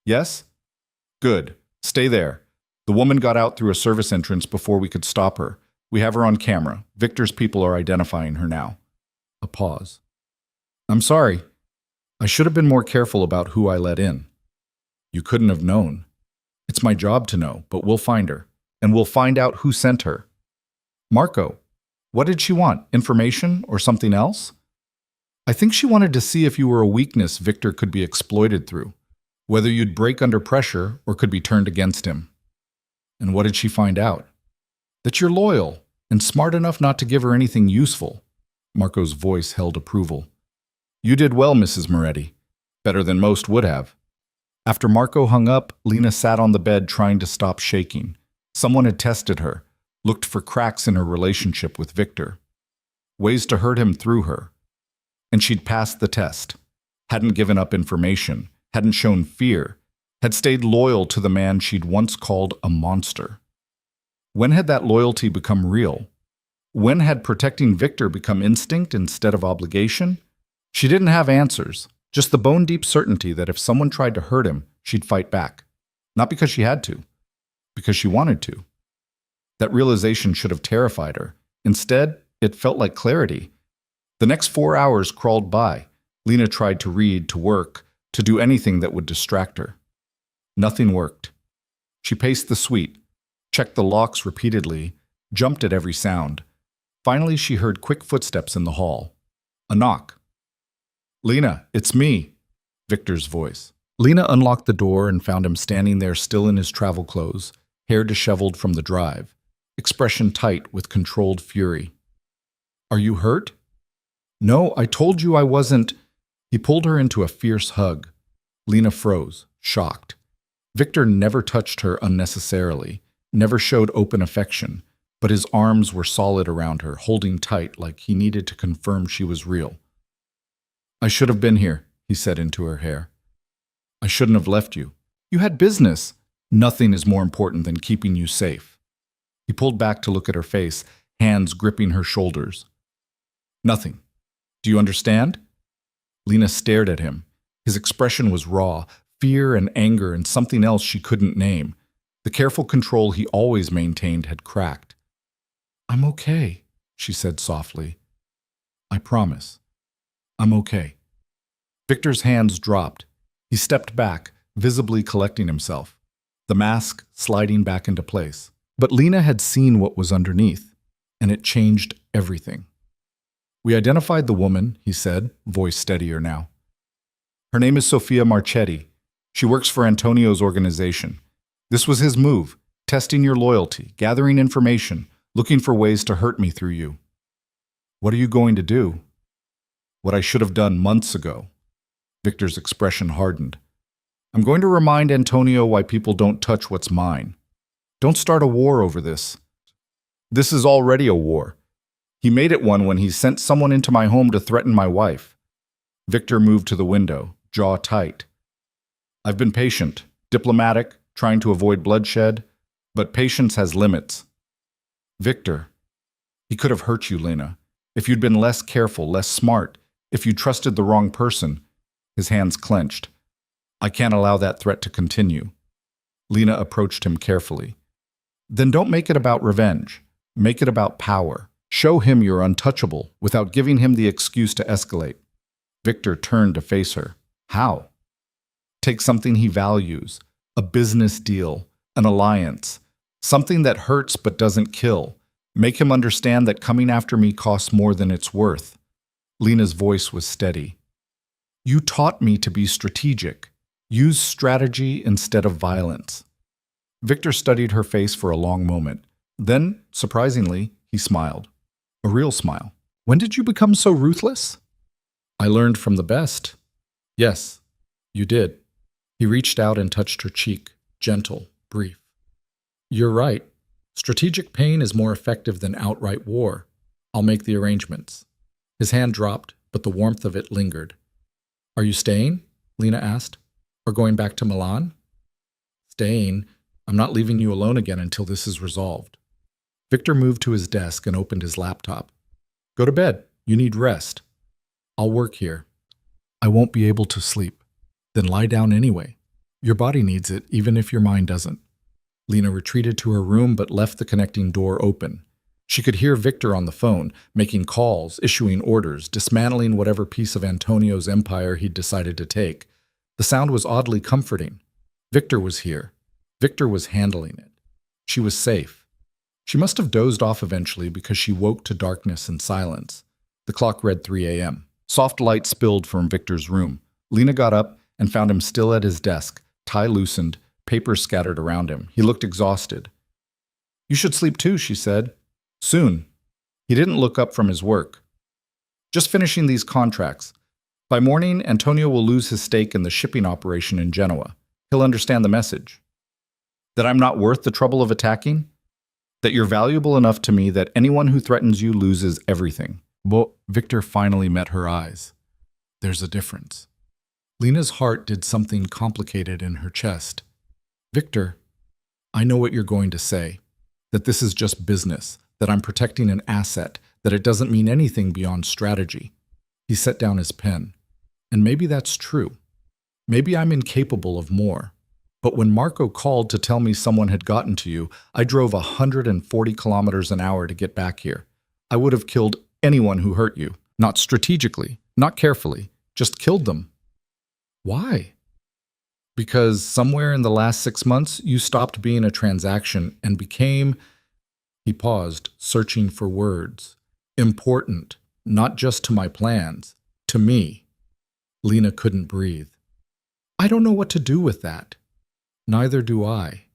Yes? Good. Stay there. The woman got out through a service entrance before we could stop her. We have her on camera. Victor's people are identifying her now. A pause. I'm sorry. I should have been more careful about who I let in. You couldn't have known. It's my job to know, but we'll find her. And we'll find out who sent her. Marco, what did she want? Information or something else? I think she wanted to see if you were a weakness Victor could be exploited through, whether you'd break under pressure or could be turned against him. And what did she find out? That you're loyal and smart enough not to give her anything useful. Marco's voice held approval. You did well, Mrs. Moretti. Better than most would have. After Marco hung up, Lena sat on the bed trying to stop shaking. Someone had tested her, looked for cracks in her relationship with Victor. Ways to hurt him through her. And she'd passed the test. Hadn't given up information, hadn't shown fear, had stayed loyal to the man she'd once called a monster. When had that loyalty become real? When had protecting Victor become instinct instead of obligation? She didn't have answers, just the bone-deep certainty that if someone tried to hurt him, she'd fight back. Not because she had to, because she wanted to. That realization should have terrified her. Instead, it felt like clarity. The next 4 hours crawled by. Lena tried to read, to work, to do anything that would distract her. Nothing worked. She paced the suite, checked the locks repeatedly, jumped at every sound. Finally, she heard quick footsteps in the hall. A knock. Lena, it's me, Victor's voice. Lena unlocked the door and found him standing there still in his travel clothes, hair disheveled from the drive, expression tight with controlled fury. Are you hurt? No, I told you I wasn't. He pulled her into a fierce hug. Lena froze, shocked. Victor never touched her unnecessarily, never showed open affection, but his arms were solid around her, holding tight like he needed to confirm she was real. I should have been here, he said into her hair. I shouldn't have left you. You had business. Nothing is more important than keeping you safe. He pulled back to look at her face, hands gripping her shoulders. Nothing. Do you understand? Lena stared at him. His expression was raw, fear and anger and something else she couldn't name. The careful control he always maintained had cracked. "I'm okay," she said softly. "I promise. I'm okay." Victor's hands dropped. He stepped back, visibly collecting himself, the mask sliding back into place. But Lena had seen what was underneath, and it changed everything. "We identified the woman," he said, voice steadier now. "Her name is Sofia Marchetti. She works for Antonio's organization. This was his move, testing your loyalty, gathering information, looking for ways to hurt me through you." "What are you going to do?" "What I should have done months ago." Victor's expression hardened. "I'm going to remind Antonio why people don't touch what's mine. Don't start a war over this. This is already a war. He made it one when he sent someone into my home to threaten my wife." Victor moved to the window, jaw tight. "I've been patient, diplomatic, trying to avoid bloodshed, but patience has limits." "Victor, he could have hurt you, Lena. If you'd been less careful, less smart, if you trusted the wrong person." His hands clenched. "I can't allow that threat to continue." Lena approached him carefully. "Then don't make it about revenge. Make it about power. Show him you're untouchable without giving him the excuse to escalate." Victor turned to face her. "How?" "Take something he values, a business deal, an alliance, something that hurts but doesn't kill. Make him understand that coming after me costs more than it's worth." Lena's voice was steady. "You taught me to be strategic. Use strategy instead of violence." Victor studied her face for a long moment. Then, surprisingly, he smiled. A real smile. "When did you become so ruthless?" "I learned from the best." "Yes, you did." He reached out and touched her cheek, gentle, brief. "You're right. Strategic pain is more effective than outright war. I'll make the arrangements." His hand dropped, but the warmth of it lingered. "Are you staying?" Lena asked. "Or going back to Milan?" "Staying. I'm not leaving you alone again until this is resolved." Victor moved to his desk and opened his laptop. "Go to bed. You need rest." "I'll work here." "I won't be able to sleep." "Then lie down anyway. Your body needs it, even if your mind doesn't." Lena retreated to her room but left the connecting door open. She could hear Victor on the phone, making calls, issuing orders, dismantling whatever piece of Antonio's empire he'd decided to take. The sound was oddly comforting. Victor was here. Victor was handling it. She was safe. She must have dozed off eventually because she woke to darkness and silence. The clock read 3 a.m. Soft light spilled from Victor's room. Lena got up and found him still at his desk, tie loosened, papers scattered around him. He looked exhausted. "You should sleep too," she said. "Soon." He didn't look up from his work. "Just finishing these contracts. By morning, Antonio will lose his stake in the shipping operation in Genoa. He'll understand the message. That I'm not worth the trouble of attacking? That you're valuable enough to me that anyone who threatens you loses everything." But Victor finally met her eyes. "There's a difference." Lena's heart did something complicated in her chest. "Victor, I know what you're going to say. That this is just business, that I'm protecting an asset, that it doesn't mean anything beyond strategy." He set down his pen. "And maybe that's true. Maybe I'm incapable of more. But when Marco called to tell me someone had gotten to you, I drove 140 kilometers an hour to get back here. I would have killed anyone who hurt you. Not strategically, not carefully, just killed them." "Why?" "Because somewhere in the last 6 months, you stopped being a transaction and became," he paused, searching for words, "important, not just to my plans, to me." Lena couldn't breathe. "I don't know what to do with that." "Neither do I."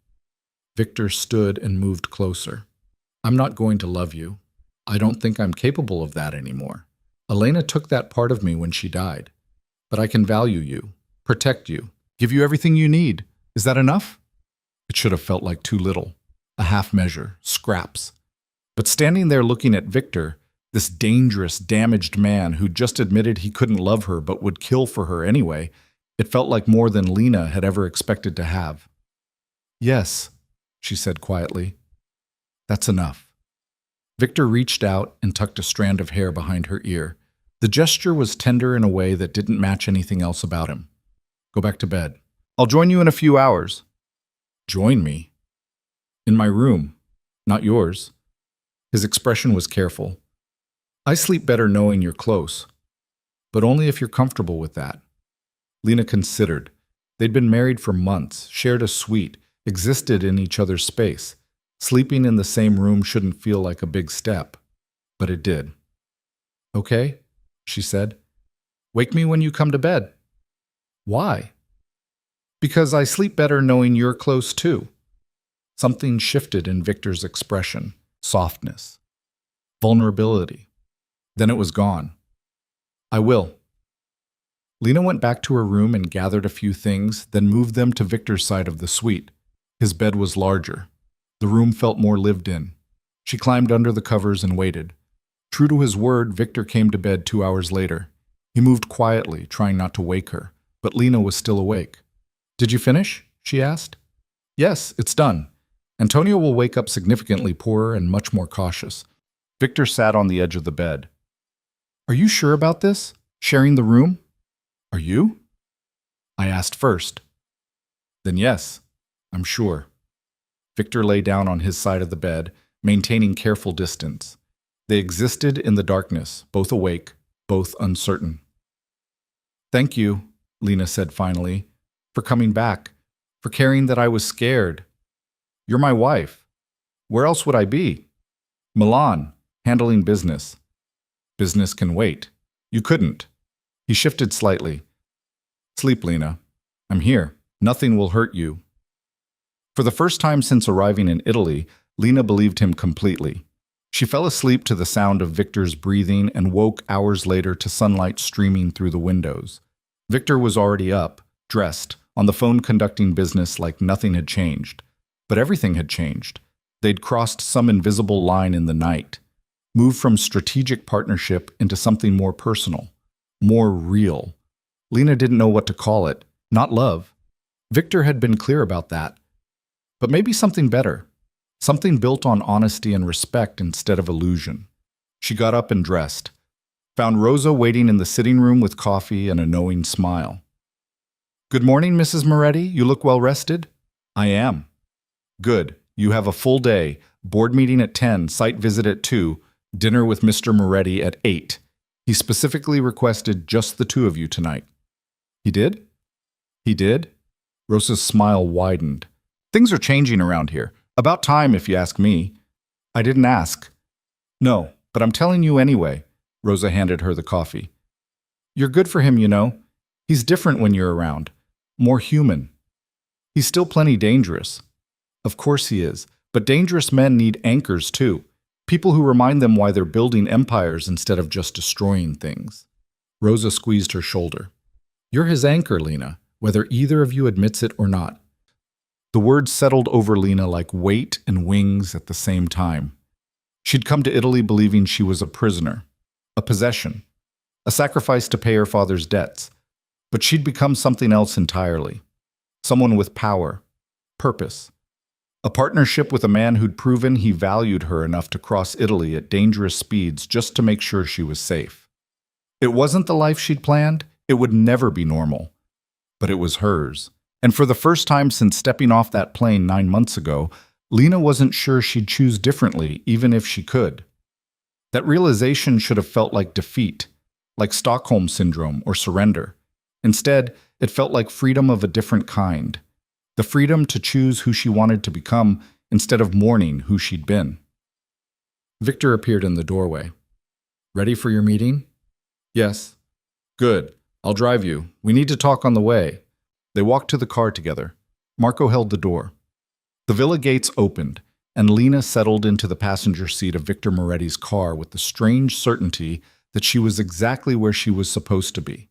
Victor stood and moved closer. "I'm not going to love you. I don't think I'm capable of that anymore. Elena took that part of me when she died. But I can value you, protect you, give you everything you need. Is that enough?" It should have felt like too little. A half measure, scraps. But standing there looking at Victor, this dangerous, damaged man who just admitted he couldn't love her but would kill for her anyway, it felt like more than Lena had ever expected to have. "Yes," she said quietly. "That's enough." Victor reached out and tucked a strand of hair behind her ear. The gesture was tender in a way that didn't match anything else about him. "Go back to bed. I'll join you in a few hours." "Join me?" In my room, not yours. His expression was careful. I sleep better knowing you're close, but only if you're comfortable with that. Lena considered. They'd been married for months, shared a suite, existed in each other's space. Sleeping in the same room shouldn't feel like a big step, but it did. Okay, she said. Wake me when you come to bed. Why? Because I sleep better knowing you're close too. Something shifted in Victor's expression. Softness. Vulnerability. Then it was gone. I will. Lena went back to her room and gathered a few things, then moved them to Victor's side of the suite. His bed was larger. The room felt more lived in. She climbed under the covers and waited. True to his word, Victor came to bed 2 hours later. He moved quietly, trying not to wake her, but Lena was still awake. Did you finish? She asked. Yes, it's done. Antonio will wake up significantly poorer and much more cautious. Victor sat on the edge of the bed. Are you sure about this? Sharing the room? Are you? I asked first. Then yes, I'm sure. Victor lay down on his side of the bed, maintaining careful distance. They existed in the darkness, both awake, both uncertain. Thank you, Lena said finally, for coming back, for caring that I was scared. You're my wife. Where else would I be? Milan, handling business. Business can wait. You couldn't. He shifted slightly. Sleep, Lena. I'm here. Nothing will hurt you. For the first time since arriving in Italy, Lena believed him completely. She fell asleep to the sound of Victor's breathing and woke hours later to sunlight streaming through the windows. Victor was already up, dressed, on the phone conducting business like nothing had changed. But everything had changed. They'd crossed some invisible line in the night, moved from strategic partnership into something more personal, more real. Lena didn't know what to call it. Not love. Victor had been clear about that. But maybe something better. Something built on honesty and respect instead of illusion. She got up and dressed. Found Rosa waiting in the sitting room with coffee and a knowing smile. Good morning, Mrs. Moretti. You look well rested? I am. Good. You have a full day. Board meeting at 10, site visit at 2, dinner with Mr. Moretti at 8. He specifically requested just the two of you tonight. He did? He did? Rosa's smile widened. Things are changing around here. About time, if you ask me. I didn't ask. No, but I'm telling you anyway. Rosa handed her the coffee. You're good for him, you know. He's different when you're around. More human. He's still plenty dangerous. Of course he is, but dangerous men need anchors too. People who remind them why they're building empires instead of just destroying things. Rosa squeezed her shoulder. You're his anchor, Lena, whether either of you admits it or not. The words settled over Lena like weight and wings at the same time. She'd come to Italy believing she was a prisoner, a possession, a sacrifice to pay her father's debts. But she'd become something else entirely. Someone with power, purpose. A partnership with a man who'd proven he valued her enough to cross Italy at dangerous speeds just to make sure she was safe. It wasn't the life she'd planned. It would never be normal. But it was hers. And for the first time since stepping off that plane 9 months ago, Lena wasn't sure she'd choose differently, even if she could. That realization should have felt like defeat, like Stockholm Syndrome or surrender. Instead, it felt like freedom of a different kind. The freedom to choose who she wanted to become instead of mourning who she'd been. Victor appeared in the doorway. Ready for your meeting? Yes. Good. I'll drive you. We need to talk on the way. They walked to the car together. Marco held the door. The villa gates opened, and Lena settled into the passenger seat of Victor Moretti's car with the strange certainty that she was exactly where she was supposed to be.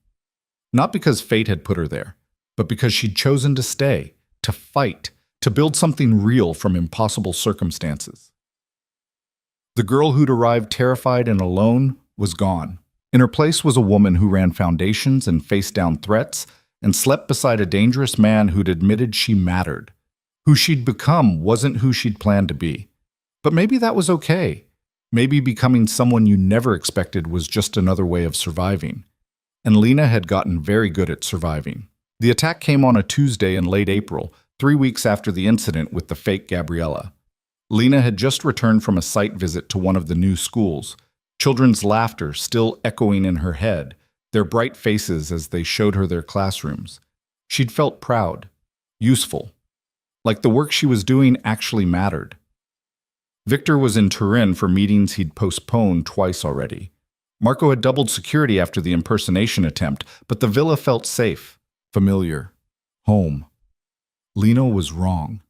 Not because fate had put her there, but because she'd chosen to stay, to fight, to build something real from impossible circumstances. The girl who'd arrived terrified and alone was gone. In her place was a woman who ran foundations and faced down threats and slept beside a dangerous man who'd admitted she mattered. Who she'd become wasn't who she'd planned to be. But maybe that was okay. Maybe becoming someone you never expected was just another way of surviving. And Lena had gotten very good at surviving. The attack came on a Tuesday in late April, 3 weeks after the incident with the fake Gabriella. Lena had just returned from a site visit to one of the new schools, children's laughter still echoing in her head, their bright faces as they showed her their classrooms. She'd felt proud, useful, like the work she was doing actually mattered. Victor was in Turin for meetings he'd postponed twice already. Marco had doubled security after the impersonation attempt, but the villa felt safe, familiar, home. Lena was wrong.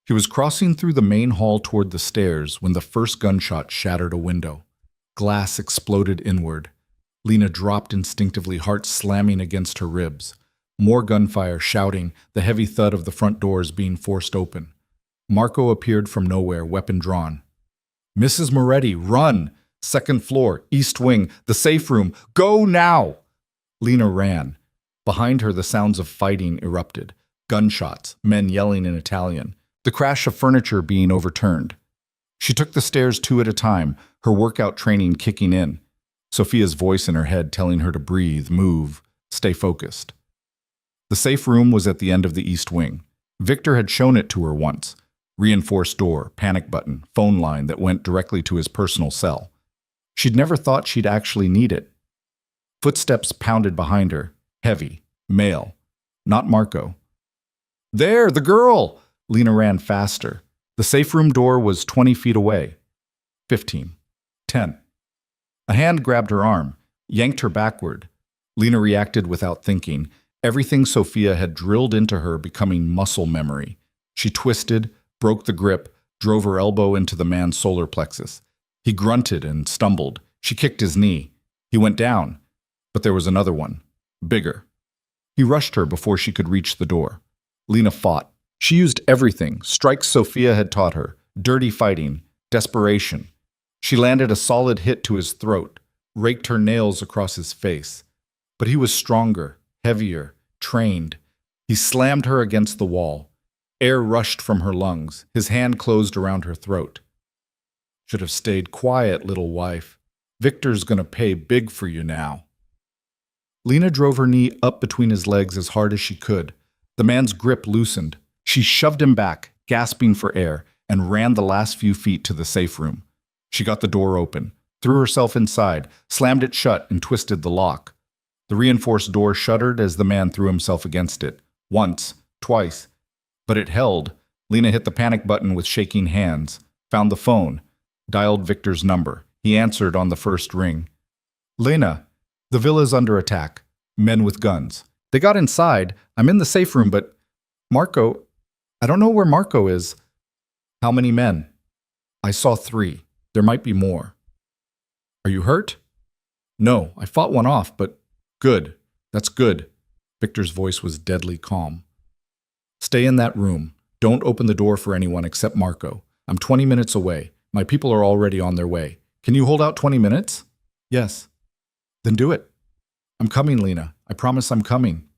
He was crossing through the main hall toward the stairs when the first gunshot shattered a window. Glass exploded inward. Lena dropped instinctively, heart slamming against her ribs. More gunfire, shouting, the heavy thud of the front doors being forced open. Marco appeared from nowhere, weapon drawn. "Mrs. Moretti, run! Second floor, east wing, the safe room. Go now!" Lena ran. Behind her, the sounds of fighting erupted. Gunshots, men yelling in Italian. The crash of furniture being overturned. She took the stairs two at a time, her workout training kicking in. Sophia's voice in her head telling her to breathe, move, stay focused. The safe room was at the end of the east wing. Victor had shown it to her once. Reinforced door, panic button, phone line that went directly to his personal cell. She'd never thought she'd actually need it. Footsteps pounded behind her, heavy, male, not Marco. "There, the girl!" Lena ran faster. The safe room door was 20 feet away. 15. 10. A hand grabbed her arm, yanked her backward. Lena reacted without thinking, everything Sophia had drilled into her becoming muscle memory. She twisted, broke the grip, drove her elbow into the man's solar plexus. He grunted and stumbled. She kicked his knee. He went down, but there was another one, bigger. He rushed her before she could reach the door. Lena fought. She used everything, strikes Sophia had taught her, dirty fighting, desperation. She landed a solid hit to his throat, raked her nails across his face. But he was stronger, heavier, trained. He slammed her against the wall. Air rushed from her lungs. His hand closed around her throat. "Should have stayed quiet, little wife. Victor's gonna pay big for you now." Lena drove her knee up between his legs as hard as she could. The man's grip loosened. She shoved him back, gasping for air, and ran the last few feet to the safe room. She got the door open, threw herself inside, slammed it shut, and twisted the lock. The reinforced door shuddered as the man threw himself against it. Once, twice. But it held. Lena hit the panic button with shaking hands, found the phone, dialed Victor's number. He answered on the first ring. "Lena, the villa's under attack. Men with guns. They got inside. I'm in the safe room, but Marco, I don't know where Marco is." "How many men?" "I saw 3. There might be more." "Are you hurt?" "No, I fought one off, but good. That's good." Victor's voice was deadly calm. "Stay in that room. Don't open the door for anyone except Marco. I'm 20 minutes away. My people are already on their way. Can you hold out 20 minutes? "Yes." "Then do it." "I'm coming, Lena. I promise I'm coming."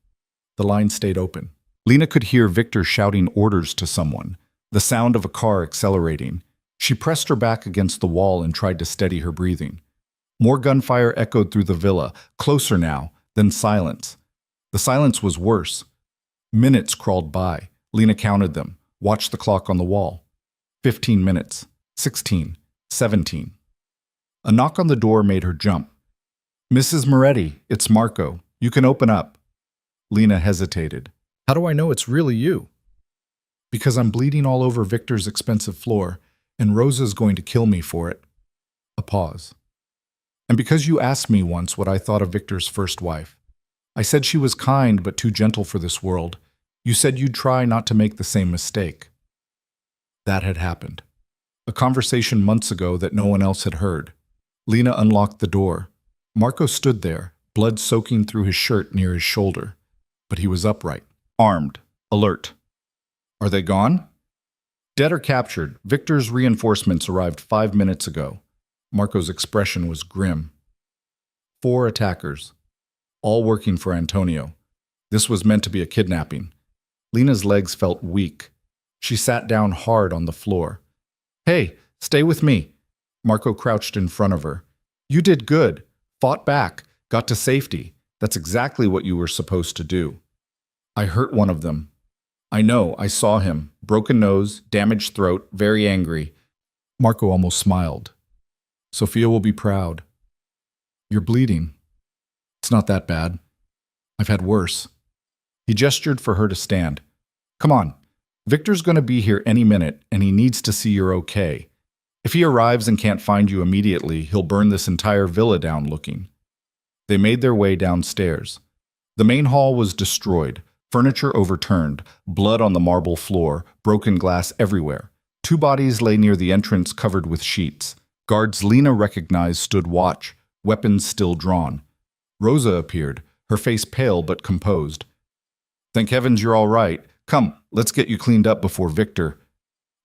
The line stayed open. Lena could hear Victor shouting orders to someone, the sound of a car accelerating. She pressed her back against the wall and tried to steady her breathing. More gunfire echoed through the villa, closer now, then silence. The silence was worse. Minutes crawled by. Lena counted them, watched the clock on the wall. 15 minutes, 16, 17. A knock on the door made her jump. "Mrs. Moretti, it's Marco. You can open up." Lena hesitated. "How do I know it's really you?" "Because I'm bleeding all over Victor's expensive floor, and Rosa's going to kill me for it." A pause. "And because you asked me once what I thought of Victor's first wife. I said she was kind but too gentle for this world. You said you'd try not to make the same mistake." That had happened. A conversation months ago that no one else had heard. Lena unlocked the door. Marco stood there, blood soaking through his shirt near his shoulder. But he was upright, armed, alert. "Are they gone?" "Dead or captured. Victor's reinforcements arrived 5 minutes ago." Marco's expression was grim. 4 attackers, all working for Antonio. This was meant to be a kidnapping. Lena's legs felt weak. She sat down hard on the floor. "Hey, stay with me." Marco crouched in front of her. "You did good. Fought back. Got to safety. That's exactly what you were supposed to do." "I hurt one of them." "I know. I saw him. broken nose, damaged throat, very angry. Marco almost smiled. Sophia will be proud. You're bleeding. It's not that bad. I've had worse. He gestured for her to stand. Come on. Victor's going to be here any minute, and he needs to see you're okay. If he arrives and can't find you immediately, he'll burn this entire villa down looking. They made their way downstairs. The main hall was destroyed, furniture overturned, blood on the marble floor, broken glass everywhere. 2 bodies lay near the entrance covered with sheets. Guards Lena recognized stood watch, weapons still drawn. Rosa appeared, her face pale but composed. Thank heavens you're all right. Come, let's get you cleaned up before Victor.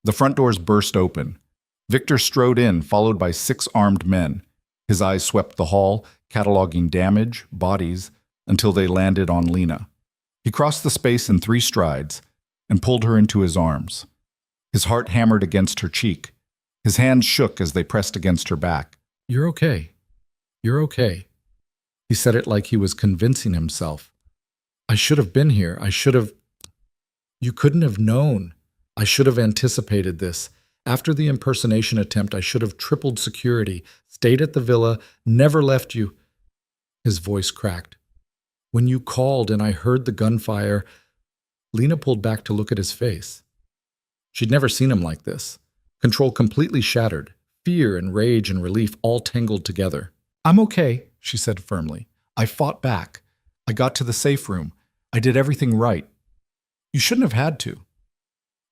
The front doors burst open. Victor strode in, followed by 6 armed men. His eyes swept the hall, cataloging damage, bodies, until they landed on Lena. He crossed the space in 3 strides and pulled her into his arms. His heart hammered against her cheek. His hands shook as they pressed against her back. You're okay. You're okay. He said it like he was convincing himself. I should have been here. I should have... You couldn't have known. I should have anticipated this. After the impersonation attempt, I should have tripled security, stayed at the villa, never left you. His voice cracked. When you called and I heard the gunfire, Lena pulled back to look at his face. She'd never seen him like this. Control completely shattered. Fear and rage and relief all tangled together. I'm okay, she said firmly. I fought back. I got to the safe room. I did everything right. You shouldn't have had to.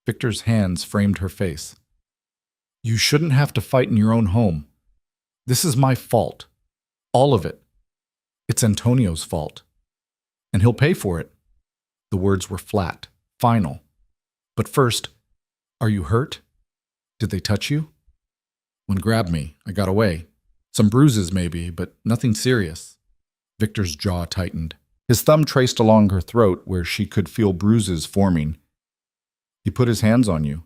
Victor's hands framed her face. You shouldn't have to fight in your own home. This is my fault. All of it. It's Antonio's fault. And he'll pay for it. The words were flat, final. But first, are you hurt? Did they touch you? One grabbed me. I got away. Some bruises maybe, but nothing serious. Victor's jaw tightened. His thumb traced along her throat where she could feel bruises forming. He put his hands on you,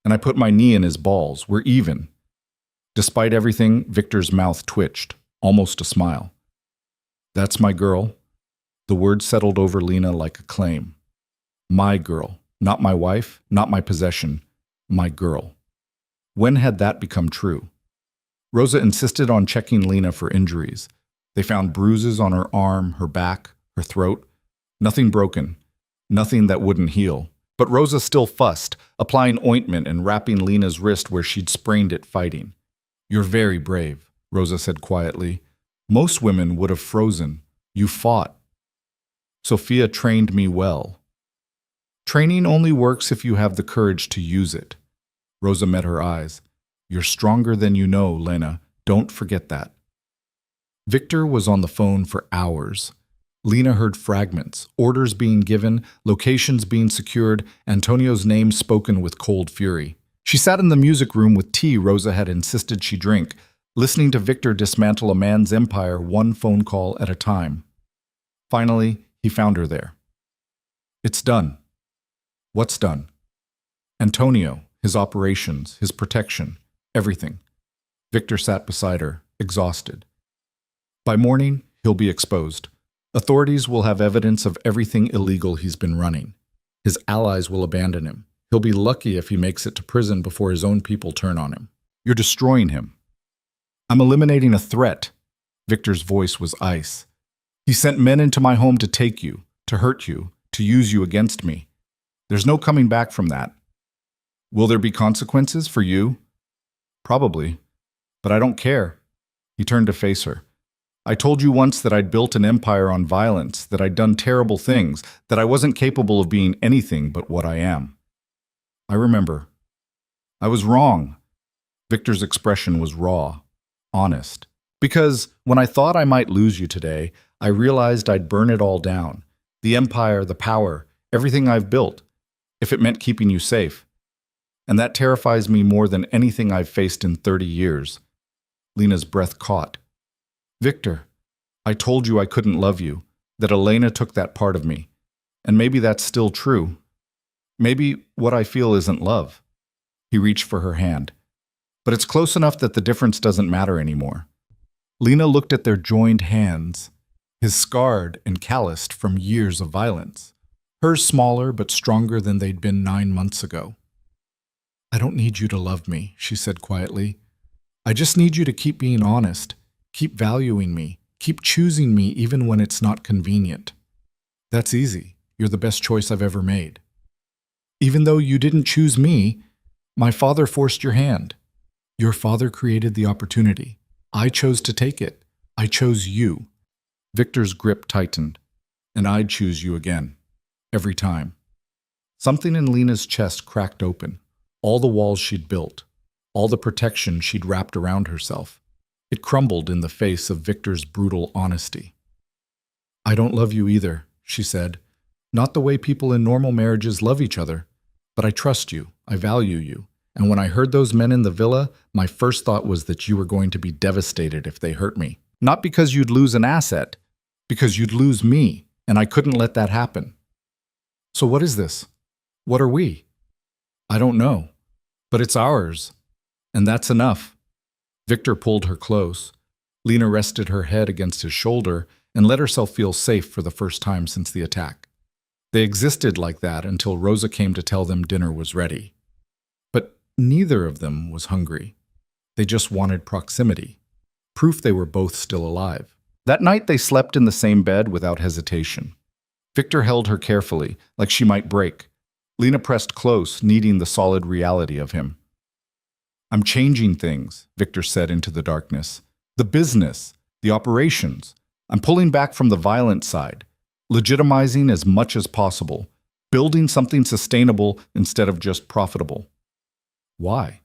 and I put my knee in his balls. We're even. Despite everything, Victor's mouth twitched, almost a smile. That's my girl. The word settled over Lena like a claim. My girl. Not my wife, not my possession. My girl. When had that become true? Rosa insisted on checking Lena for injuries. They found bruises on her arm, her back, her throat. Nothing broken. Nothing that wouldn't heal. But Rosa still fussed, applying ointment and wrapping Lena's wrist where she'd sprained it fighting. You're very brave, Rosa said quietly. Most women would have frozen. You fought. Sophia trained me well. Training only works if you have the courage to use it. Rosa met her eyes. You're stronger than you know, Lena. Don't forget that. Victor was on the phone for hours. Lena heard fragments, orders being given, locations being secured, Antonio's name spoken with cold fury. She sat in the music room with tea Rosa had insisted she drink, listening to Victor dismantle a man's empire 1 phone call at a time. Finally, he found her there. It's done. What's done? Antonio, his operations, his protection, everything. Victor sat beside her, exhausted. By morning, he'll be exposed. Authorities will have evidence of everything illegal he's been running. His allies will abandon him. He'll be lucky if he makes it to prison before his own people turn on him. You're destroying him. I'm eliminating a threat. Victor's voice was ice. He sent men into my home to take you, to hurt you, to use you against me. There's no coming back from that. Will there be consequences for you? Probably. But I don't care. He turned to face her. I told you once that I'd built an empire on violence, that I'd done terrible things, that I wasn't capable of being anything but what I am. I remember. I was wrong. Victor's expression was raw, honest. Because when I thought I might lose you today, I realized I'd burn it all down. The empire, the power, everything I've built, if it meant keeping you safe. And that terrifies me more than anything I've faced in 30 years. Lena's breath caught. Victor, I told you I couldn't love you, that Elena took that part of me. And maybe that's still true. Maybe what I feel isn't love. He reached for her hand. But it's close enough that the difference doesn't matter anymore. Lena looked at their joined hands, his scarred and calloused from years of violence. hers smaller but stronger than they'd been 9 months ago. I don't need you to love me, she said quietly. I just need you to keep being honest, keep valuing me, keep choosing me even when it's not convenient. That's easy. You're the best choice I've ever made. Even though you didn't choose me, my father forced your hand. Your father created the opportunity. I chose to take it. I chose you. Victor's grip tightened, and I'd choose you again. Every time. Something in Lena's chest cracked open. All the walls she'd built, all the protection she'd wrapped around herself. It crumbled in the face of Victor's brutal honesty. I don't love you either, she said. Not the way people in normal marriages love each other. But I trust you, I value you, and when I heard those men in the villa, my first thought was that you were going to be devastated if they hurt me. Not because you'd lose an asset, because you'd lose me, and I couldn't let that happen. So what is this? What are we? I don't know, but it's ours, and that's enough. Victor pulled her close. Lena rested her head against his shoulder and let herself feel safe for the first time since the attack. They existed like that until Rosa came to tell them dinner was ready. But neither of them was hungry. They just wanted proximity, proof they were both still alive. That night they slept in the same bed without hesitation. Victor held her carefully, like she might break. Lena pressed close, needing the solid reality of him. I'm changing things, Victor said into the darkness. The business, the operations. I'm pulling back from the violent side. Legitimizing as much as possible, building something sustainable instead of just profitable. Why?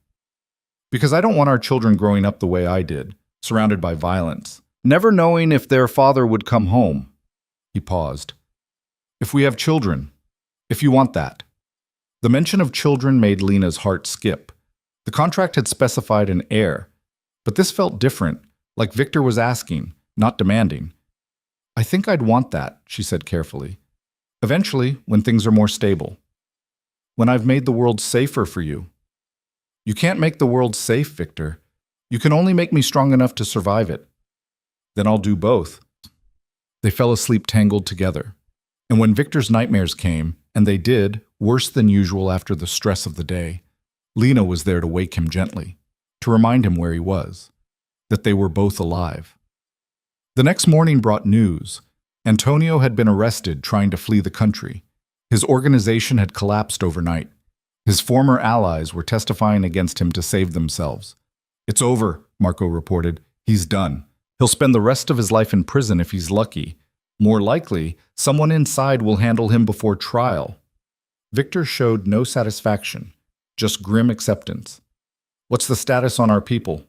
Because I don't want our children growing up the way I did, surrounded by violence, never knowing if their father would come home. He paused. If we have children, if you want that. The mention of children made Lena's heart skip. The contract had specified an heir, but this felt different, like Victor was asking, not demanding. I think I'd want that, she said carefully. Eventually, when things are more stable. When I've made the world safer for you. You can't make the world safe, Victor. You can only make me strong enough to survive it. Then I'll do both. They fell asleep tangled together. And when Victor's nightmares came, and they did, worse than usual after the stress of the day, Lena was there to wake him gently, to remind him where he was, that they were both alive. The next morning brought news. Antonio had been arrested trying to flee the country. His organization had collapsed overnight. His former allies were testifying against him to save themselves. It's over, Marco reported. He's done. He'll spend the rest of his life in prison if he's lucky. More likely, someone inside will handle him before trial. Victor showed no satisfaction, just grim acceptance. What's the status on our people?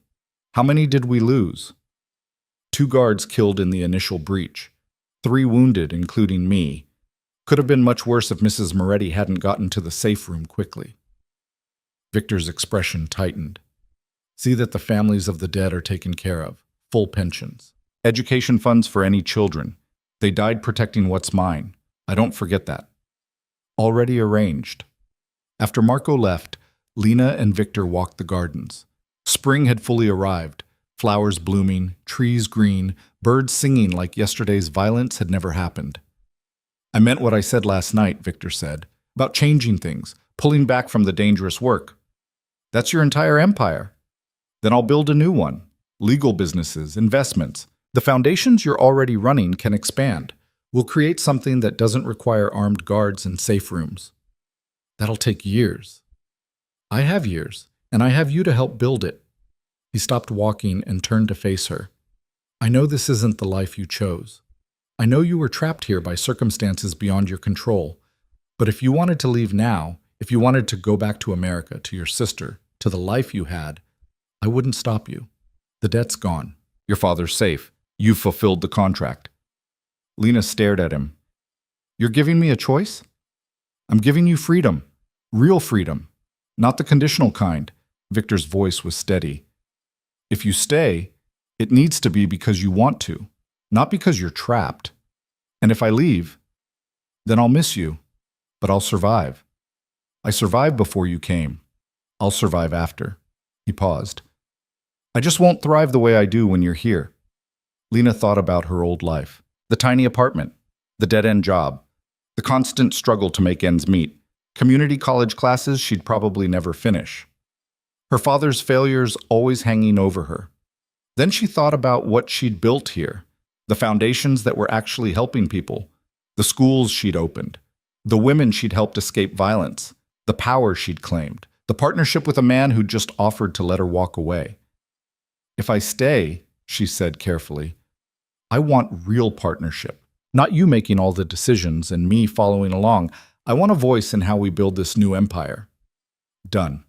How many did we lose? 2 guards killed in the initial breach. 3 wounded, including me. Could have been much worse if Mrs. Moretti hadn't gotten to the safe room quickly. Victor's expression tightened. See that the families of the dead are taken care of. Full pensions. Education funds for any children. They died protecting what's mine. I don't forget that. Already arranged. After Marco left, Lena and Victor walked the gardens. Spring had fully arrived. Flowers blooming, trees green, birds singing like yesterday's violence had never happened. I meant what I said last night, Victor said, about changing things, pulling back from the dangerous work. That's your entire empire. Then I'll build a new one. Legal businesses, investments. The foundations you're already running can expand. We'll create something that doesn't require armed guards and safe rooms. That'll take years. I have years, and I have you to help build it. He stopped walking and turned to face her. I know this isn't the life you chose. I know you were trapped here by circumstances beyond your control. But if you wanted to leave now, if you wanted to go back to America, to your sister, to the life you had, I wouldn't stop you. The debt's gone. Your father's safe. You've fulfilled the contract. Lena stared at him. You're giving me a choice? I'm giving you freedom. Real freedom. Not the conditional kind. Victor's voice was steady. If you stay, it needs to be because you want to, not because you're trapped. And if I leave, then I'll miss you, but I'll survive. I survived before you came. I'll survive after. He paused. I just won't thrive the way I do when you're here. Lena thought about her old life, the tiny apartment, the dead-end job, The constant struggle to make ends meet. Community college classes she'd probably never finish. Her father's failures always hanging over her. Then she thought about what she'd built here, the foundations that were actually helping people, the schools she'd opened, the women she'd helped escape violence, the power she'd claimed, the partnership with a man who just offered to let her walk away. If I stay, she said carefully, I want real partnership. Not you making all the decisions and me following along. I want a voice in how we build this new empire. Done.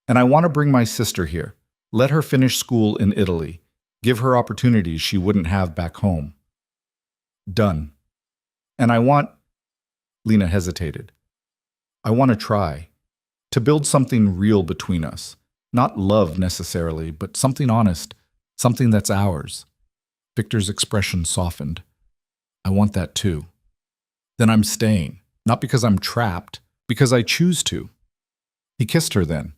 And I want to bring my sister here. Let her finish school in Italy. Give her opportunities she wouldn't have back home. Done. And I want... Lena hesitated. I want to try. To build something real between us. Not love necessarily, but something honest. Something that's ours. Victor's expression softened. I want that too. Then I'm staying. Not because I'm trapped, because I choose to. He kissed her then.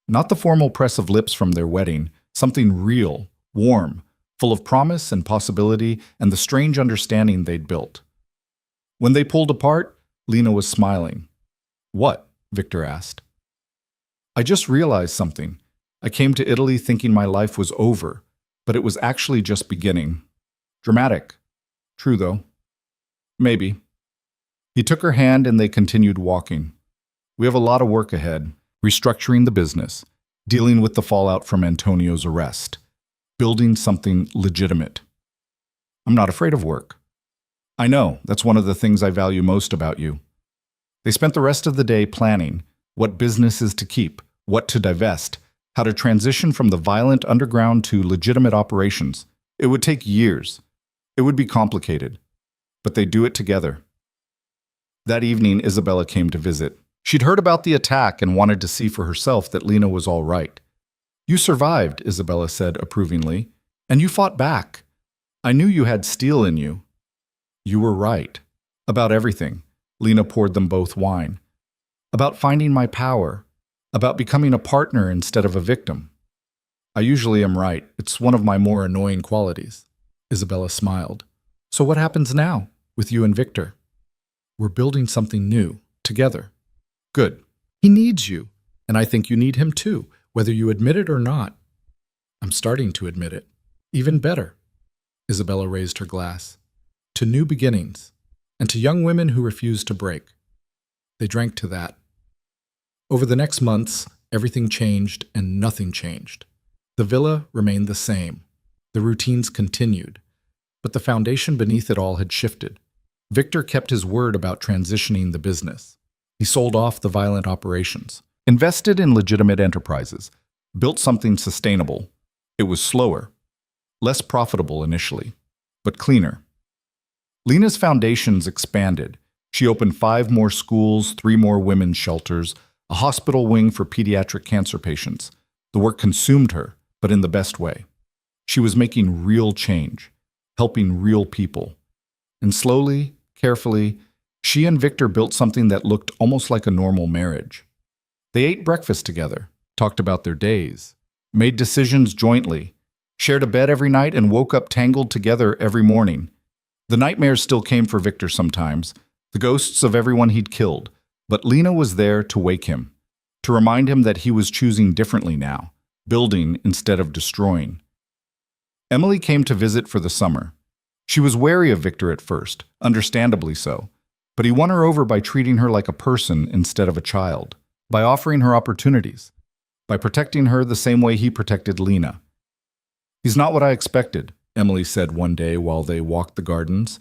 Not the formal press of lips from their wedding, something real, warm, full of promise and possibility and the strange understanding they'd built. When they pulled apart, Lena was smiling. What? Victor asked. I just realized something. I came to Italy thinking my life was over, but it was actually just beginning. Dramatic. True, though. Maybe. He took her hand and they continued walking. We have a lot of work ahead. Restructuring the business, dealing with the fallout from Antonio's arrest, building something legitimate. I'm not afraid of work. I know, that's one of the things I value most about you. They spent the rest of the day planning what businesses to keep, what to divest, how to transition from the violent underground to legitimate operations. It would take years. It would be complicated. But they'd do it together. That evening, Isabella came to visit. She'd heard about the attack and wanted to see for herself that Lena was all right. You survived, Isabella said approvingly, and you fought back. I knew you had steel in you. You were right. About everything. Lena poured them both wine. About finding my power. About becoming a partner instead of a victim. I usually am right. It's one of my more annoying qualities. Isabella smiled. So what happens now, with you and Victor? We're building something new, together. Good. He needs you, and I think you need him too, whether you admit it or not. I'm starting to admit it. Even better. Isabella raised her glass. To new beginnings, and to young women who refuse to break. They drank to that. Over the next months, everything changed and nothing changed. The villa remained the same. The routines continued. But the foundation beneath it all had shifted. Victor kept his word about transitioning the business. He sold off the violent operations, invested in legitimate enterprises, built something sustainable. It was slower, less profitable initially, but cleaner. Lena's foundations expanded. She opened 5 more schools, 3 more women's shelters, a hospital wing for pediatric cancer patients. The work consumed her, but in the best way. She was making real change, helping real people. And slowly, carefully, she and Victor built something that looked almost like a normal marriage. They ate breakfast together, talked about their days, made decisions jointly, shared a bed every night and woke up tangled together every morning. The nightmares still came for Victor sometimes, the ghosts of everyone he'd killed, but Lena was there to wake him, to remind him that he was choosing differently now, building instead of destroying. Emily came to visit for the summer. She was wary of Victor at first, understandably so. But he won her over by treating her like a person instead of a child, by offering her opportunities, by protecting her the same way he protected Lena. He's not what I expected, Emily said one day while they walked the gardens.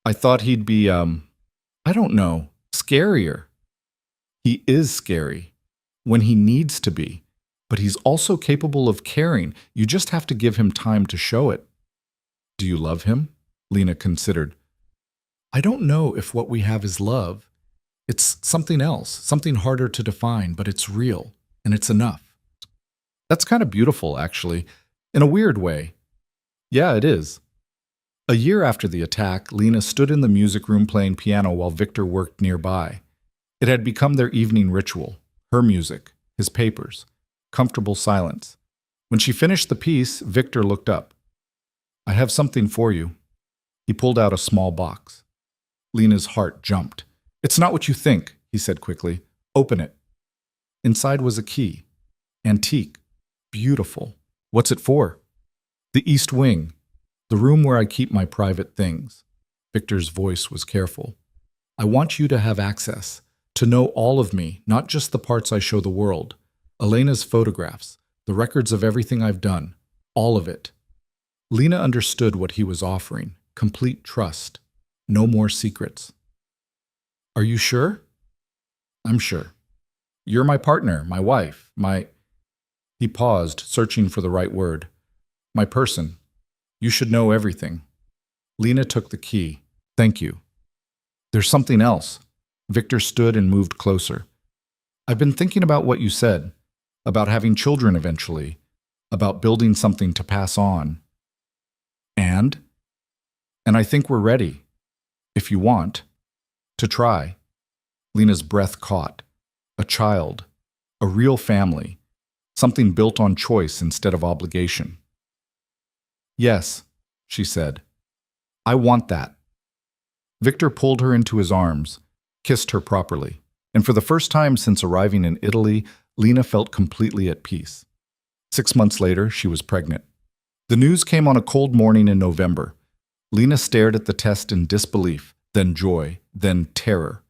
I thought he'd be, I don't know, scarier. He is scary, when he needs to be, but he's also capable of caring. You just have to give him time to show it. Do you love him? Lena considered. I don't know if what we have is love. It's something else, something harder to define, but it's real, and it's enough. That's kind of beautiful, actually, in a weird way. Yeah, it is. A year after the attack, Lena stood in the music room playing piano while Victor worked nearby. It had become their evening ritual, her music, his papers, comfortable silence. When she finished the piece, Victor looked up. I have something for you. He pulled out a small box. Lena's heart jumped. It's not what you think, he said quickly. Open it. Inside was a key. Antique. Beautiful. What's it for? The East Wing. The room where I keep my private things. Victor's voice was careful. I want you to have access, to know all of me, not just the parts I show the world. Elena's photographs, the records of everything I've done, all of it. Lena understood what he was offering, complete trust, no more secrets. Are you sure? I'm sure. You're my partner, my wife, my... He paused, searching for the right word. My person. You should know everything. Lena took the key. Thank you. There's something else. Victor stood and moved closer. I've been thinking about what you said, about having children eventually, about building something to pass on. And I think we're ready, if you want, to try. Lena's breath caught. A child, a real family, something built on choice instead of obligation. Yes, she said. I want that. Victor pulled her into his arms, kissed her properly, and for the first time since arriving in Italy, Lena felt completely at peace. 6 months later, she was pregnant. The news came on a cold morning in November. Lena stared at the test in disbelief, then joy, then terror.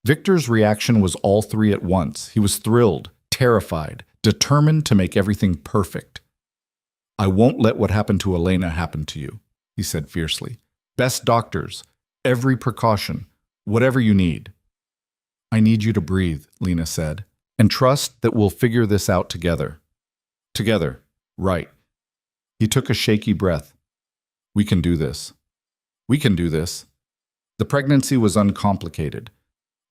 Victor's reaction was all three at once. He was thrilled, terrified, determined to make everything perfect. I won't let what happened to Elena happen to you, he said fiercely. Best doctors, every precaution, whatever you need. I need you to breathe, Lena said, and trust that we'll figure this out together. Together, right. He took a shaky breath. We can do this. We can do this. The pregnancy was uncomplicated.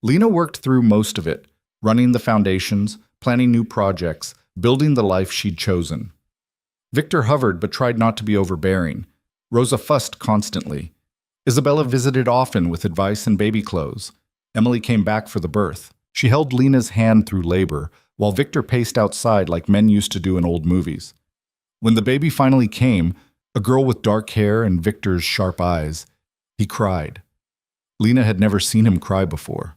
Lena worked through most of it, running the foundations, planning new projects, building the life she'd chosen. Victor hovered but tried not to be overbearing. Rosa fussed constantly. Isabella visited often with advice and baby clothes. Emily came back for the birth. She held Lena's hand through labor, while Victor paced outside like men used to do in old movies. When the baby finally came, a girl with dark hair and Victor's sharp eyes, he cried. Lena had never seen him cry before.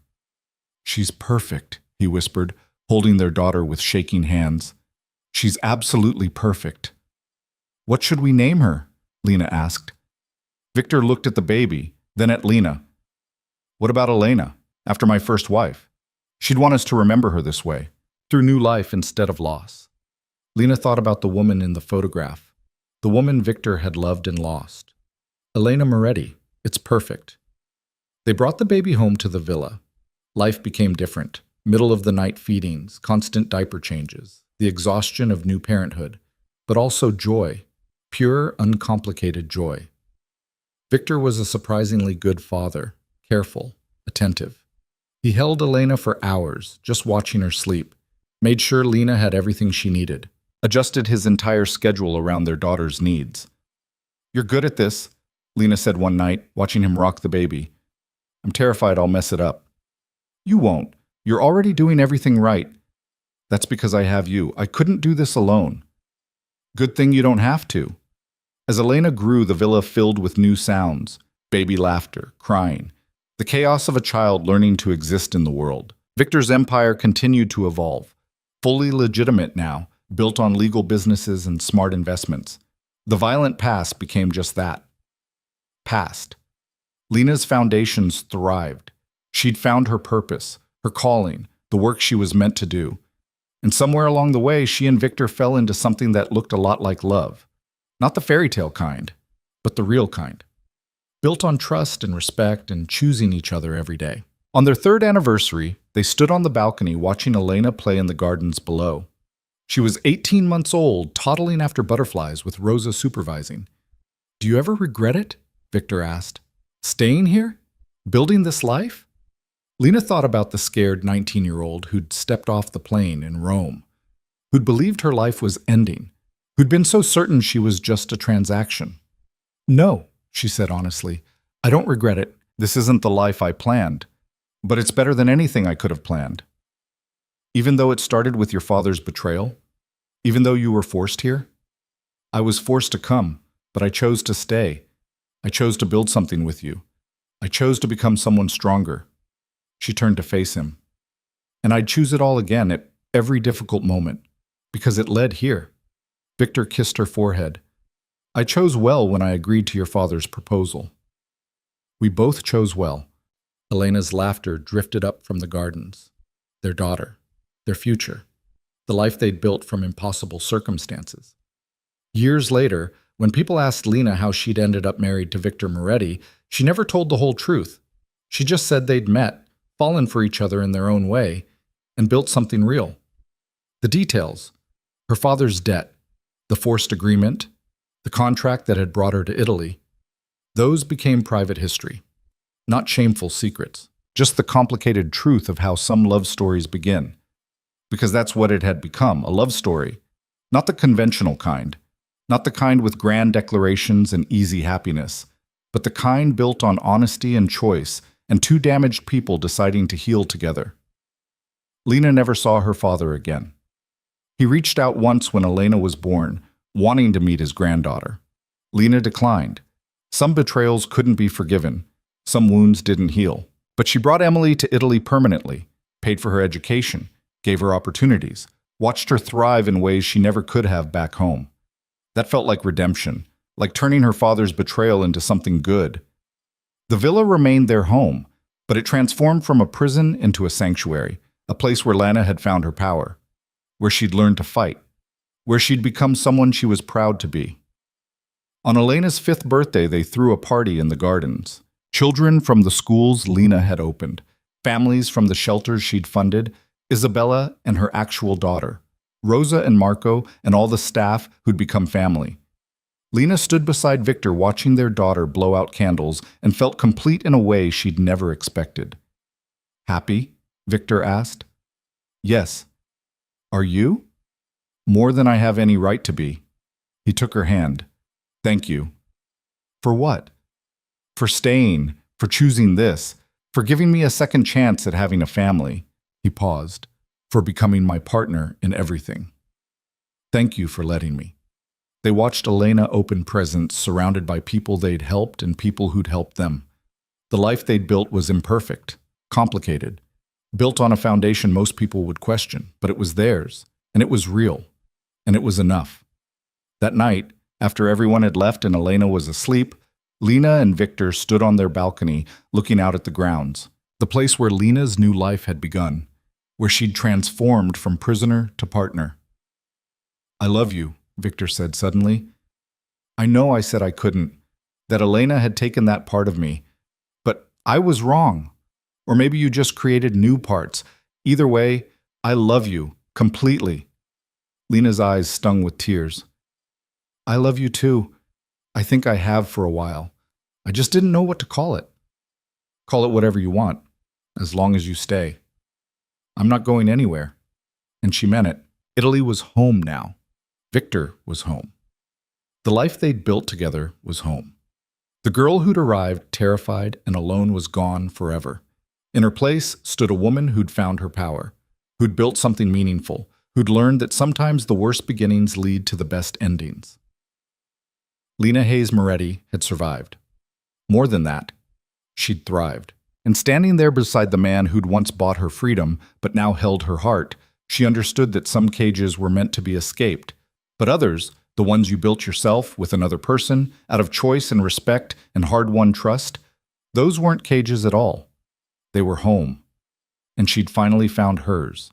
She's perfect, he whispered, holding their daughter with shaking hands. She's absolutely perfect. What should we name her? Lena asked. Victor looked at the baby, then at Lena. What about Elena, after my first wife? She'd want us to remember her this way, through new life instead of loss. Lena thought about the woman in the photograph, the woman Victor had loved and lost. Elena Moretti, it's perfect. They brought the baby home to the villa. Life became different. Middle-of-the-night feedings, constant diaper changes, the exhaustion of new parenthood, but also joy, pure, uncomplicated joy. Victor was a surprisingly good father, careful, attentive. He held Elena for hours, just watching her sleep, made sure Lena had everything she needed, adjusted his entire schedule around their daughter's needs. You're good at this, Lena said one night, watching him rock the baby. I'm terrified I'll mess it up. You won't. You're already doing everything right. That's because I have you. I couldn't do this alone. Good thing you don't have to. As Elena grew, the villa filled with new sounds, baby laughter, crying, the chaos of a child learning to exist in the world. Victor's empire continued to evolve, fully legitimate now, built on legal businesses and smart investments. The violent past became just that. Past. Lena's foundations thrived. She'd found her purpose, her calling, the work she was meant to do. And somewhere along the way, she and Victor fell into something that looked a lot like love. Not the fairy tale kind, but the real kind. Built on trust and respect and choosing each other every day. On their 3rd anniversary, they stood on the balcony watching Elena play in the gardens below. She was 18 months old, toddling after butterflies with Rosa supervising. Do you ever regret it? Victor asked. Staying here? Building this life? Lena thought about the scared 19-year-old who'd stepped off the plane in Rome, who'd believed her life was ending, who'd been so certain she was just a transaction. No, she said honestly, I don't regret it. This isn't the life I planned, but it's better than anything I could have planned. Even though it started with your father's betrayal, even though you were forced here, I was forced to come, but I chose to stay. I chose to build something with you. I chose to become someone stronger. She turned to face him. And I'd choose it all again at every difficult moment, because it led here. Victor kissed her forehead. I chose well when I agreed to your father's proposal. We both chose well. Elena's laughter drifted up from the gardens. Their daughter, their future, the life they'd built from impossible circumstances. Years later, when people asked Lena how she'd ended up married to Victor Moretti, she never told the whole truth. She just said they'd met, fallen for each other in their own way, and built something real. The details, her father's debt, the forced agreement, the contract that had brought her to Italy, those became private history. Not shameful secrets, just the complicated truth of how some love stories begin. Because that's what it had become, a love story. Not the conventional kind, not the kind with grand declarations and easy happiness, but the kind built on honesty and choice and two damaged people deciding to heal together. Lena never saw her father again. He reached out once when Elena was born, wanting to meet his granddaughter. Lena declined. Some betrayals couldn't be forgiven. Some wounds didn't heal. But she brought Emily to Italy permanently, paid for her education, gave her opportunities, watched her thrive in ways she never could have back home. That felt like redemption, like turning her father's betrayal into something good. The villa remained their home, but it transformed from a prison into a sanctuary, a place where Lana had found her power, where she'd learned to fight, where she'd become someone she was proud to be. On Elena's 5th birthday, they threw a party in the gardens. Children from the schools Lena had opened, families from the shelters she'd funded, Isabella and her actual daughter, Rosa and Marco, and all the staff who'd become family. Lena stood beside Victor watching their daughter blow out candles and felt complete in a way she'd never expected. Happy? Victor asked. Yes. Are you? More than I have any right to be. He took her hand. Thank you. For what? For staying, for choosing this, for giving me a second chance at having a family. He paused. For becoming my partner in everything. Thank you for letting me. They watched Elena open presents surrounded by people they'd helped and people who'd helped them. The life they'd built was imperfect, complicated, built on a foundation most people would question, but it was theirs, and it was real, and it was enough. That night, after everyone had left and Elena was asleep, Lena and Victor stood on their balcony looking out at the grounds, the place where Lena's new life had begun, where she'd transformed from prisoner to partner. I love you, Victor said suddenly. I know I said I couldn't, that Elena had taken that part of me, but I was wrong. Or maybe you just created new parts. Either way, I love you, completely. Lena's eyes stung with tears. I love you too. I think I have for a while. I just didn't know what to call it. Call it whatever you want, as long as you stay. I'm not going anywhere. And she meant it. Italy was home now. Victor was home. The life they'd built together was home. The girl who'd arrived, terrified and alone, was gone forever. In her place stood a woman who'd found her power, who'd built something meaningful, who'd learned that sometimes the worst beginnings lead to the best endings. Lena Hayes Moretti had survived. More than that, she'd thrived. And standing there beside the man who'd once bought her freedom, but now held her heart, she understood that some cages were meant to be escaped, but others, the ones you built yourself with another person, out of choice and respect and hard-won trust, those weren't cages at all. They were home. And she'd finally found hers.